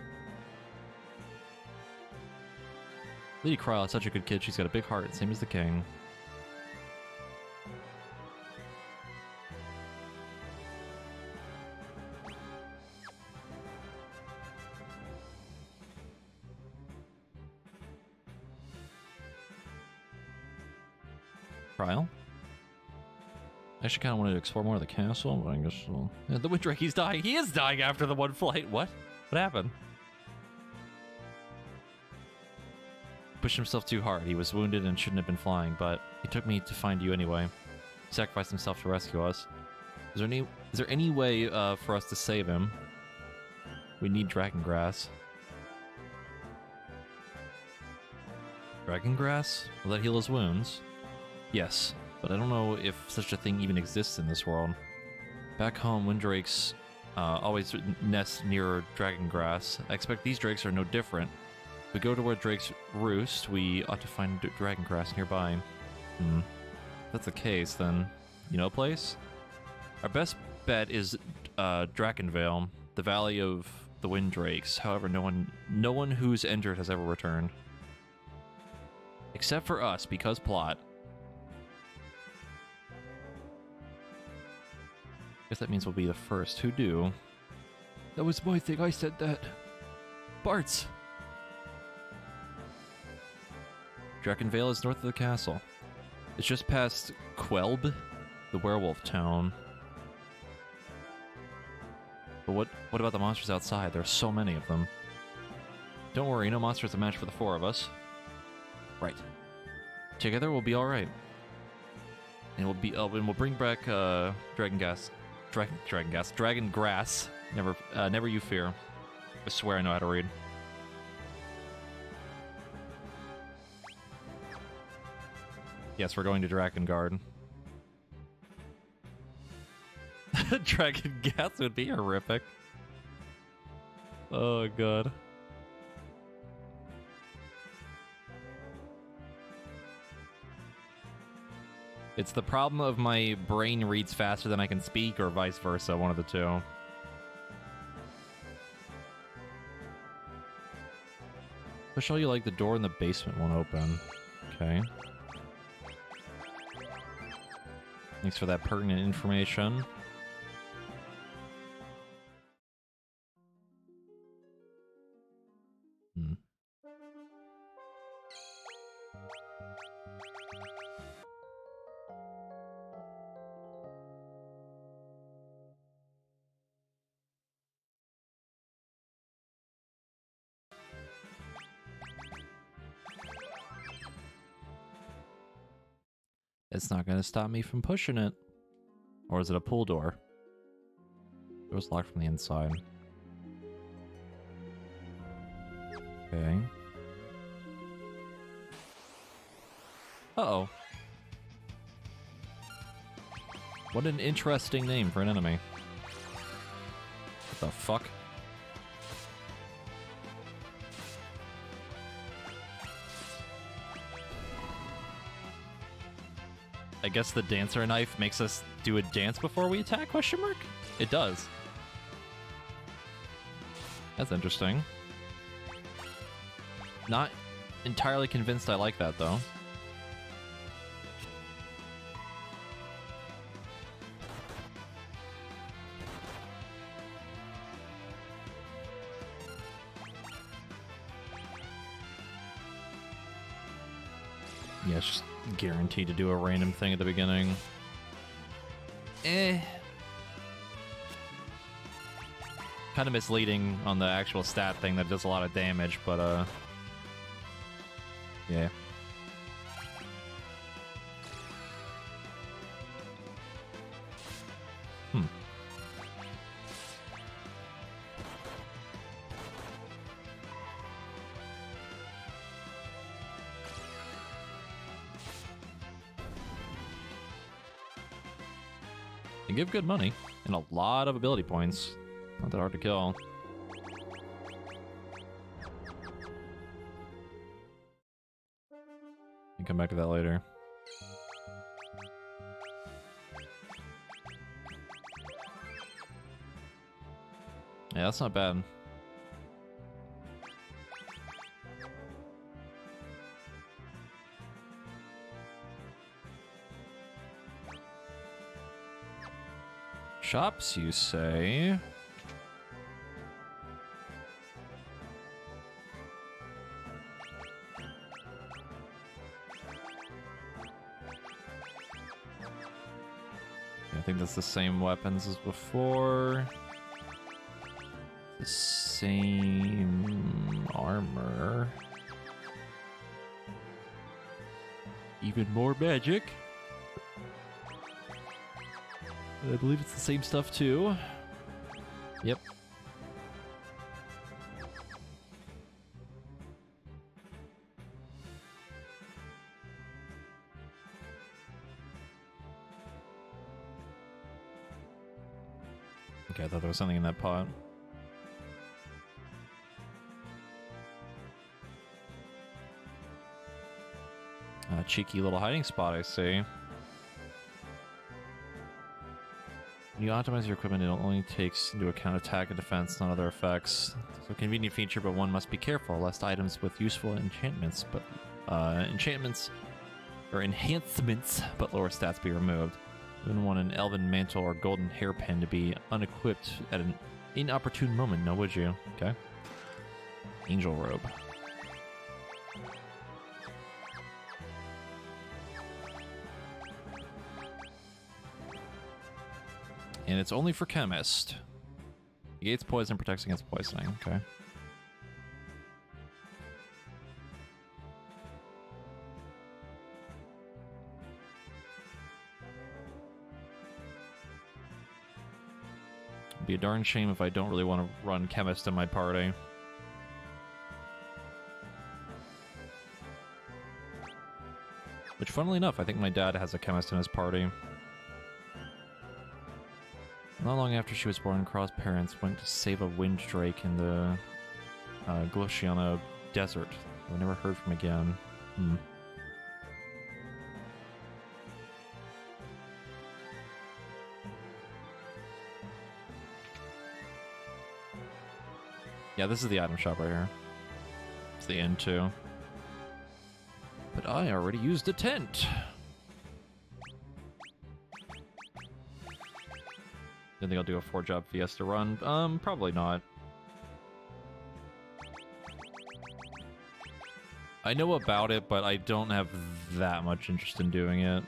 S1: Lady Carl is such a good kid. She's got a big heart, same as the king. Trial? I actually kind of wanted to explore more of the castle, but I guess we'll... Yeah, the Windrake, he's dying. He is dying after the one flight. What? What happened? Pushed himself too hard. He was wounded and shouldn't have been flying, but he took me to find you anyway. He sacrificed himself to rescue us. Is there any way for us to save him? We need dragon grass. Dragon grass? Will that heal his wounds? Yes, but I don't know if such a thing even exists in this world. Back home, Windrakes always nest near dragon grass. I expect these drakes are no different. If we go to where drakes roost, we ought to find dragon grass nearby. If that's the case, then you know a place? Our best bet is Drakenvale, the Valley of the Windrakes. However, no one who's entered has ever returned. Except for us, because plot. Guess that means we'll be the first. Who do? That was my thing. I said that. Bartz! Drakenvale is north of the castle. It's just past Quelb, the werewolf town. But what about the monsters outside? There are so many of them. Don't worry, no monster's a match for the four of us. Right. Together we'll be alright. And we'll bring back dragon grass. Never you fear. I swear I know how to read. Yes, we're going to Drakengard. Dragon gas would be horrific. Oh god. It's the problem of my brain reads faster than I can speak, or vice versa, one of the two. Push all you like, the door in the basement won't open. Okay. Thanks for that pertinent information. It's not going to stop me from pushing it. Or is it a pull door? It was locked from the inside. Okay. Uh-oh. What an interesting name for an enemy. What the fuck? I guess the dancer knife makes us do a dance before we attack, question mark? It does. That's interesting. Not entirely convinced I like that, though. Yeah, it's just guaranteed to do a random thing at the beginning. Kind of misleading on the actual stat thing that does a lot of damage, but yeah. They give good money and a lot of ability points. Not that hard to kill. I'll come back to that later. Yeah, that's not bad. Shops, you say? I think that's the same weapons as before. The same armor. Even more magic. I believe it's the same stuff too. Yep. Okay, I thought there was something in that pot. Cheeky little hiding spot, I see. When you optimize your equipment, it only takes into account attack and defense, not other effects. So a convenient feature, but one must be careful, lest items with useful enchantments, but enchantments or enhancements, but lower stats be removed. You wouldn't want an elven mantle or golden hairpin to be unequipped at an inopportune moment, no, would you? Okay. Angel robe. And it's only for chemist. Negates poison, protects against poisoning. Okay. Be a darn shame if I don't really want to run chemist in my party. Which, funnily enough, I think my dad has a chemist in his party. Not long after she was born, Kraw's parents went to save a wind drake in the Gloshiana desert. We never heard from again. Yeah, this is the item shop right here. It's the end too. But I already used a tent. You think I'll do a 4-job Fiesta run? Probably not. I know about it, but I don't have that much interest in doing it.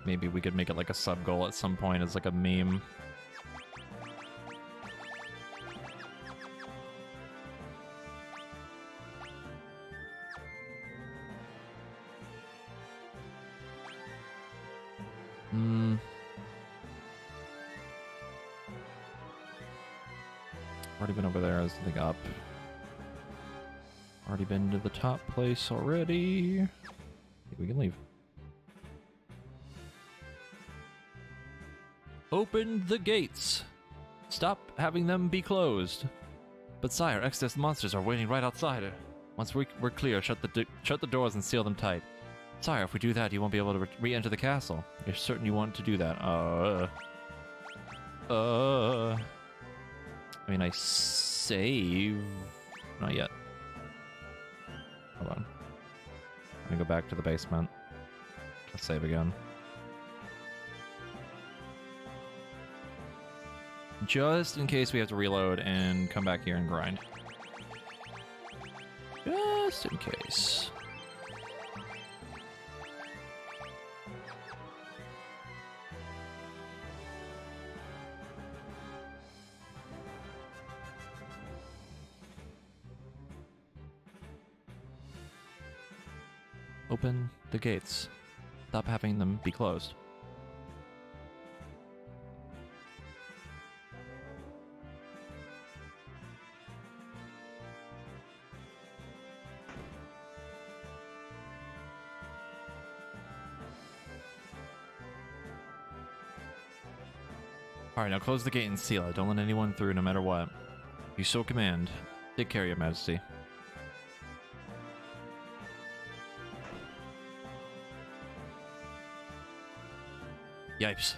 S1: maybe we could make it like a sub-goal at some point as like a meme. Already been over there. There's nothing up. Already been to the top place already. I think we can leave. Open the gates. Stop having them be closed. But sire, excess monsters are waiting right outside. Once we're clear, shut the doors and seal them tight. Sire, if we do that, you won't be able to re-enter the castle. You're certain you want to do that? I mean, I save... Not yet. Hold on. I'm gonna go back to the basement. Let's save again. Just in case we have to reload and come back here and grind. Just in case. Open the gates. Stop having them be closed. Alright, now close the gate and seal it. Don't let anyone through, no matter what. You so command. Take care, Your Majesty. Yipes.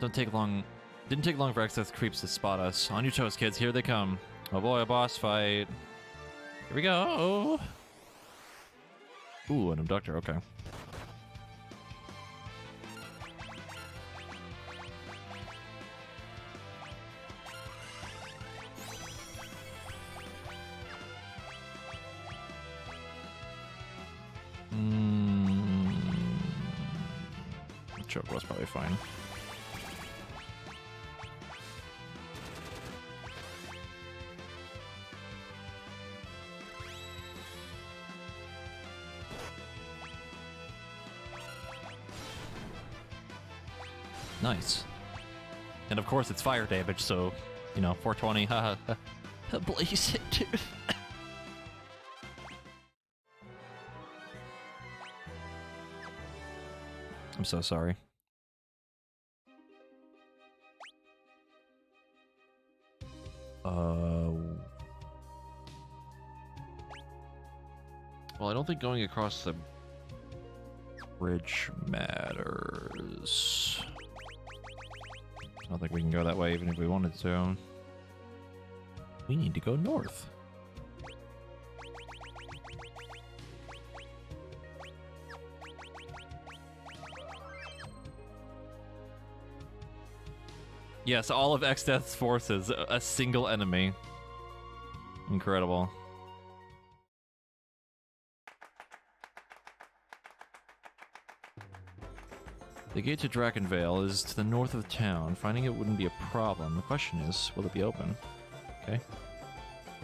S1: Didn't take long for excess creeps to spot us. On your toes, kids. Here they come. Oh boy, a boss fight. Here we go. Ooh, an abductor. Okay. Choke was probably fine. Nice. And of course it's fire damage, so, you know, 420, haha. Blaze it, dude. I'm so sorry. Well, I don't think going across the bridge matters. I don't think we can go that way even if we wanted to. We need to go north. Yes, all of Exdeath's forces, a single enemy. Incredible. The gate to Drakenvale is to the north of the town. Finding it wouldn't be a problem. The question is, will it be open? Okay.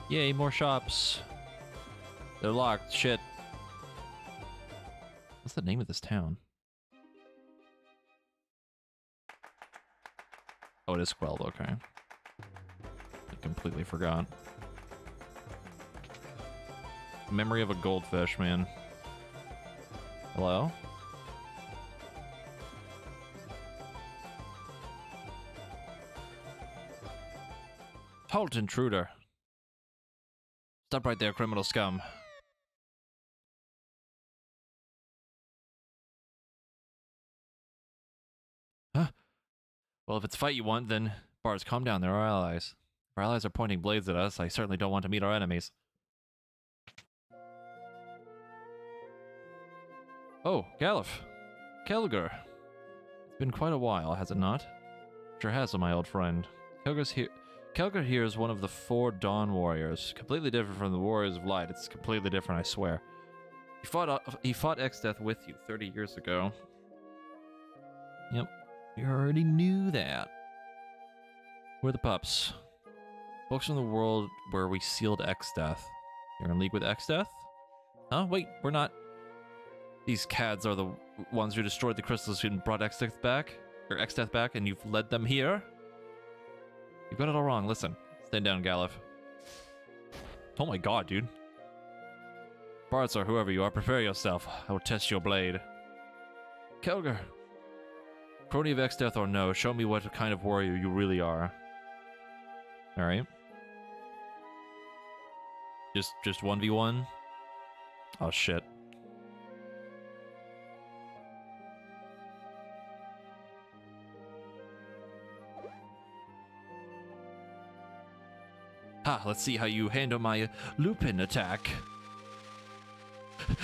S1: Yay, more shops. They're locked. Shit. What's the name of this town? Oh, it is Quelled, okay. I completely forgot. Memory of a goldfish, man. Hello? Halt, intruder. Stop right there, criminal scum. Huh? Well, if it's a fight you want, then Bars, calm down. They're our allies. If our allies are pointing blades at us, I certainly don't want to meet our enemies. Oh, Galuf. Kelgar. It's been quite a while, has it not? Sure has, my old friend. Kelgar here is one of the 4 Dawn Warriors. Completely different from the Warriors of Light. It's completely different, I swear. He fought Exdeath with you 30 years ago. Yep, you already knew that. Who are the pups? Folks from the world where we sealed Exdeath. You're in league with Exdeath? Huh? Wait, we're not. These cads are the ones who destroyed the crystals and brought Exdeath back? Or Exdeath back, and you've led them here? You've got it all wrong. Listen. Stand down, Galif. Oh my god, dude. Bards or whoever you are, prepare yourself. I will test your blade. Kelger. Crony of Exdeath or no, show me what kind of warrior you really are. Alright. Just 1v1? Oh shit. Ha, let's see how you handle my Lupin attack.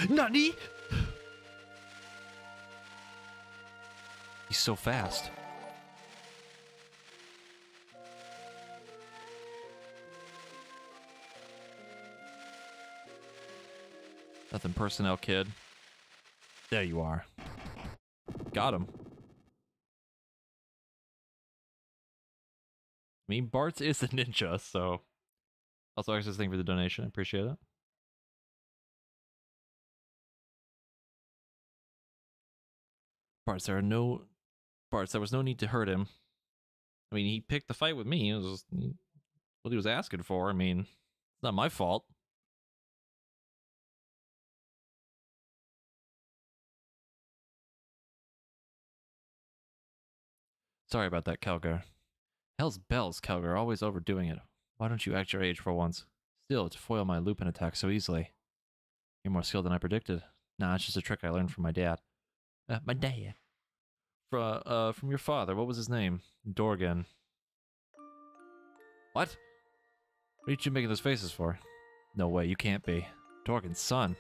S1: Nani? He's so fast. Nothing personnel, kid. There you are. Got him. I mean, Bartz is a ninja, so... Also, access thing for the donation. I appreciate it. Bartz, there was no need to hurt him. I mean, he picked the fight with me. It was just what he was asking for. I mean, it's not my fault. Sorry about that, Kelgar. Hell's bells, Kelgar. Always overdoing it. Why don't you act your age for once? Still, to foil my Lupin attack so easily. You're more skilled than I predicted. Nah, it's just a trick I learned from my dad. My dad? From your father. What was his name? Dorgan. What? What are you making those faces for? No way, you can't be. Dorgan's son.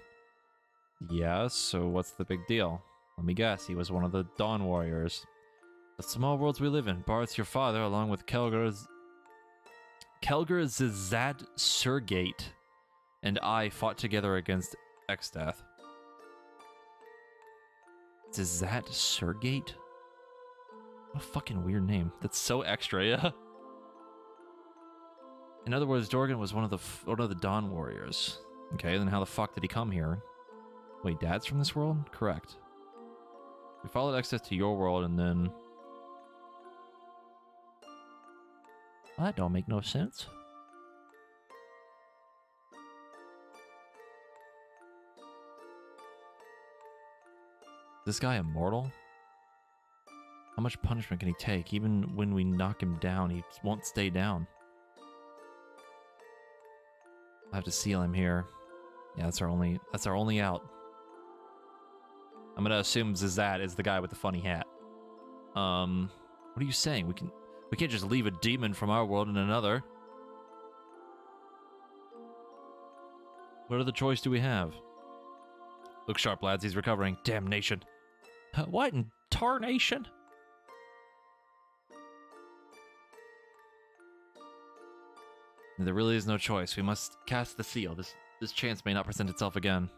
S1: Yeah, so what's the big deal? Let me guess, he was one of the Dawn Warriors. The small worlds we live in. Bart's your father, along with Kelgar Zizad Surgate, and I fought together against Exdeath. Zizad Surgate? What a fucking weird name. That's so extra, yeah? In other words, Dorgan was one of the Dawn Warriors. Okay, then how the fuck did he come here? Wait, Dad's from this world? Correct. We followed Exdeath to your world and then... Well, that don't make no sense. Is this guy immortal? How much punishment can he take? Even when we knock him down, he won't stay down. I have to seal him here. Yeah, that's our only out. I'm gonna assume Zizat is the guy with the funny hat. What are you saying? We can't just leave a demon from our world in another. What other choice do we have? Look sharp, lads. He's recovering. Damnation. What in tarnation? There really is no choice. We must cast the seal. This chance may not present itself again.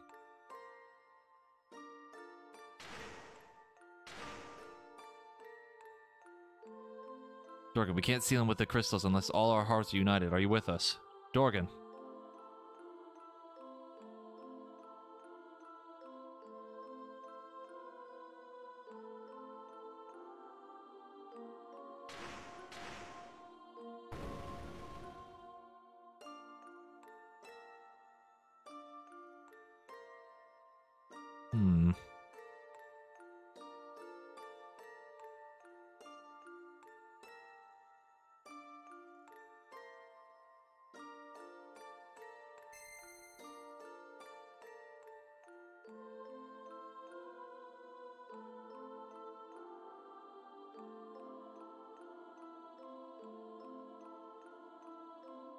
S1: Dorgan, we can't seal him with the crystals unless all our hearts are united. Are you with us? Dorgan.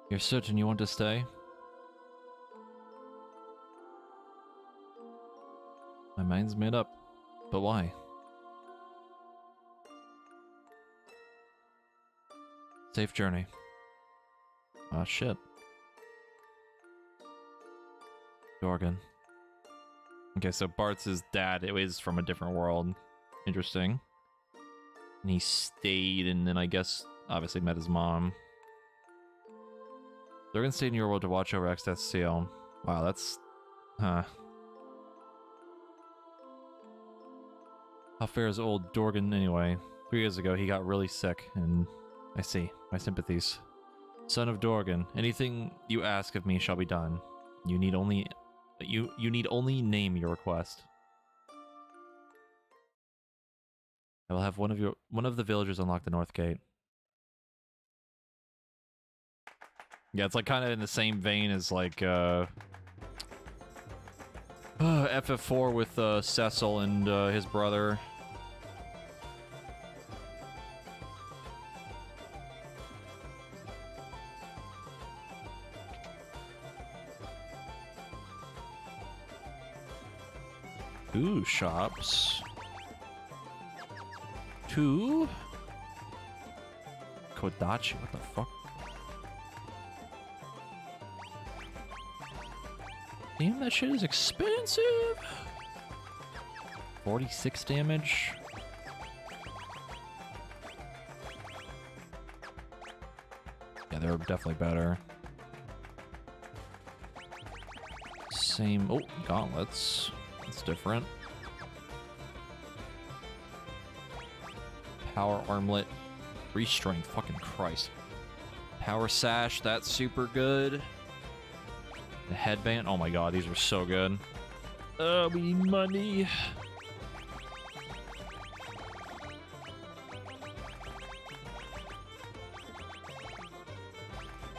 S1: You're certain you want to stay? My mind's made up. But why? Safe journey. Ah, shit. Dorgan. Okay, so Bart's dad is from a different world. Interesting. And he stayed, and then I guess obviously met his mom. Durgan stayed in your world to watch over Exdeath's seal. Wow, that's... Huh. How fair is old Dorgan anyway? 3 years ago, he got really sick, and I see. My sympathies. Son of Dorgan, anything you ask of me shall be done. You need only... You need only name your request. I will have one of the villagers unlock the north gate. Yeah, it's like kind of in the same vein as like FF4 with Cecil and his brother. Ooh, shops. 2. Kodachi, what the fuck? Damn, that shit is expensive. 46 damage. Yeah, they're definitely better. Same. Oh, gauntlets. That's different. Power armlet. 3 strength. Fucking Christ. Power sash. That's super good. The headband. Oh my god, these are so good. We need money.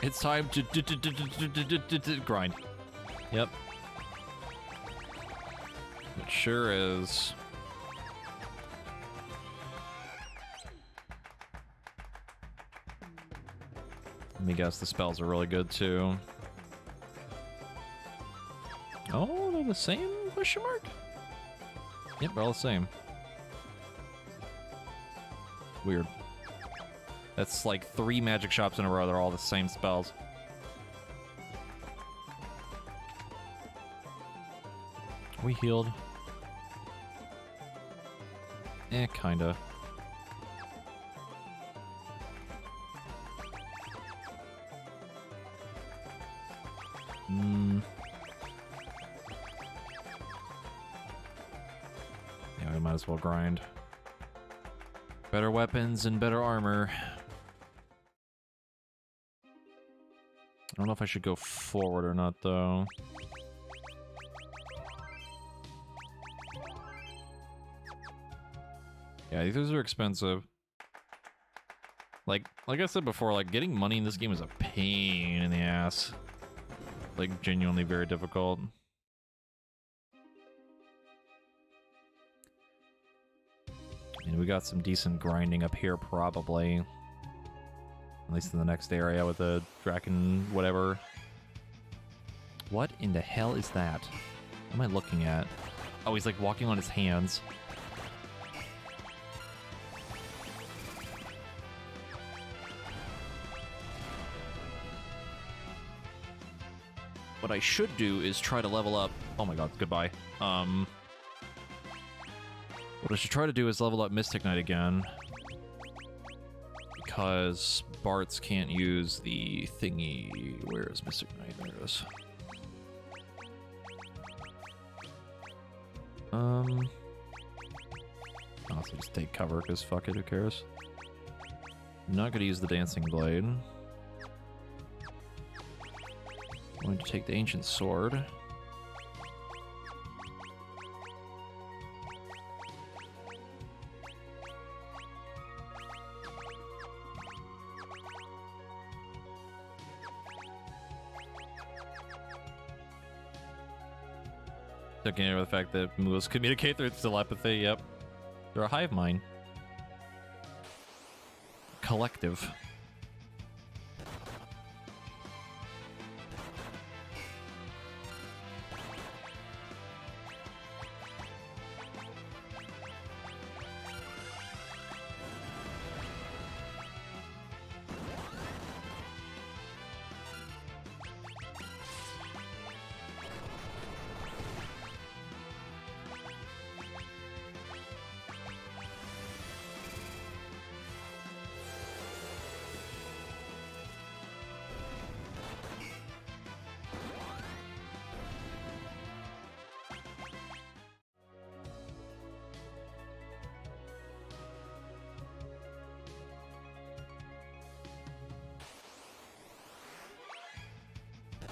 S1: It's time to grind. Yep. It sure is. Let me guess, the spells are really good too. Oh, they're the same? Question mark? Yep, they're all the same. Weird. That's like 3 magic shops in a row. They're all the same spells. Are we healed? Kinda. Yeah, we might as well grind. Better weapons and better armor. I don't know if I should go forward or not, though. Yeah, these are expensive. Like I said before, like, getting money in this game is a pain in the ass. Like, genuinely very difficult. And we got some decent grinding up here, probably. At least in the next area with the Draken whatever. What in the hell is that? What am I looking at? Oh, he's like walking on his hands. What I should do is try to level up... Oh my god, goodbye. What I should try to do is level up Mystic Knight again. Because Bart's can't use the thingy. Where is Mystic Knight? There it is. I'll also just take cover, because fuck it, who cares? I'm not going to use the Dancing Blade. I'm going to take the Ancient Sword. Looking at the fact that moves communicate through telepathy, yep. They're a hive mind. Collective.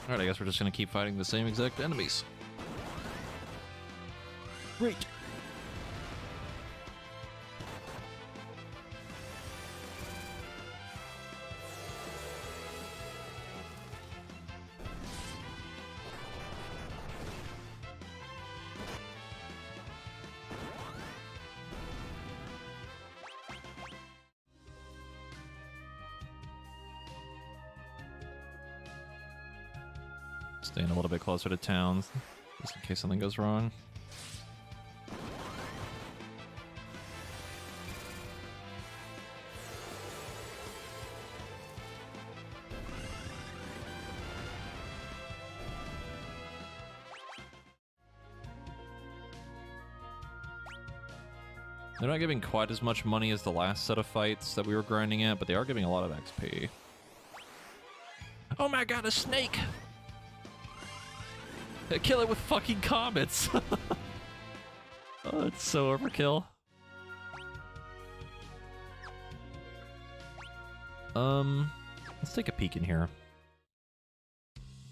S1: Alright, I guess we're just gonna keep fighting the same exact enemies. Great. Staying a little bit closer to town, just in case something goes wrong. They're not giving quite as much money as the last set of fights that we were grinding at, but they are giving a lot of XP. Oh my god, a snake! Kill it with fucking comets! Oh, it's so overkill. Let's take a peek in here.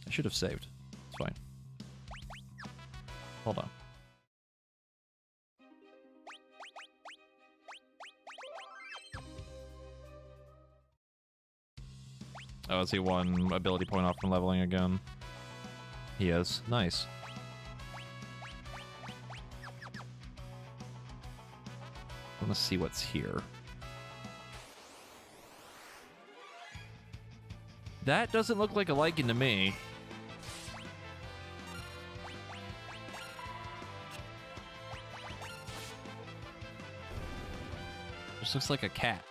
S1: I should have saved. It's fine. Hold on. Oh, is he one ability point off from leveling again? He is. Nice. I want to see what's here. That doesn't look like a Lycan to me. This looks like a cat.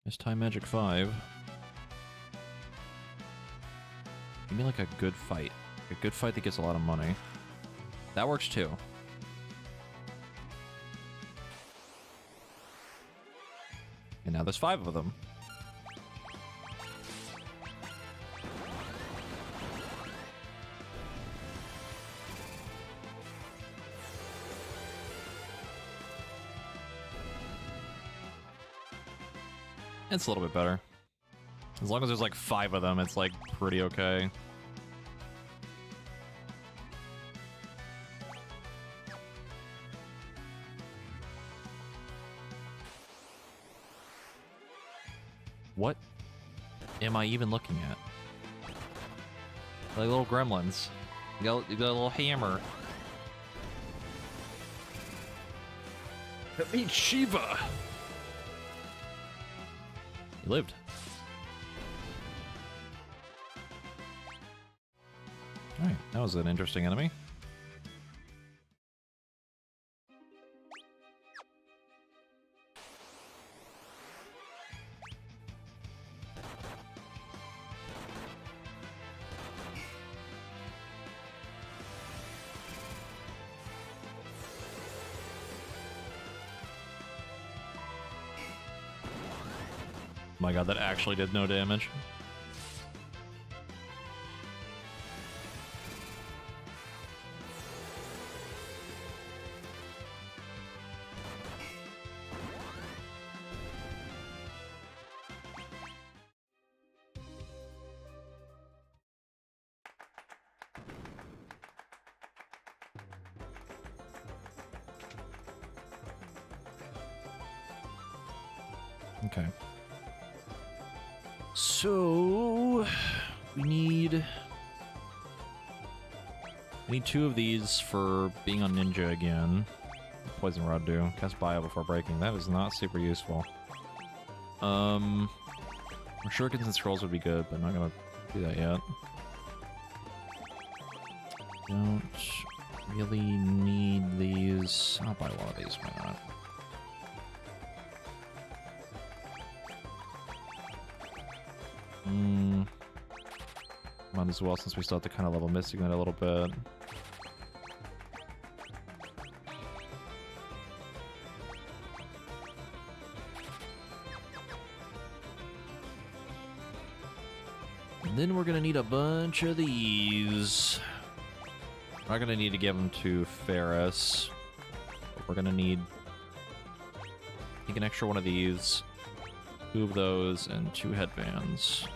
S1: There's Time Magic 5. Give me like a good fight. A good fight that gets a lot of money. That works too. And now there's 5 of them. It's a little bit better. As long as there's like 5 of them, it's like pretty okay. What am I even looking at? Like little gremlins. You got a little hammer. That means Shiva! He lived. Alright, that was an interesting enemy. My god, that actually did no damage. Okay. So we need 2 of these for being on Ninja again. Poison Rod do. Cast Bio before breaking. That is not super useful. Shurikens and Scrolls would be good, but I'm not gonna do that yet. Don't really need these. I'll buy one of these, why not? Might as well, since we still have to kind of level Mystic Knight a little bit. And then we're gonna need a bunch of these. We're not gonna need to give them to Ferris. But we're gonna need, I think, an extra one of these, 2 of those, and 2 headbands.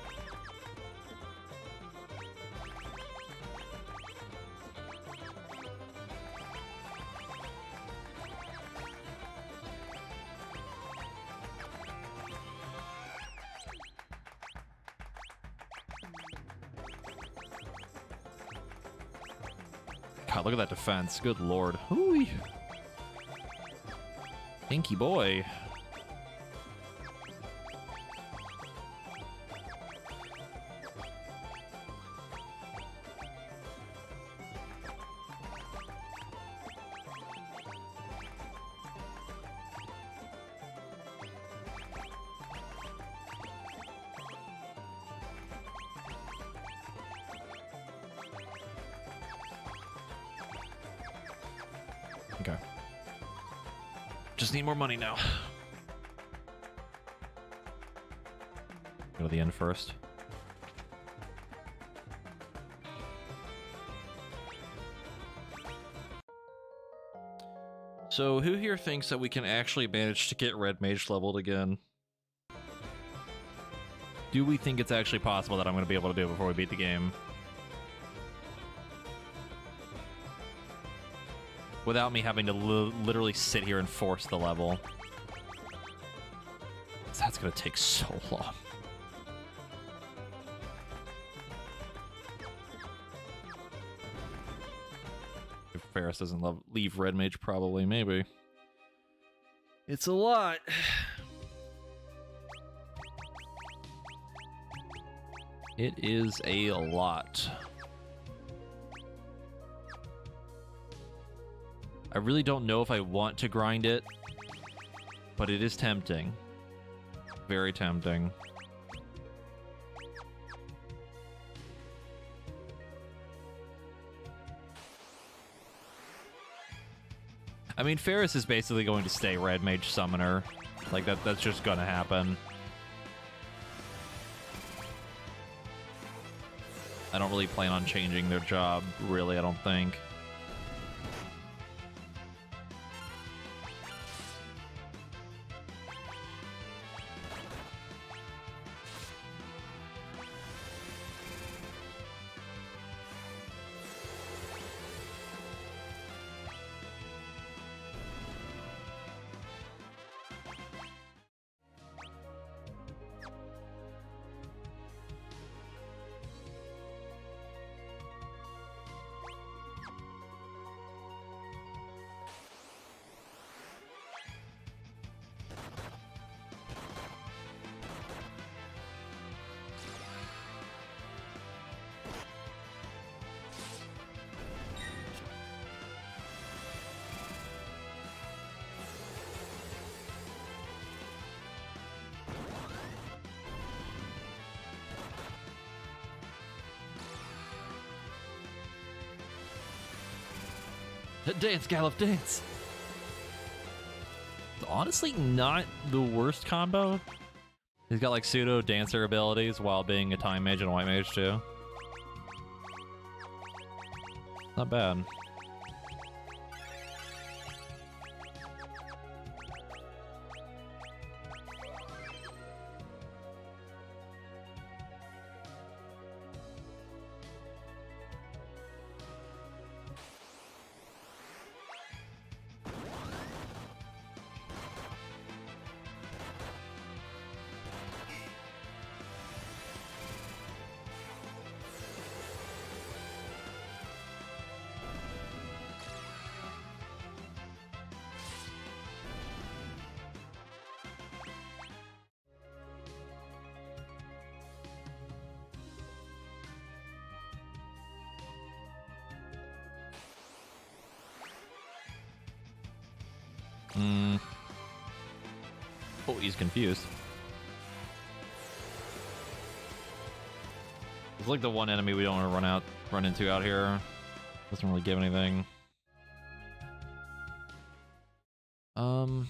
S1: God, look at that defense. Good lord. Hooey. Inky boy. Okay. Just need more money now. Go to the end first. So, who here thinks that we can actually manage to get Red Mage leveled again? Do we think it's actually possible that I'm going to be able to do it before we beat the game? Without me having to literally sit here and force the level. That's going to take so long. If Ferris doesn't leave Red Mage, probably, maybe. It's a lot. It is a lot. I really don't know if I want to grind it, but it is tempting. Very tempting. I mean, Ferris is basically going to stay Red Mage Summoner. Like, that's just gonna happen. I don't really plan on changing their job, really, I don't think. Dance, Gallop, dance! It's honestly not the worst combo. He's got like pseudo dancer abilities while being a time mage and a white mage too. Not bad. Oh, he's confused. It's like the one enemy we don't want to run into out here. Doesn't really give anything. No,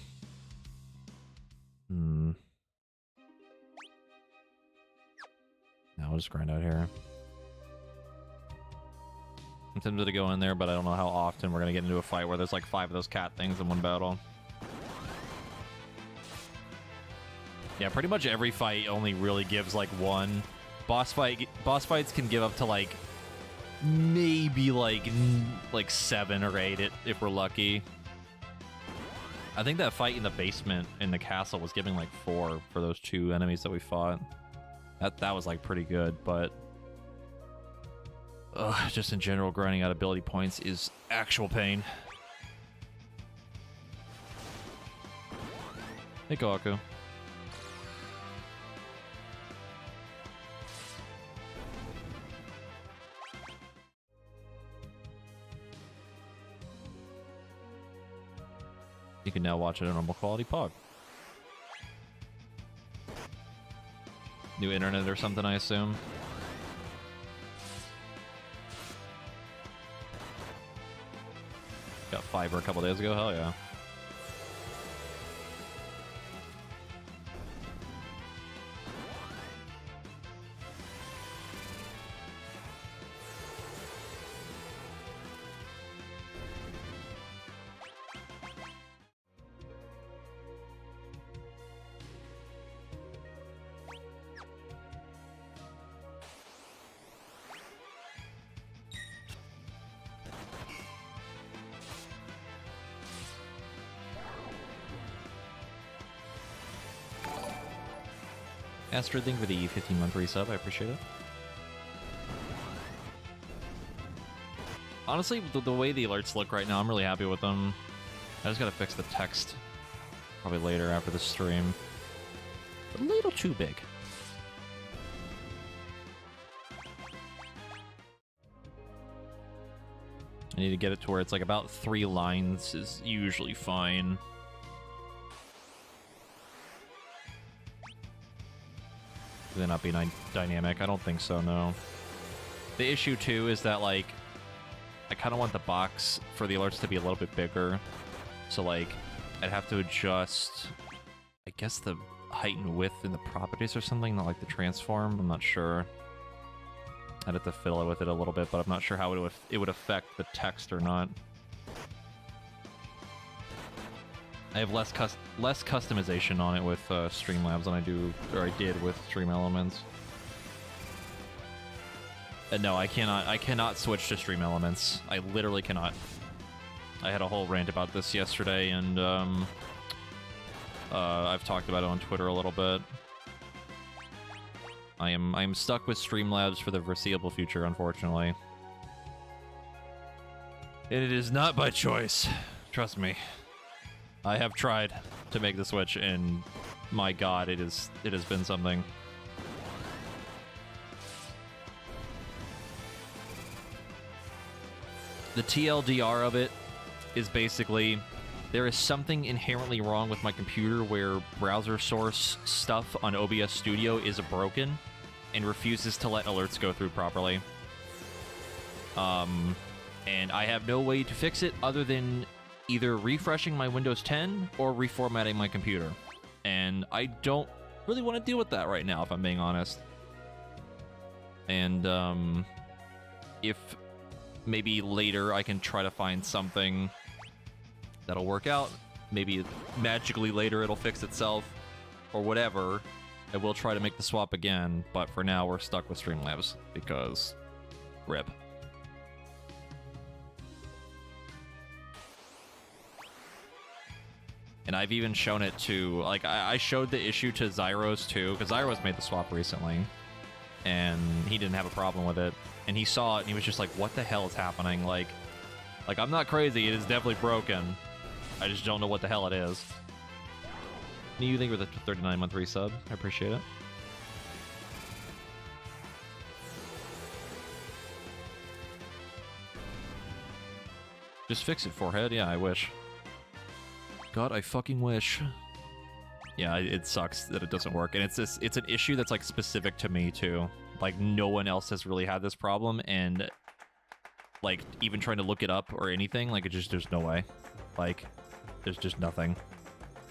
S1: we'll just grind out here. I'm tempted to go in there, but I don't know how often we're gonna get into a fight where there's like 5 of those cat things in one battle. Yeah, pretty much every fight only really gives like one. Boss fights can give up to like maybe like 7 or 8 if we're lucky. I think that fight in the basement in the castle was giving like 4 for those 2 enemies that we fought. That was like pretty good, but Ugh, just in general, grinding out ability points is actual pain. Hey, Goku. You can now watch it on normal quality Pog. New internet or something, I assume. Got fiber a couple days ago, hell yeah. Astrid, thank you for the 15-month resub. I appreciate it. Honestly, the way the alerts look right now, I'm really happy with them. I just gotta fix the text probably later after the stream. A little too big. I need to get it to where it's like about 3 lines is usually fine. Do they not be dynamic? I don't think so, no. The issue, too, is that, like, I kind of want the box for the alerts to be a little bit bigger. So, like, I'd have to adjust, I guess, the height and width in the properties or something, not like the transform. I'm not sure. I'd have to fiddle with it a little bit, but I'm not sure how it would affect the text or not. I have less customization on it with Streamlabs than I did with Stream Elements. And no, I cannot switch to Stream Elements. I literally cannot. I had a whole rant about this yesterday, and I've talked about it on Twitter a little bit. I am stuck with Streamlabs for the foreseeable future, unfortunately. And it is not by choice. Trust me. I have tried to make the switch, and my god, it has been something. The TLDR of it is basically, there is something inherently wrong with my computer where browser source stuff on OBS Studio is broken and refuses to let alerts go through properly. And I have no way to fix it other than either refreshing my Windows 10 or reformatting my computer. And I don't really want to deal with that right now, if I'm being honest. And if maybe later I can try to find something that'll work out, maybe magically later it'll fix itself or whatever, I will try to make the swap again, but for now we're stuck with Streamlabs because RIP. And I've even shown it to, like, I showed the issue to Zyros too, because Zyros made the swap recently, and he didn't have a problem with it. And he saw it, and he was just like, what the hell is happening? Like I'm not crazy, it is definitely broken. I just don't know what the hell it is. What do you think with the 39-month resub? I appreciate it. Just fix it, Forehead. Yeah, I wish. God, I fucking wish. Yeah, it sucks that it doesn't work, and it's an issue that's like specific to me too. Like no one else has really had this problem, and like even trying to look it up or anything, like there's no way. Like there's just nothing.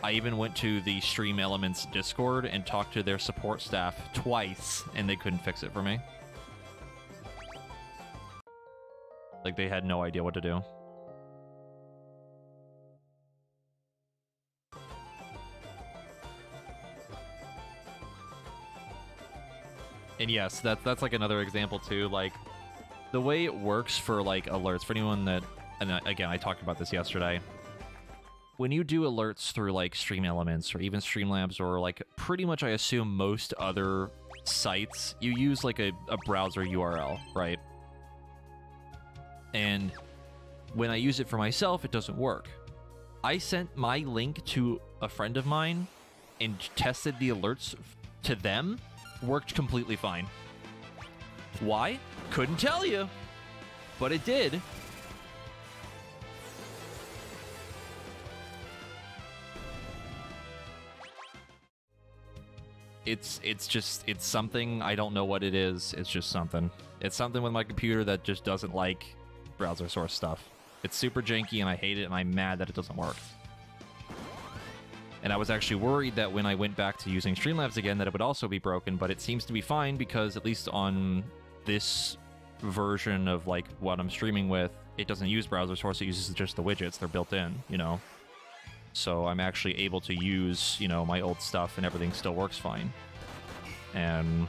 S1: I even went to the Stream Elements Discord and talked to their support staff twice, and they couldn't fix it for me. Like they had no idea what to do. And yes, that's like another example too. Like the way it works for like alerts for anyone that, and again, I talked about this yesterday. When you do alerts through like Stream Elements or even Streamlabs or like pretty much I assume most other sites, you use like a browser URL, right? And when I use it for myself, it doesn't work. I sent my link to a friend of mine and tested the alerts to them. Worked completely fine. Why? Couldn't tell you, but it did. It's something. I don't know what it is. It's just something. It's something with my computer that just doesn't like browser source stuff. It's super janky and I hate it and I'm mad that it doesn't work. And I was actually worried that when I went back to using Streamlabs again that it would also be broken, but it seems to be fine because at least on this version of like what I'm streaming with, it doesn't use browser source, it uses just the widgets. They're built in, you know? So I'm actually able to use, you know, my old stuff and everything still works fine. And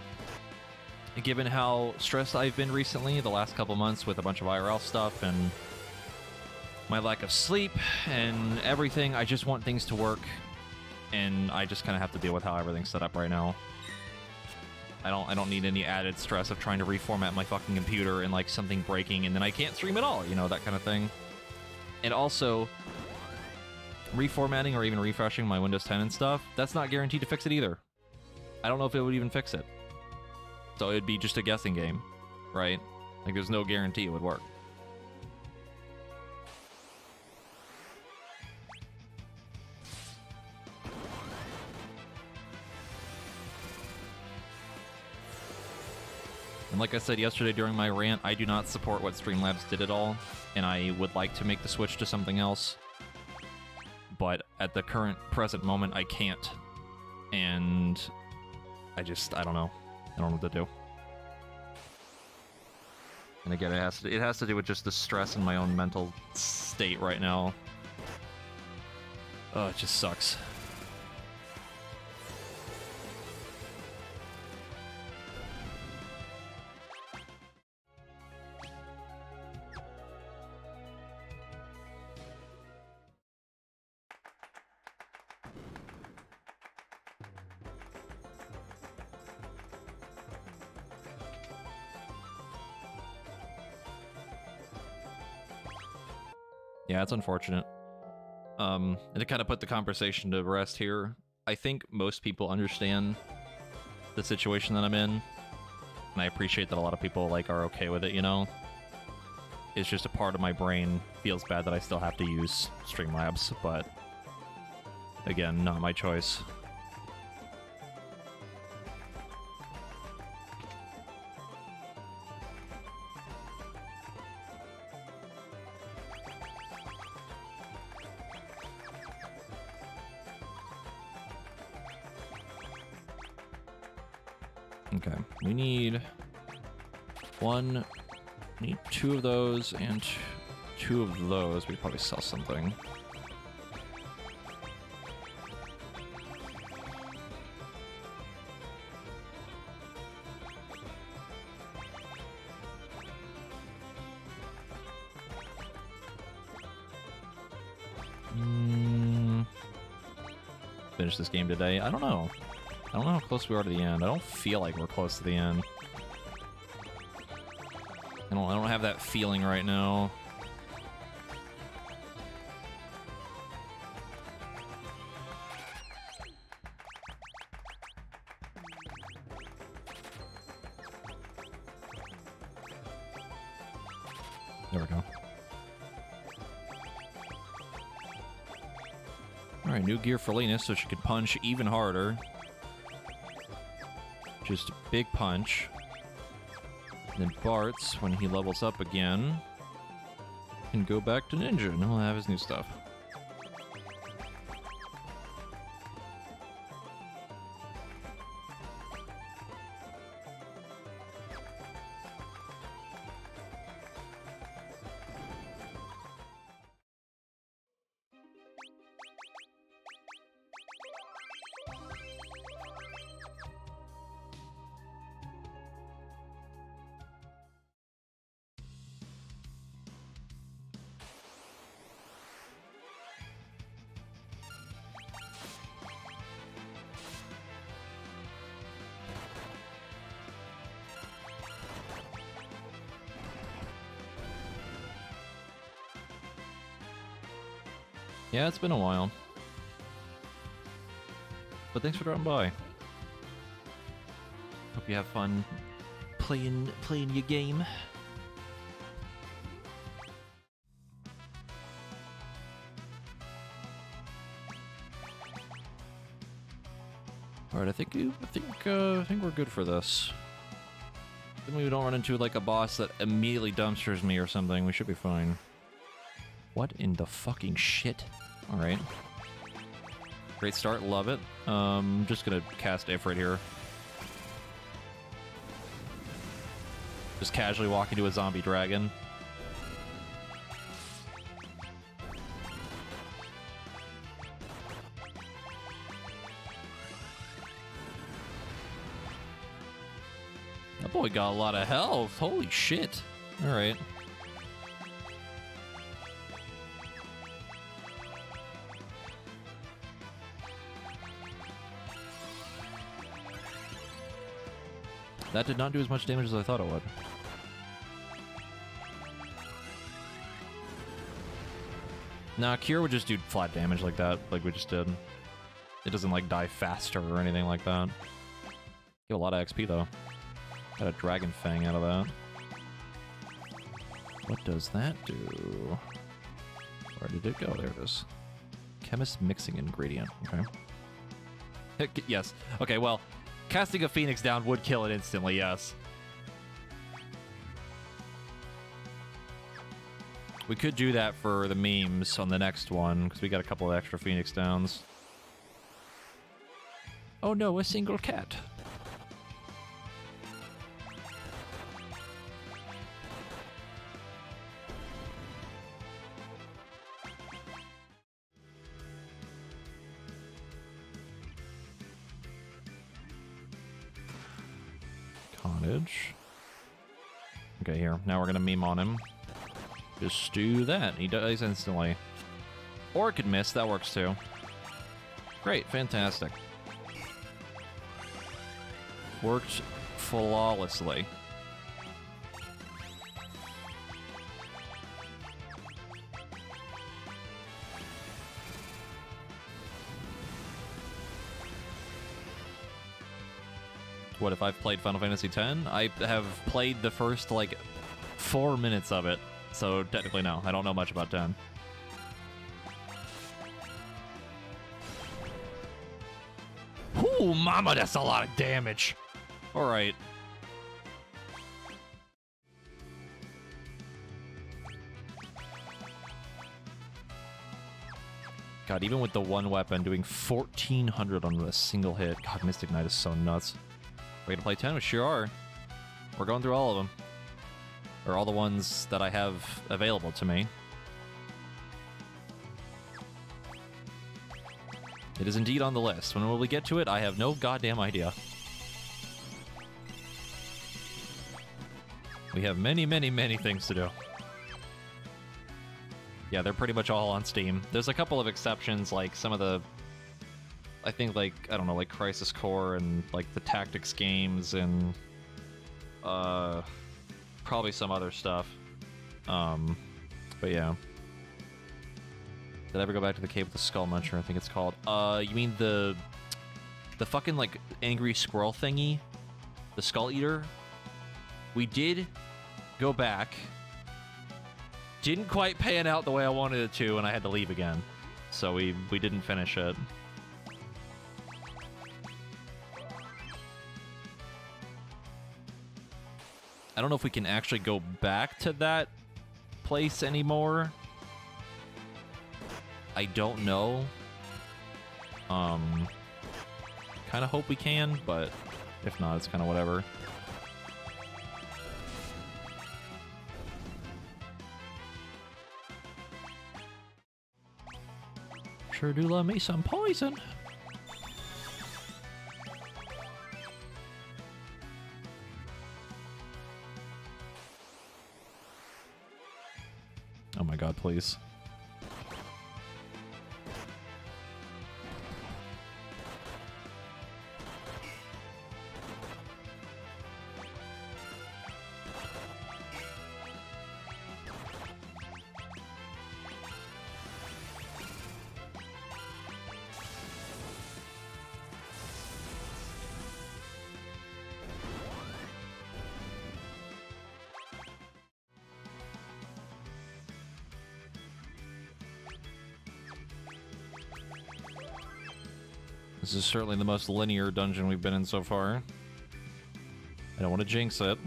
S1: given how stressed I've been recently, the last couple months with a bunch of IRL stuff and my lack of sleep and everything, I just want things to work. And I just kind of have to deal with how everything's set up right now. I don't need any added stress of trying to reformat my fucking computer and like something breaking and then I can't stream at all, you know, that kind of thing. And also, reformatting or even refreshing my Windows 10 and stuff, that's not guaranteed to fix it either. I don't know if it would even fix it. So it'd be just a guessing game, right? Like there's no guarantee it would work. And like I said yesterday during my rant, I do not support what Streamlabs did at all, and I would like to make the switch to something else. But at the present moment, I can't. And I don't know. I don't know what to do. And again, it has to do with just the stress in my own mental state right now. Oh, it just sucks. Yeah, it's unfortunate. And to kind of put the conversation to rest here, I think most people understand the situation that I'm in, and I appreciate that a lot of people like are okay with it, you know? It's just a part of my brain feels bad that I still have to use Streamlabs, but again, not my choice. Okay, we need two of those and two of those. We could probably sell something. Finish this game today? I don't know. I don't know how close we are to the end. I don't feel like we're close to the end. I don't have that feeling right now. There we go. Alright, new gear for Lena so she could punch even harder. Just a big punch. And then Bart's, when he levels up again, can go back to Ninja and he'll have his new stuff. Yeah, it's been a while. But thanks for dropping by. Hope you have fun playing your game. All right, I think we're good for this. Then we don't run into like a boss that immediately dumpsters me or something. We should be fine. What in the fucking shit? All right. Great start, love it. Just gonna cast Ifrit here. Just casually walk into a zombie dragon. That boy got a lot of health. Holy shit. All right. That did not do as much damage as I thought it would. Nah, Cure would just do flat damage like that, like we just did. It doesn't, like, die faster or anything like that. Give a lot of XP, though. Got a Dragon Fang out of that. What does that do? Where did it go? There it is. Chemist mixing ingredient. Okay. Yes. Okay, well, casting a Phoenix down would kill it instantly, yes. We could do that for the memes on the next one, because we got a couple of extra Phoenix downs. Oh no, a single cat. Cottage. Okay, here. Now we're gonna meme on him. Just do that. He dies instantly. Or it could miss. That works too. Great. Fantastic. Worked flawlessly. What, if I've played Final Fantasy X? I have played the first, like, 4 minutes of it. So technically, no. I don't know much about 10. Ooh, mama, that's a lot of damage. All right. God, even with the one weapon, doing 1,400 on a single hit. God, Mystic Knight is so nuts. We're gonna play 10? We sure are. We're going through all of them. Or all the ones that I have available to me. It is indeed on the list. When will we get to it? I have no goddamn idea. We have many, many, many things to do. Yeah, they're pretty much all on Steam. There's a couple of exceptions, like some of the... I think, like, I don't know, like Crisis Core and, like, the Tactics games and... probably some other stuff. But yeah. Did I ever go back to the cave with the Skull Muncher? I think it's called. You mean the fucking, like, angry squirrel thingy? The Skull Eater? We did go back. Didn't quite pan out the way I wanted it to, and I had to leave again. So we didn't finish it. I don't know if we can actually go back to that place anymore. I don't know. Kind of hope we can, but if not, it's kind of whatever. Sure do love me some poison. Oh my god, please. This is certainly the most linear dungeon we've been in so far. I don't want to jinx it.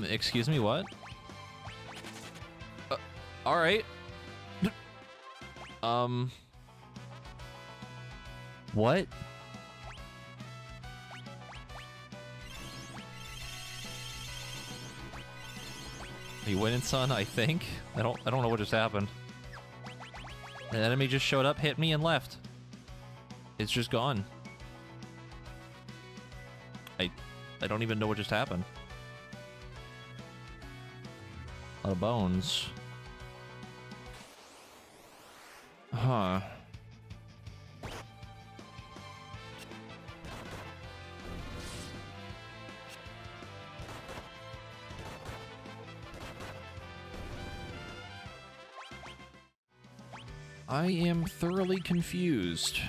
S1: Excuse me, what? Alright. What? Are you winning, son? I think. I don't know what just happened. An enemy just showed up, hit me, and left. It's just gone. I don't even know what just happened. A lot of bones. Huh. I am thoroughly confused.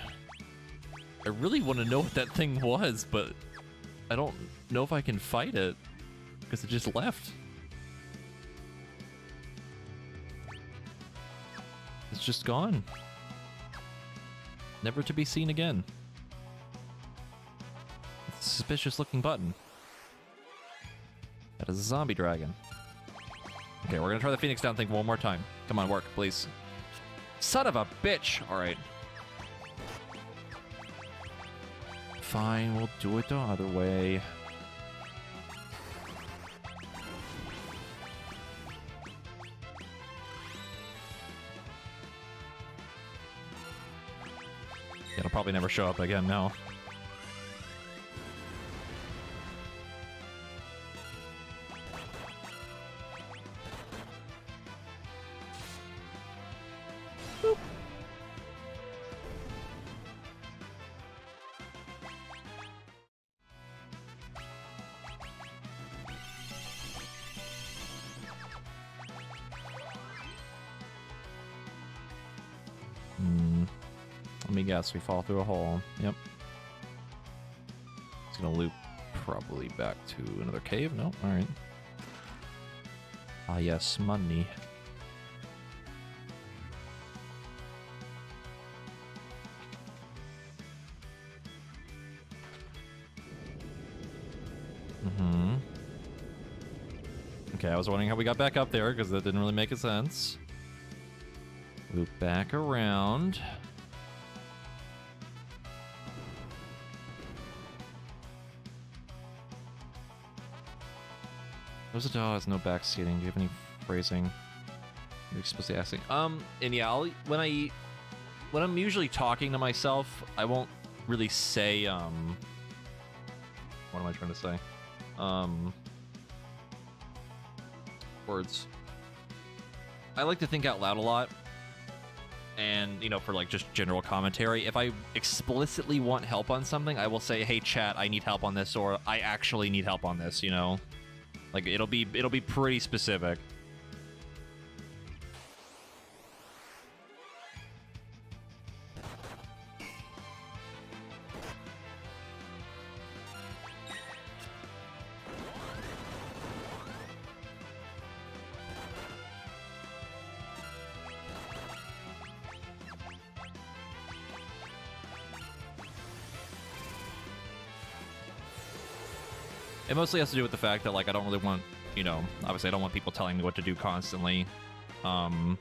S1: I really want to know what that thing was, but I don't know if I can fight it because it just left. It's just gone. Never to be seen again. It's a suspicious looking button. That is a zombie dragon. Okay, we're gonna try the Phoenix Down thing one more time. Come on, work, please. Son of a bitch! Alright. Fine, we'll do it the other way. It'll probably never show up again now. Boop. Let me guess, we fall through a hole. Yep. It's gonna loop probably back to another cave. No? Alright. Ah, yes, money. Okay, I was wondering how we got back up there, because that didn't really make a sense. Loop back around. Rosado has no backseating. Do you have any phrasing you're supposed to be asking? And yeah, when I'm usually talking to myself, I won't really say, what am I trying to say? Words. I like to think out loud a lot. And, you know, for like just general commentary, if I explicitly want help on something, I will say, hey chat, I need help on this, or I actually need help on this, you know? Like, it'll be pretty specific. It mostly has to do with the fact that, like, I don't really want, you know, obviously I don't want people telling me what to do constantly. And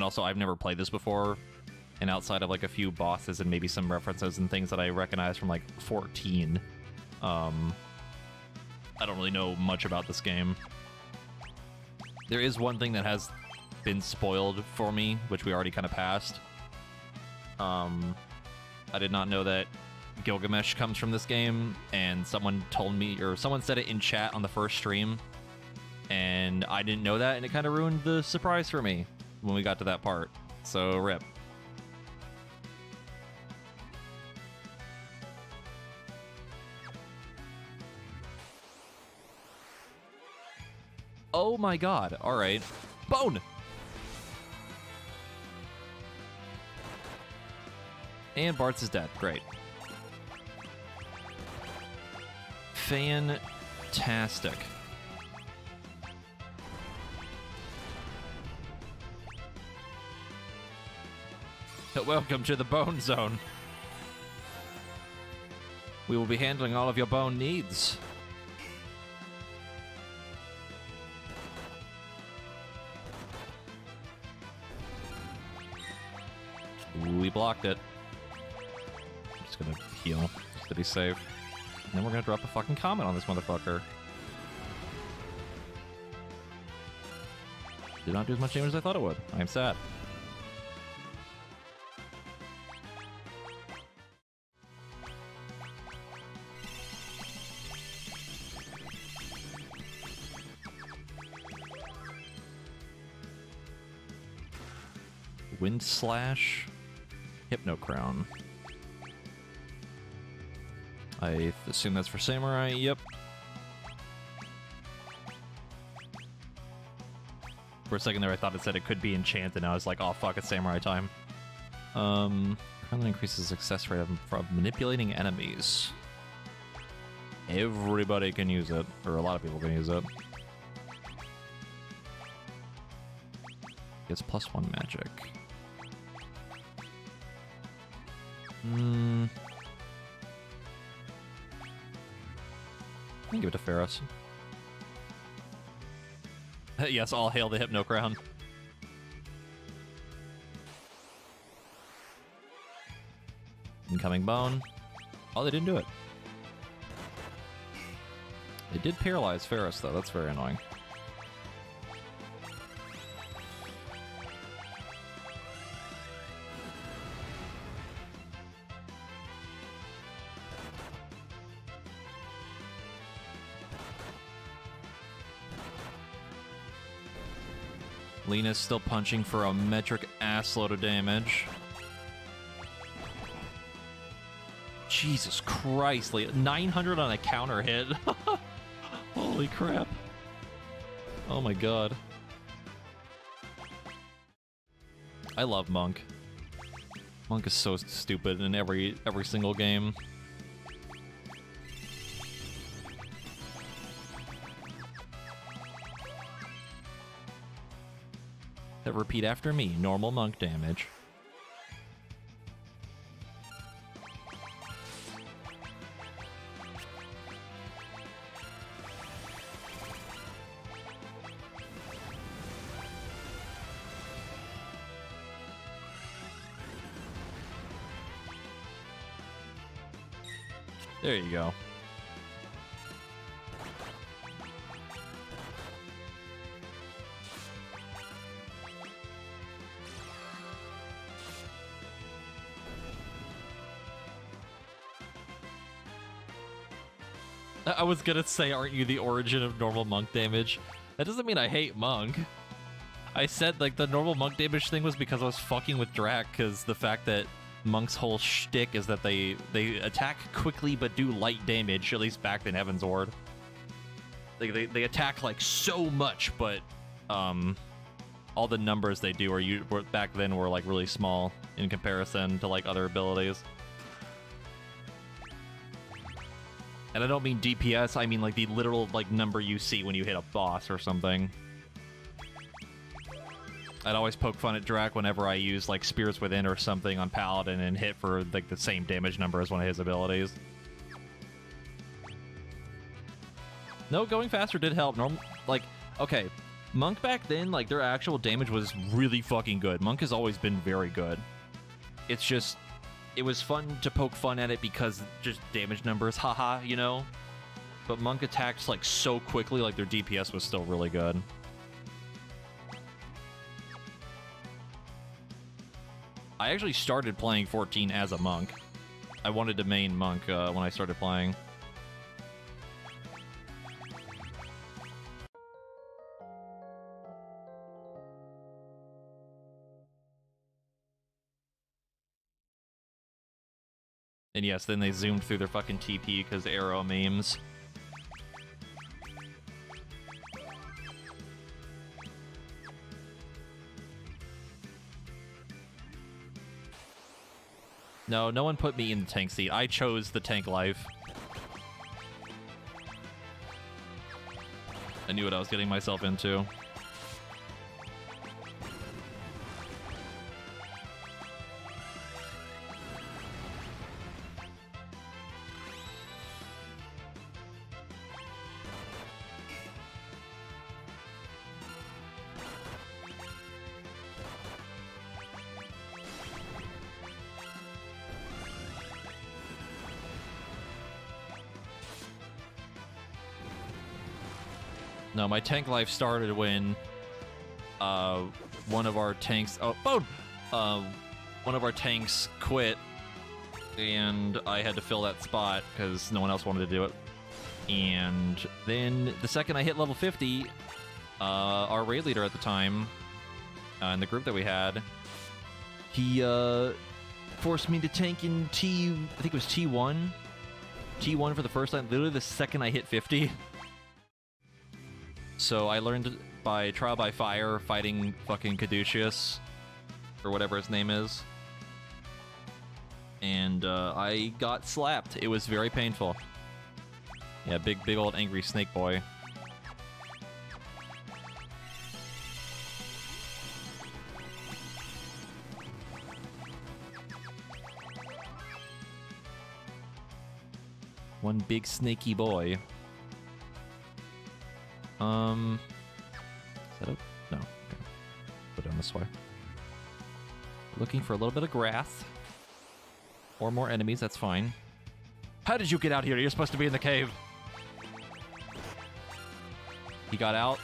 S1: also, I've never played this before. And outside of, like, a few bosses and maybe some references and things that I recognize from, like, 14, I don't really know much about this game. There is one thing that has been spoiled for me, which we already kind of passed. I did not know that Gilgamesh comes from this game, and someone told me, or someone said it in chat on the first stream, and I didn't know that, and it kind of ruined the surprise for me when we got to that part. So, rip. Oh my god, alright. Bone! And Bartz is dead, great. Fantastic. Welcome to the Bone Zone. We will be handling all of your bone needs. We blocked it. I'm just gonna heal just to be safe. And then we're gonna drop a fucking comment on this motherfucker. Did not do as much damage as I thought it would. I am sad. Wind Slash, Hypno Crown. I assume that's for Samurai. Yep. For a second there, I thought it said it could be enchanted, and I was like, "Oh fuck, it's Samurai time." Crown increases success rate of manipulating enemies. Everybody can use it, or a lot of people can use it. Gets +1 magic. I'm gonna give it to Ferris. Yes, all hail the Hypno Crown. Incoming bone. Oh, they didn't do it. They did paralyze Ferris, though. That's very annoying. Lena's still punching for a metric assload of damage. Jesus Christ, 900 on a counter hit. Holy crap. Oh my god. I love Monk. Monk is so stupid in every single game. Repeat after me. Normal monk damage. There you go. I was gonna say, aren't you the origin of normal monk damage? That doesn't mean I hate monk. I said, like, the normal monk damage thing was because I was fucking with Drac, because the fact that monk's whole shtick is that they attack quickly but do light damage, at least back in Heavensward. They attack, like, so much, but, all the numbers they do were back then were, like, really small in comparison to, like, other abilities. And I don't mean DPS, I mean like the literal like number you see when you hit a boss or something. I'd always poke fun at Drac whenever I use like Spirits Within or something on Paladin and hit for like the same damage number as one of his abilities. No, going faster did help. Like, okay, Monk back then, like their actual damage was really fucking good. Monk has always been very good. It's just... it was fun to poke fun at it because just damage numbers, haha, you know? But Monk attacks, like, so quickly, like, their DPS was still really good. I actually started playing 14 as a Monk. I wanted to main Monk when I started playing. And yes, then they zoomed through their fucking TP because arrow memes. No, no one put me in the tank seat. I chose the tank life. I knew what I was getting myself into. No, my tank life started when one of our tanks one of our tanks quit, and I had to fill that spot because no one else wanted to do it. And then the second I hit level 50, our raid leader at the time in the group that we had, he forced me to tank in I think it was T1 for the first time, literally the second I hit 50. So I learned by trial by fire fighting fucking Caduceus, or whatever his name is. And I got slapped. It was very painful. Yeah, big old angry snake boy. One big snaky boy. Is that it? No. Okay. Go down this way. Looking for a little bit of grass. Or more enemies, that's fine. How did you get out here? You're supposed to be in the cave. He got out.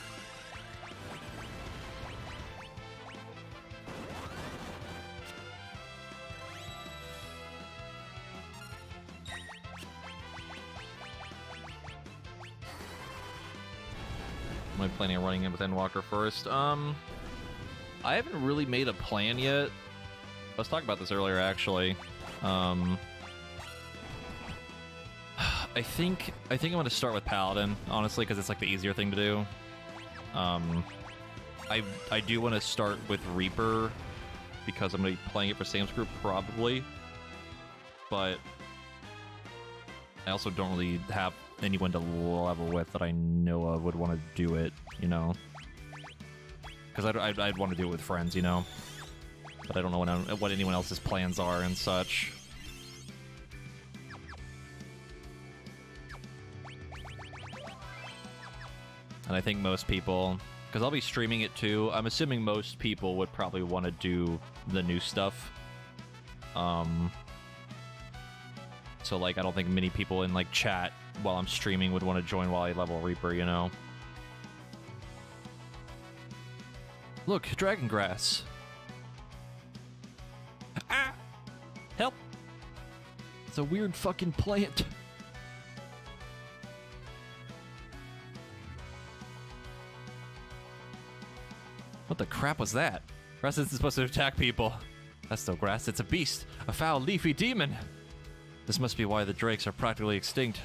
S1: Am I planning on running in with Endwalker first? I haven't really made a plan yet. I was talking about this earlier, actually. I think I'm gonna start with Paladin, honestly, because it's like the easier thing to do. I do want to start with Reaper because I'm gonna be playing it for Sam's group probably, but I also don't really have anyone to level with that I know of would want to do it, you know? Because I'd want to do it with friends, you know? But I don't know what anyone else's plans are and such. And I think most people, because I'll be streaming it too, I'm assuming most people would probably want to do the new stuff. So, like, I don't think many people in, like, chat while I'm streaming would want to join while I level Reaper, you know? Look, dragon grass. Ah! Help! It's a weird fucking plant. What the crap was that? Grass isn't supposed to attack people. That's no grass, it's a beast. A foul, leafy demon. This must be why the drakes are practically extinct.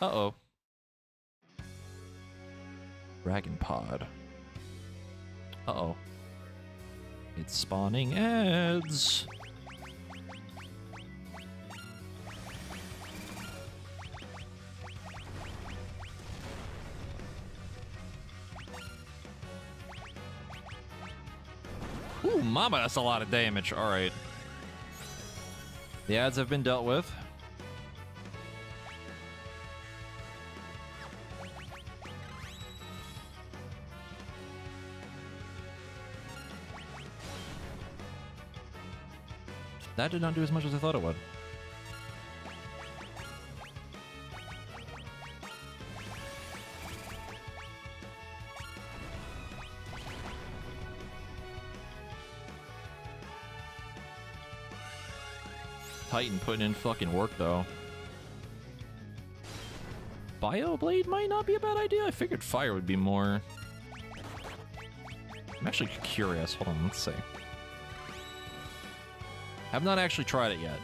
S1: Uh-oh. Dragon pod. Uh-oh. It's spawning ads. Ooh, mama, that's a lot of damage. All right. The ads have been dealt with. That did not do as much as I thought it would. Titan putting in fucking work, though. Bioblade might not be a bad idea. I figured fire would be more. I'm actually curious. Hold on, let's see. Have not actually tried it yet.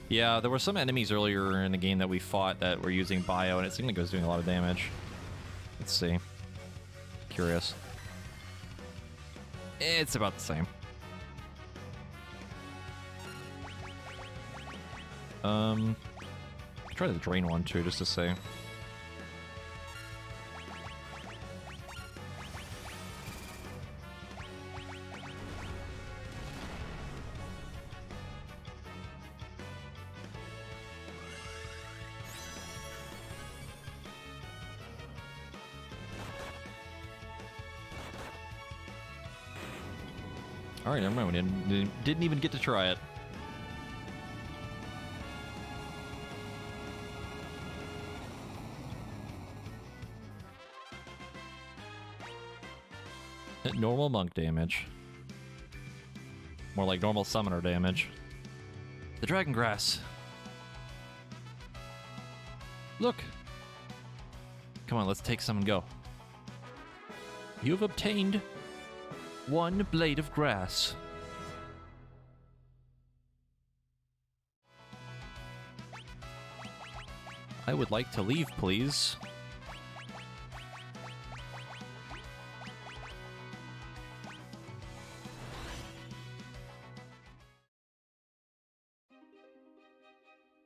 S1: Yeah, there were some enemies earlier in the game that we fought that were using bio, and it seemed like it was doing a lot of damage. Let's see. Curious. It's about the same. Try the drain one too, just to say. Alright, never mind. We didn't even get to try it. Normal monk damage. More like normal summoner damage. The dragon grass. Look! Come on, let's take some and go. You've obtained 1 blade of grass. I would like to leave, please.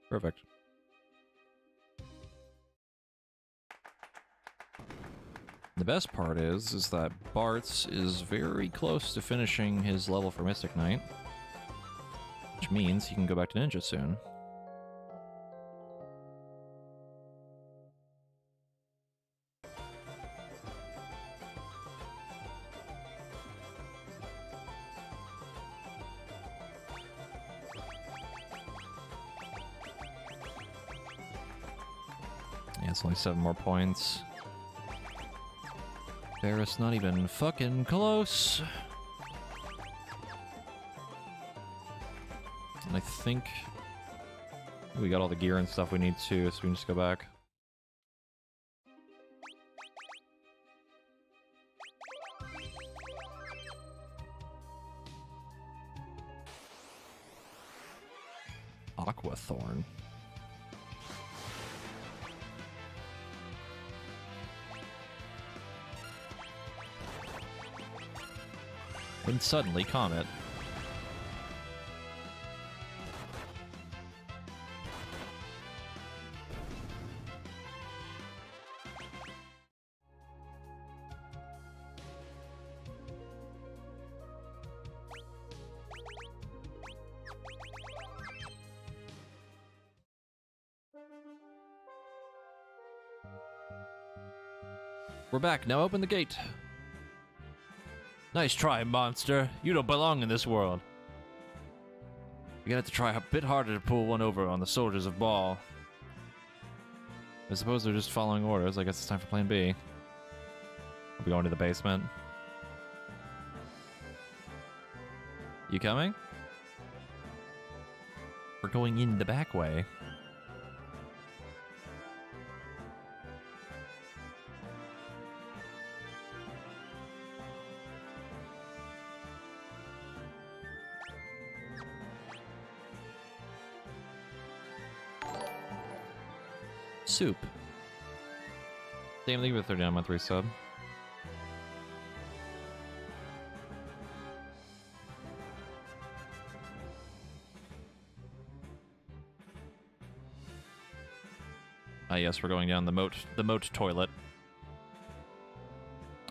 S1: Perfect. The best part is that Bartz is very close to finishing his level for Mystic Knight, which means he can go back to Ninja soon. Yeah, it's only 7 more points. Barris not even fucking close. And I think we got all the gear and stuff we need to, so we can just go back. Aquathorn. And suddenly, Comet. We're back. Now open the gate. Nice try, monster. You don't belong in this world. You're gonna have to try a bit harder to pull one over on the soldiers of Baal. I suppose they're just following orders. I guess it's time for plan B. We'll be going to the basement. You coming? We're going in the back way. Soup. Damn, thank you for the 39-month resub. Ah, yes, we're going down the moat toilet.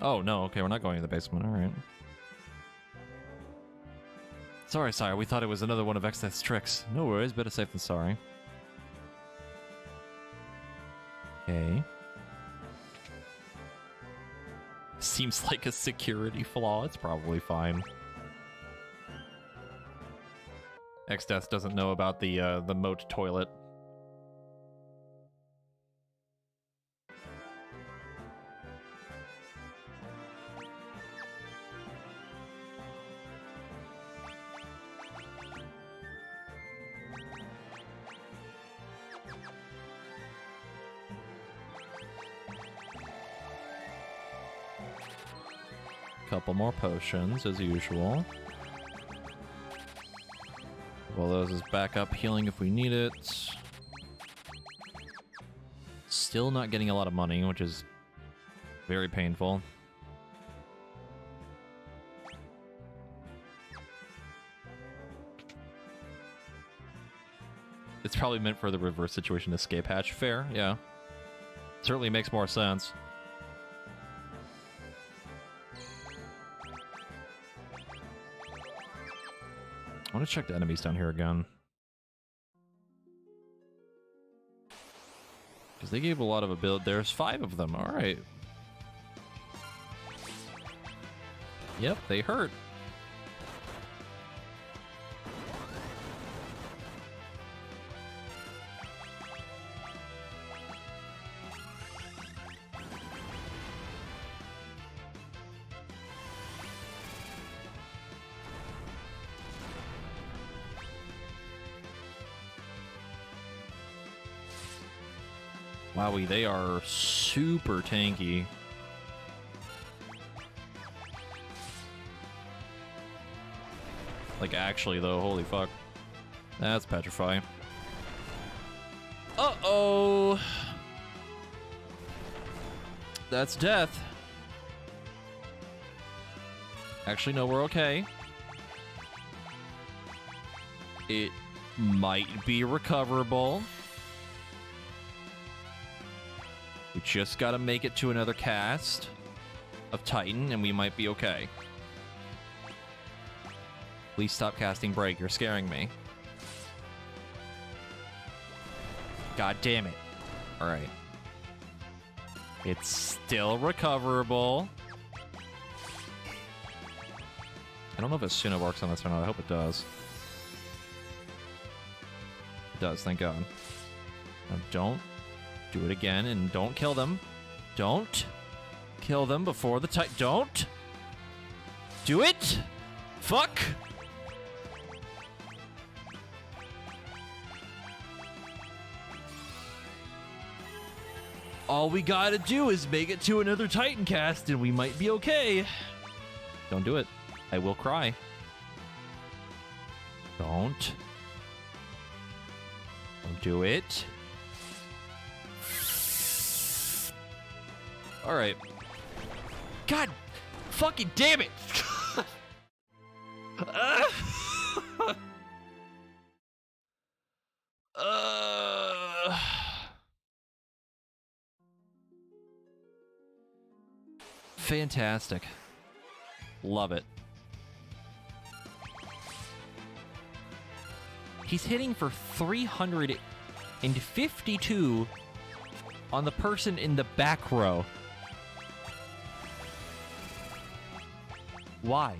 S1: Oh, no, okay, we're not going to the basement, alright. Sorry, sire, we thought it was another one of Exdeath's tricks. No worries, better safe than sorry. Okay. Seems like a security flaw. It's probably fine. Exdeath doesn't know about the moat toilet. Couple more potions, as usual. Well, those is backup healing if we need it. Still not getting a lot of money, which is very painful. It's probably meant for the reverse situation escape hatch. Fair, yeah. Certainly makes more sense. I want to check the enemies down here again. Because they gave a lot of ability. There's 5 of them. All right. Yep, they hurt. Wowie, they are super tanky. Like, actually, though, holy fuck. That's Petrify. Uh-oh! That's death. Actually, no, we're okay. It might be recoverable. We just gotta make it to another cast of Titan, and we might be okay. Please stop casting Break. You're scaring me. God damn it. Alright. It's still recoverable. I don't know if Asuna works on this or not. I hope it does. It does, thank God. Now don't do it again, and don't kill them. Don't kill them before the Titan. Don't do it! Fuck! All we gotta do is make it to another Titan cast, and we might be okay. Don't do it. I will cry. Don't do it. Alright. God fucking damn it! Fantastic. Love it. He's hitting for 352 on the person in the back row. Why?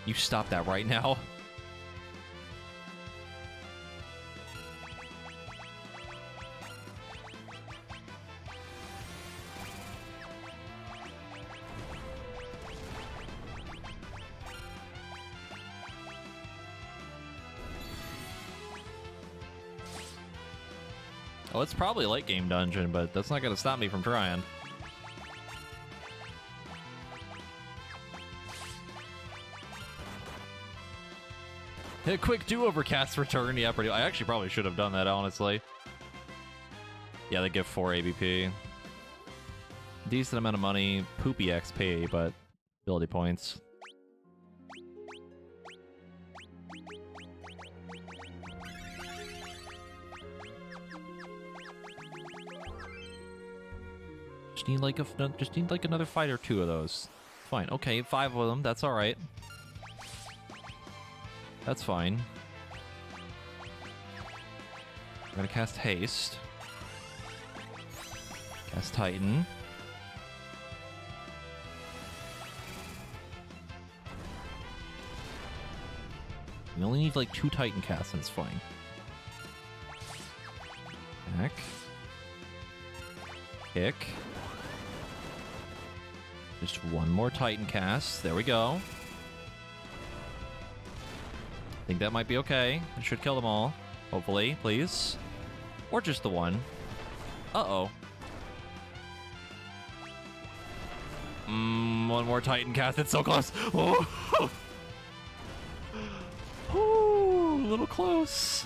S1: You stop that right now. Oh, it's probably a late game dungeon, but that's not going to stop me from trying. A quick do-over cast return. Yeah, pretty. I actually probably should have done that, honestly. Yeah, they give 4 ABP. Decent amount of money. Poopy XP, but ability points. Just need like another fight or 2 of those. Fine. Okay, 5 of them. That's all right. That's fine. I'm gonna cast Haste. Cast Titan. We only need like 2 Titan casts and it's fine. Back. Kick. Just 1 more Titan cast. There we go. I think that might be okay. It should kill them all. Hopefully, please. Or just the 1. Uh-oh. 1 more Titan cast. It's so close. Oh. Ooh, a little close.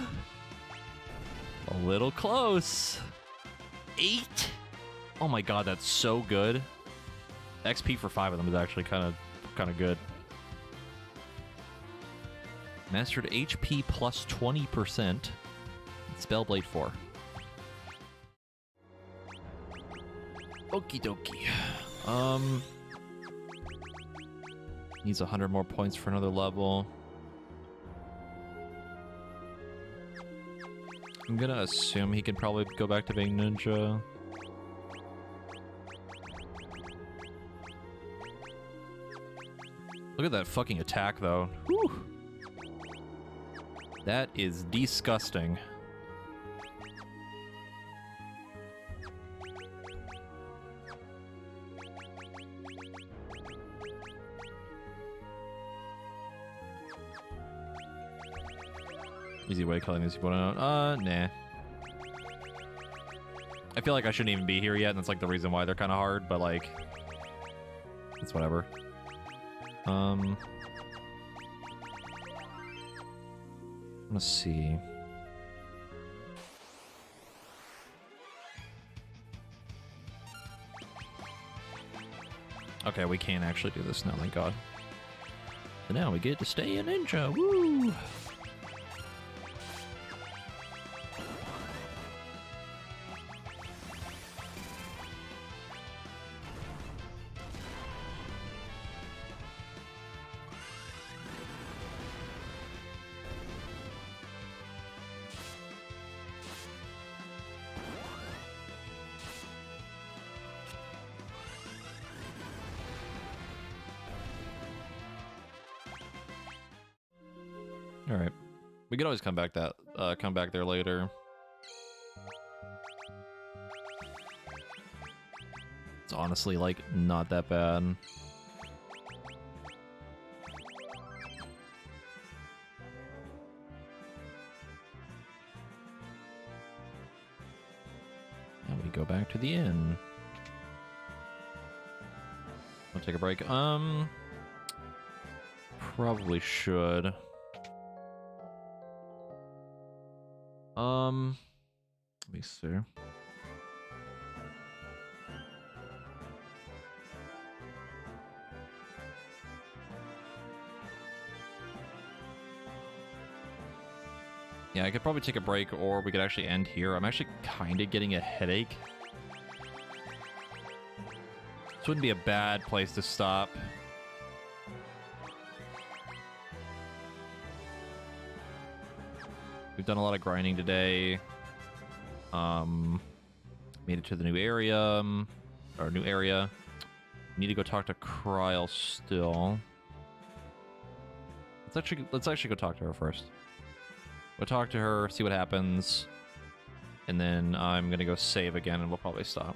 S1: A little close. 8. Oh my god, that's so good. XP for 5 of them is actually kind of good. Mastered HP plus 20%. Spellblade 4. Okie dokie. Needs 100 more points for another level. I'm gonna assume he can probably go back to being ninja. Look at that fucking attack, though. Whew. That is disgusting. Easy way of killing these people out. Nah. I feel like I shouldn't even be here yet, and that's like the reason why they're kind of hard, but like, it's whatever. Let's see. Okay, we can actually do this now, thank God. So now we get to stay a ninja, woo! All right, we could always come back there later. It's honestly like not that bad. Now we go back to the inn. I'll take a break. Probably should. Let me see. Yeah, I could probably take a break, or we could actually end here. I'm actually kind of getting a headache. This wouldn't be a bad place to stop. We've done a lot of grinding today. Made it to the new area, or new area. Need to go talk to Kryl still. Let's actually go talk to her first. We'll talk to her, see what happens, and then I'm gonna go save again, and we'll probably stop.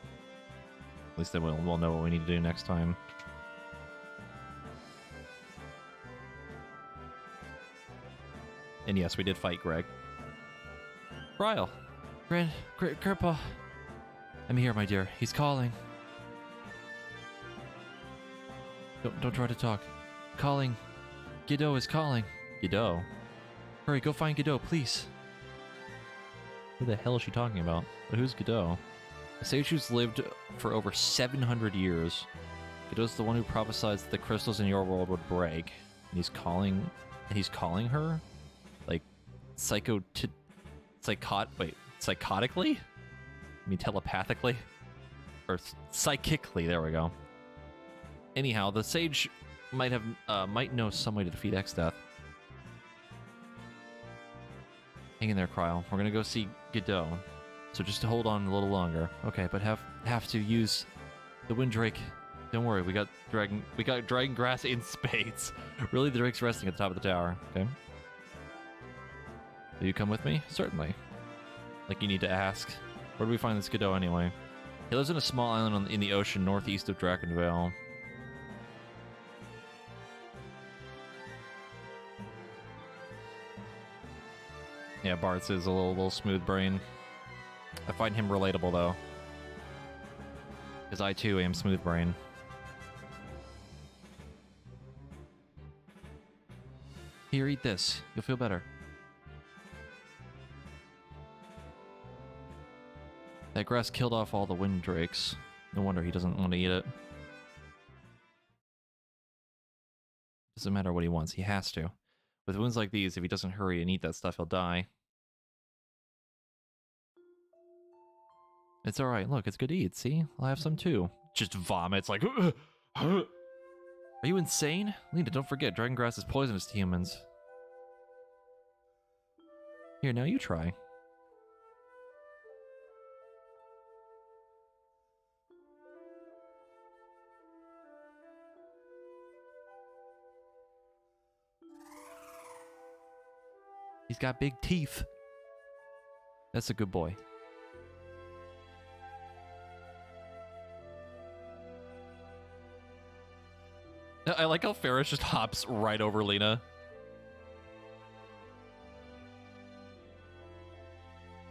S1: At least then we'll know what we need to do next time. And yes, we did fight Greg. Kryl. Grandpa. I'm here, my dear. He's calling. Don't try to talk. Calling. Godot is calling. Godot? Hurry, go find Godot, please. Who the hell is she talking about? But who's Godot? A sage who's lived for over 700 years. Godot's the one who prophesied that the crystals in your world would break. And he's calling her? Like, psychotically? I mean, telepathically? Or psychically, there we go. Anyhow, the sage might know some way to defeat Exdeath. Hang in there, Kryl. We're gonna go see Godot. So just to hold on a little longer. Okay, but have to use the Windrake. Don't worry, we got dragon grass in spades. Really, the drake's resting at the top of the tower. Okay. Will you come with me? Certainly. Like you need to ask. Where do we find this Godot anyway? He lives in a small island in the ocean northeast of Drakenvale. Yeah, Bartz is a little smooth brain. I find him relatable though, because I too am smooth brain. Here, eat this. You'll feel better. That grass killed off all the wind drakes. No wonder he doesn't want to eat it. Doesn't matter what he wants, he has to. With wounds like these, if he doesn't hurry and eat that stuff, he'll die. It's alright, look, it's good to eat, see? I'll have some too. Just vomits like... Are you insane? Lena, don't forget, dragon grass is poisonous to humans. Here, now you try. He's got big teeth. That's a good boy. I like how Ferris just hops right over Lena.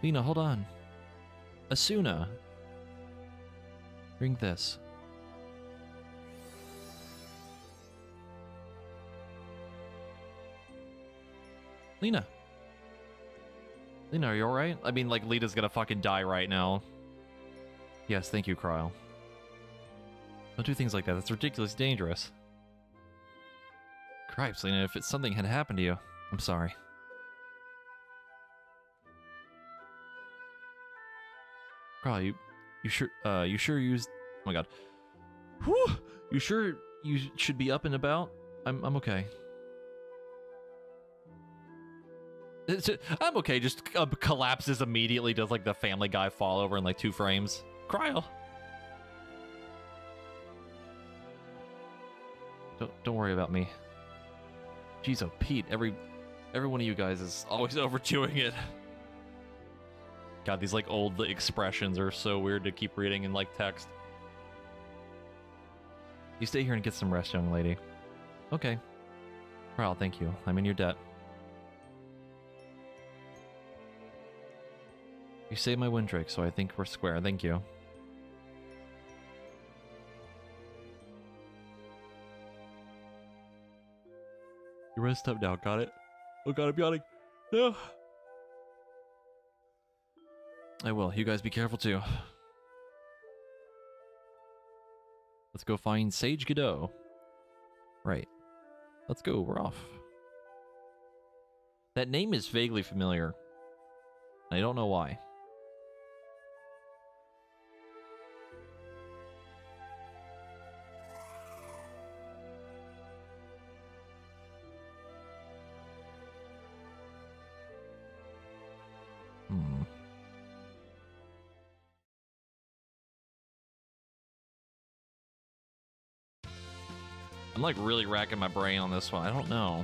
S1: Lena, hold on. Asuna. Drink this. Lena. Lena, are you alright? I mean, like, Lena's gonna fucking die right now. Yes, thank you, Kryle. Don't do things like that. That's ridiculously dangerous. Cripes, Lena, if something had happened to you, I'm sorry. Kryle, you sure used... Oh my god. Whew! You sure you should be up and about? I'm okay. I'm okay, just collapses immediately, does like the Family Guy fall over in like 2 frames. Kryle! Don't worry about me. Jeez, oh Pete, every one of you guys is always overdoing it. God, these like old expressions are so weird to keep reading in like text. You stay here and get some rest, young lady. Okay. Kryle, thank you. I'm in your debt. You saved my Windrake, so I think we're square. Thank you. You rest up now, got it? Oh god, I'm yawning. No. I will. You guys be careful too. Let's go find Sage Godot. Right. Let's go. We're off. That name is vaguely familiar. I don't know why. I'm like really racking my brain on this one. I don't know.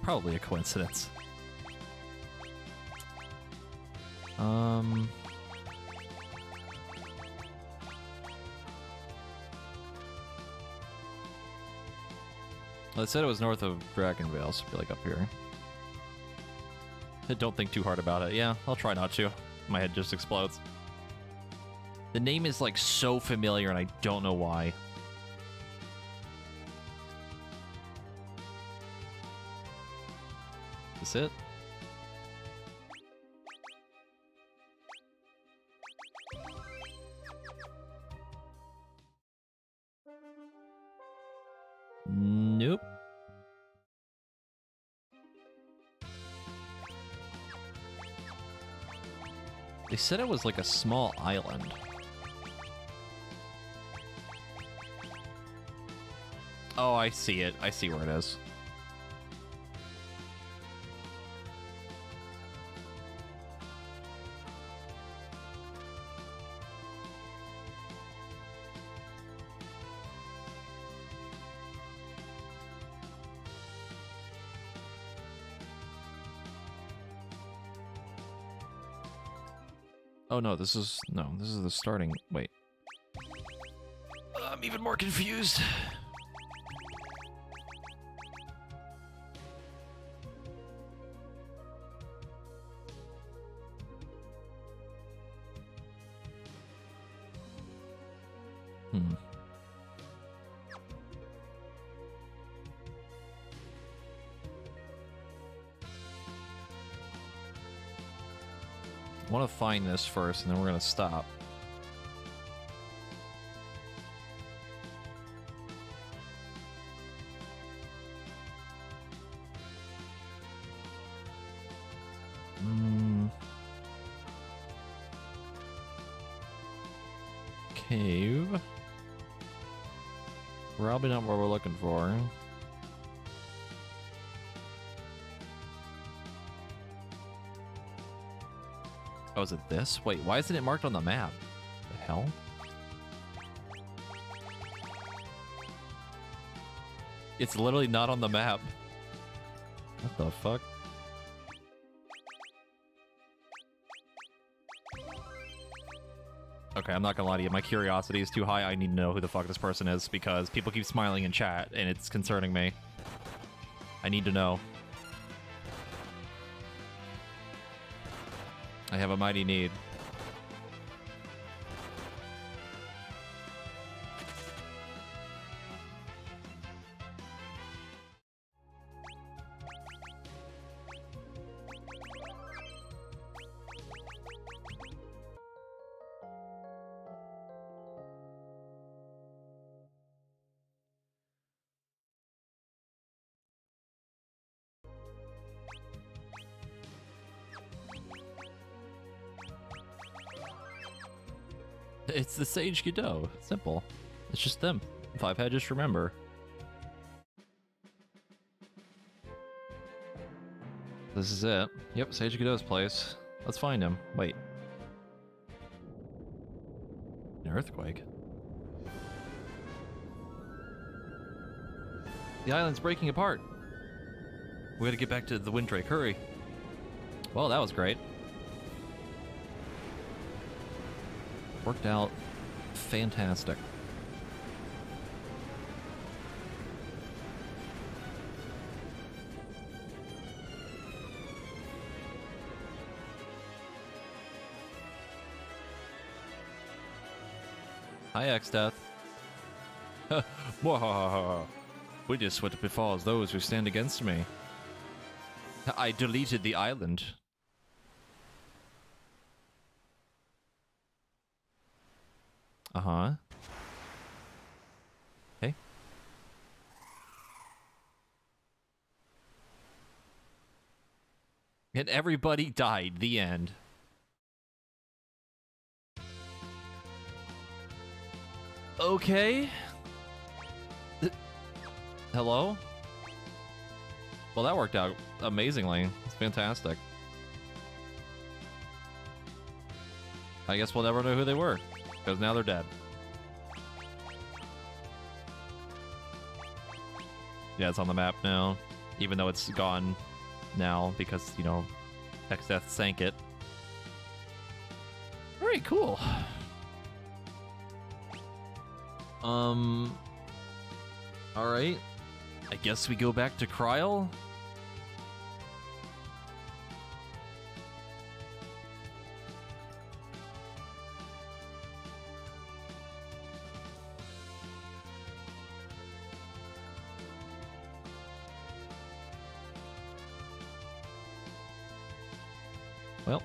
S1: Probably a coincidence. Well, it said it was north of Dragonvale, so I feel like up here. Don't think too hard about it. Yeah, I'll try not to. My head just explodes. The name is like so familiar and I don't know why. Is this it? Nope. They said it was like a small island. Oh, I see it. I see where it is. Oh no, this is the starting. Wait. I'm even more confused. I want to find this first, and then we're going to stop. Cave. Probably not what we're looking for. Oh, is it this? Wait, why isn't it marked on the map? The hell? It's literally not on the map. What the fuck? Okay, I'm not gonna lie to you. My curiosity is too high. I need to know who the fuck this person is because people keep smiling in chat and it's concerning me. I need to know. I have a mighty need. It's the Sage Godot. Simple. It's just them. If I've had, just remember. This is it. Yep, Sage Godot's place. Let's find him. Wait. An earthquake? The island's breaking apart. We gotta get back to the Winddrake. Hurry. Well, that was great. Worked out fantastic. Hi, X-Death. Witness what befalls those who stand against me. I deleted the island. Uh-huh. Hey. And everybody died. The end. Okay. Hello? Well, that worked out amazingly. It's fantastic. I guess we'll never know who they were. Because now they're dead. Yeah, it's on the map now. Even though it's gone now because, you know, X-Death sank it. Alright, cool. Alright. I guess we go back to Kryl? Well,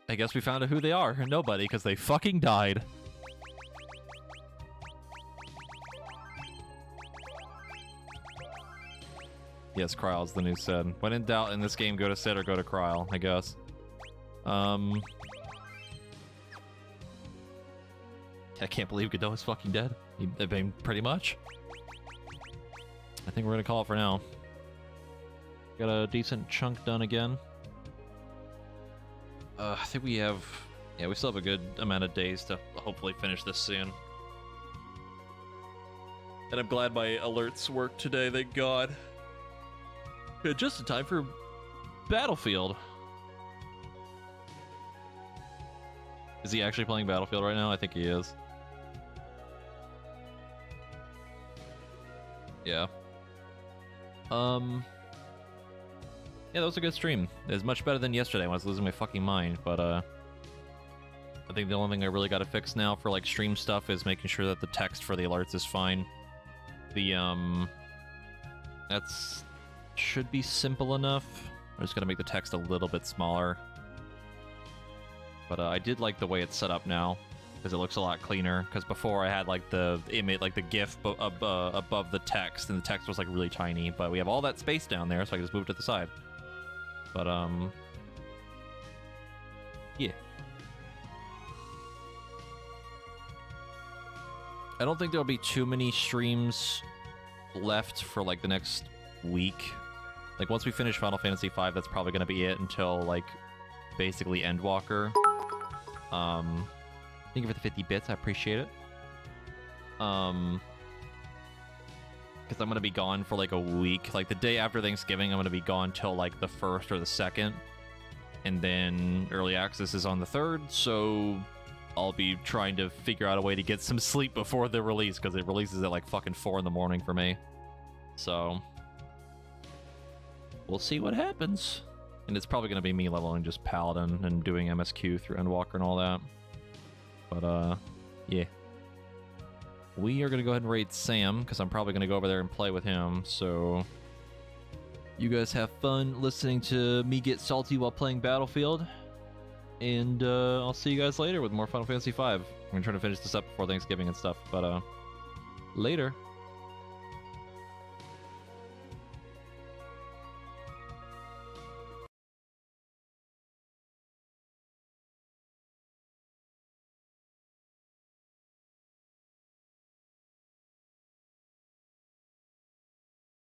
S1: I guess we found out who they are. Nobody, because they fucking died. Yes, Kryl's the new Sid. When in doubt in this game, go to Sid or go to Kryl, I guess. I can't believe Godot is fucking dead. I mean, pretty much. I think we're gonna call it for now. Got a decent chunk done again. I think we have... Yeah, we still have a good amount of days to hopefully finish this soon. And I'm glad my alerts worked today, thank God. Just in time for Battlefield. Is he actually playing Battlefield right now? I think he is. Yeah. Yeah, that was a good stream. It was much better than yesterday when I was losing my fucking mind, but, I think the only thing I really gotta fix now for, like, stream stuff is making sure that the text for the alerts is fine. The, that's... should be simple enough. I'm just gonna make the text a little bit smaller. But, I did like the way it's set up now, because it looks a lot cleaner, because before I had, like, the image, like, the GIF above the text, and the text was, like, really tiny, but we have all that space down there, so I can just move it to the side. But, I don't think there'll be too many streams left for like the next week. Like once we finish Final Fantasy V, that's probably gonna be it until like basically Endwalker. Thank you for the 50 bits, I appreciate it. Because I'm gonna be gone for like a week. Like the day after Thanksgiving, I'm gonna be gone till like the 1st or the 2nd. And then Early Access is on the 3rd, so I'll be trying to figure out a way to get some sleep before the release, because it releases at like fucking 4 in the morning for me. So we'll see what happens. And it's probably gonna be me leveling just Paladin and doing MSQ through Endwalker and all that. But yeah. We are gonna go ahead and raid Sam, because I'm probably gonna go over there and play with him, so you guys have fun listening to me get salty while playing Battlefield. And I'll see you guys later with more Final Fantasy V. I'm gonna try to finish this up before Thanksgiving and stuff, but later.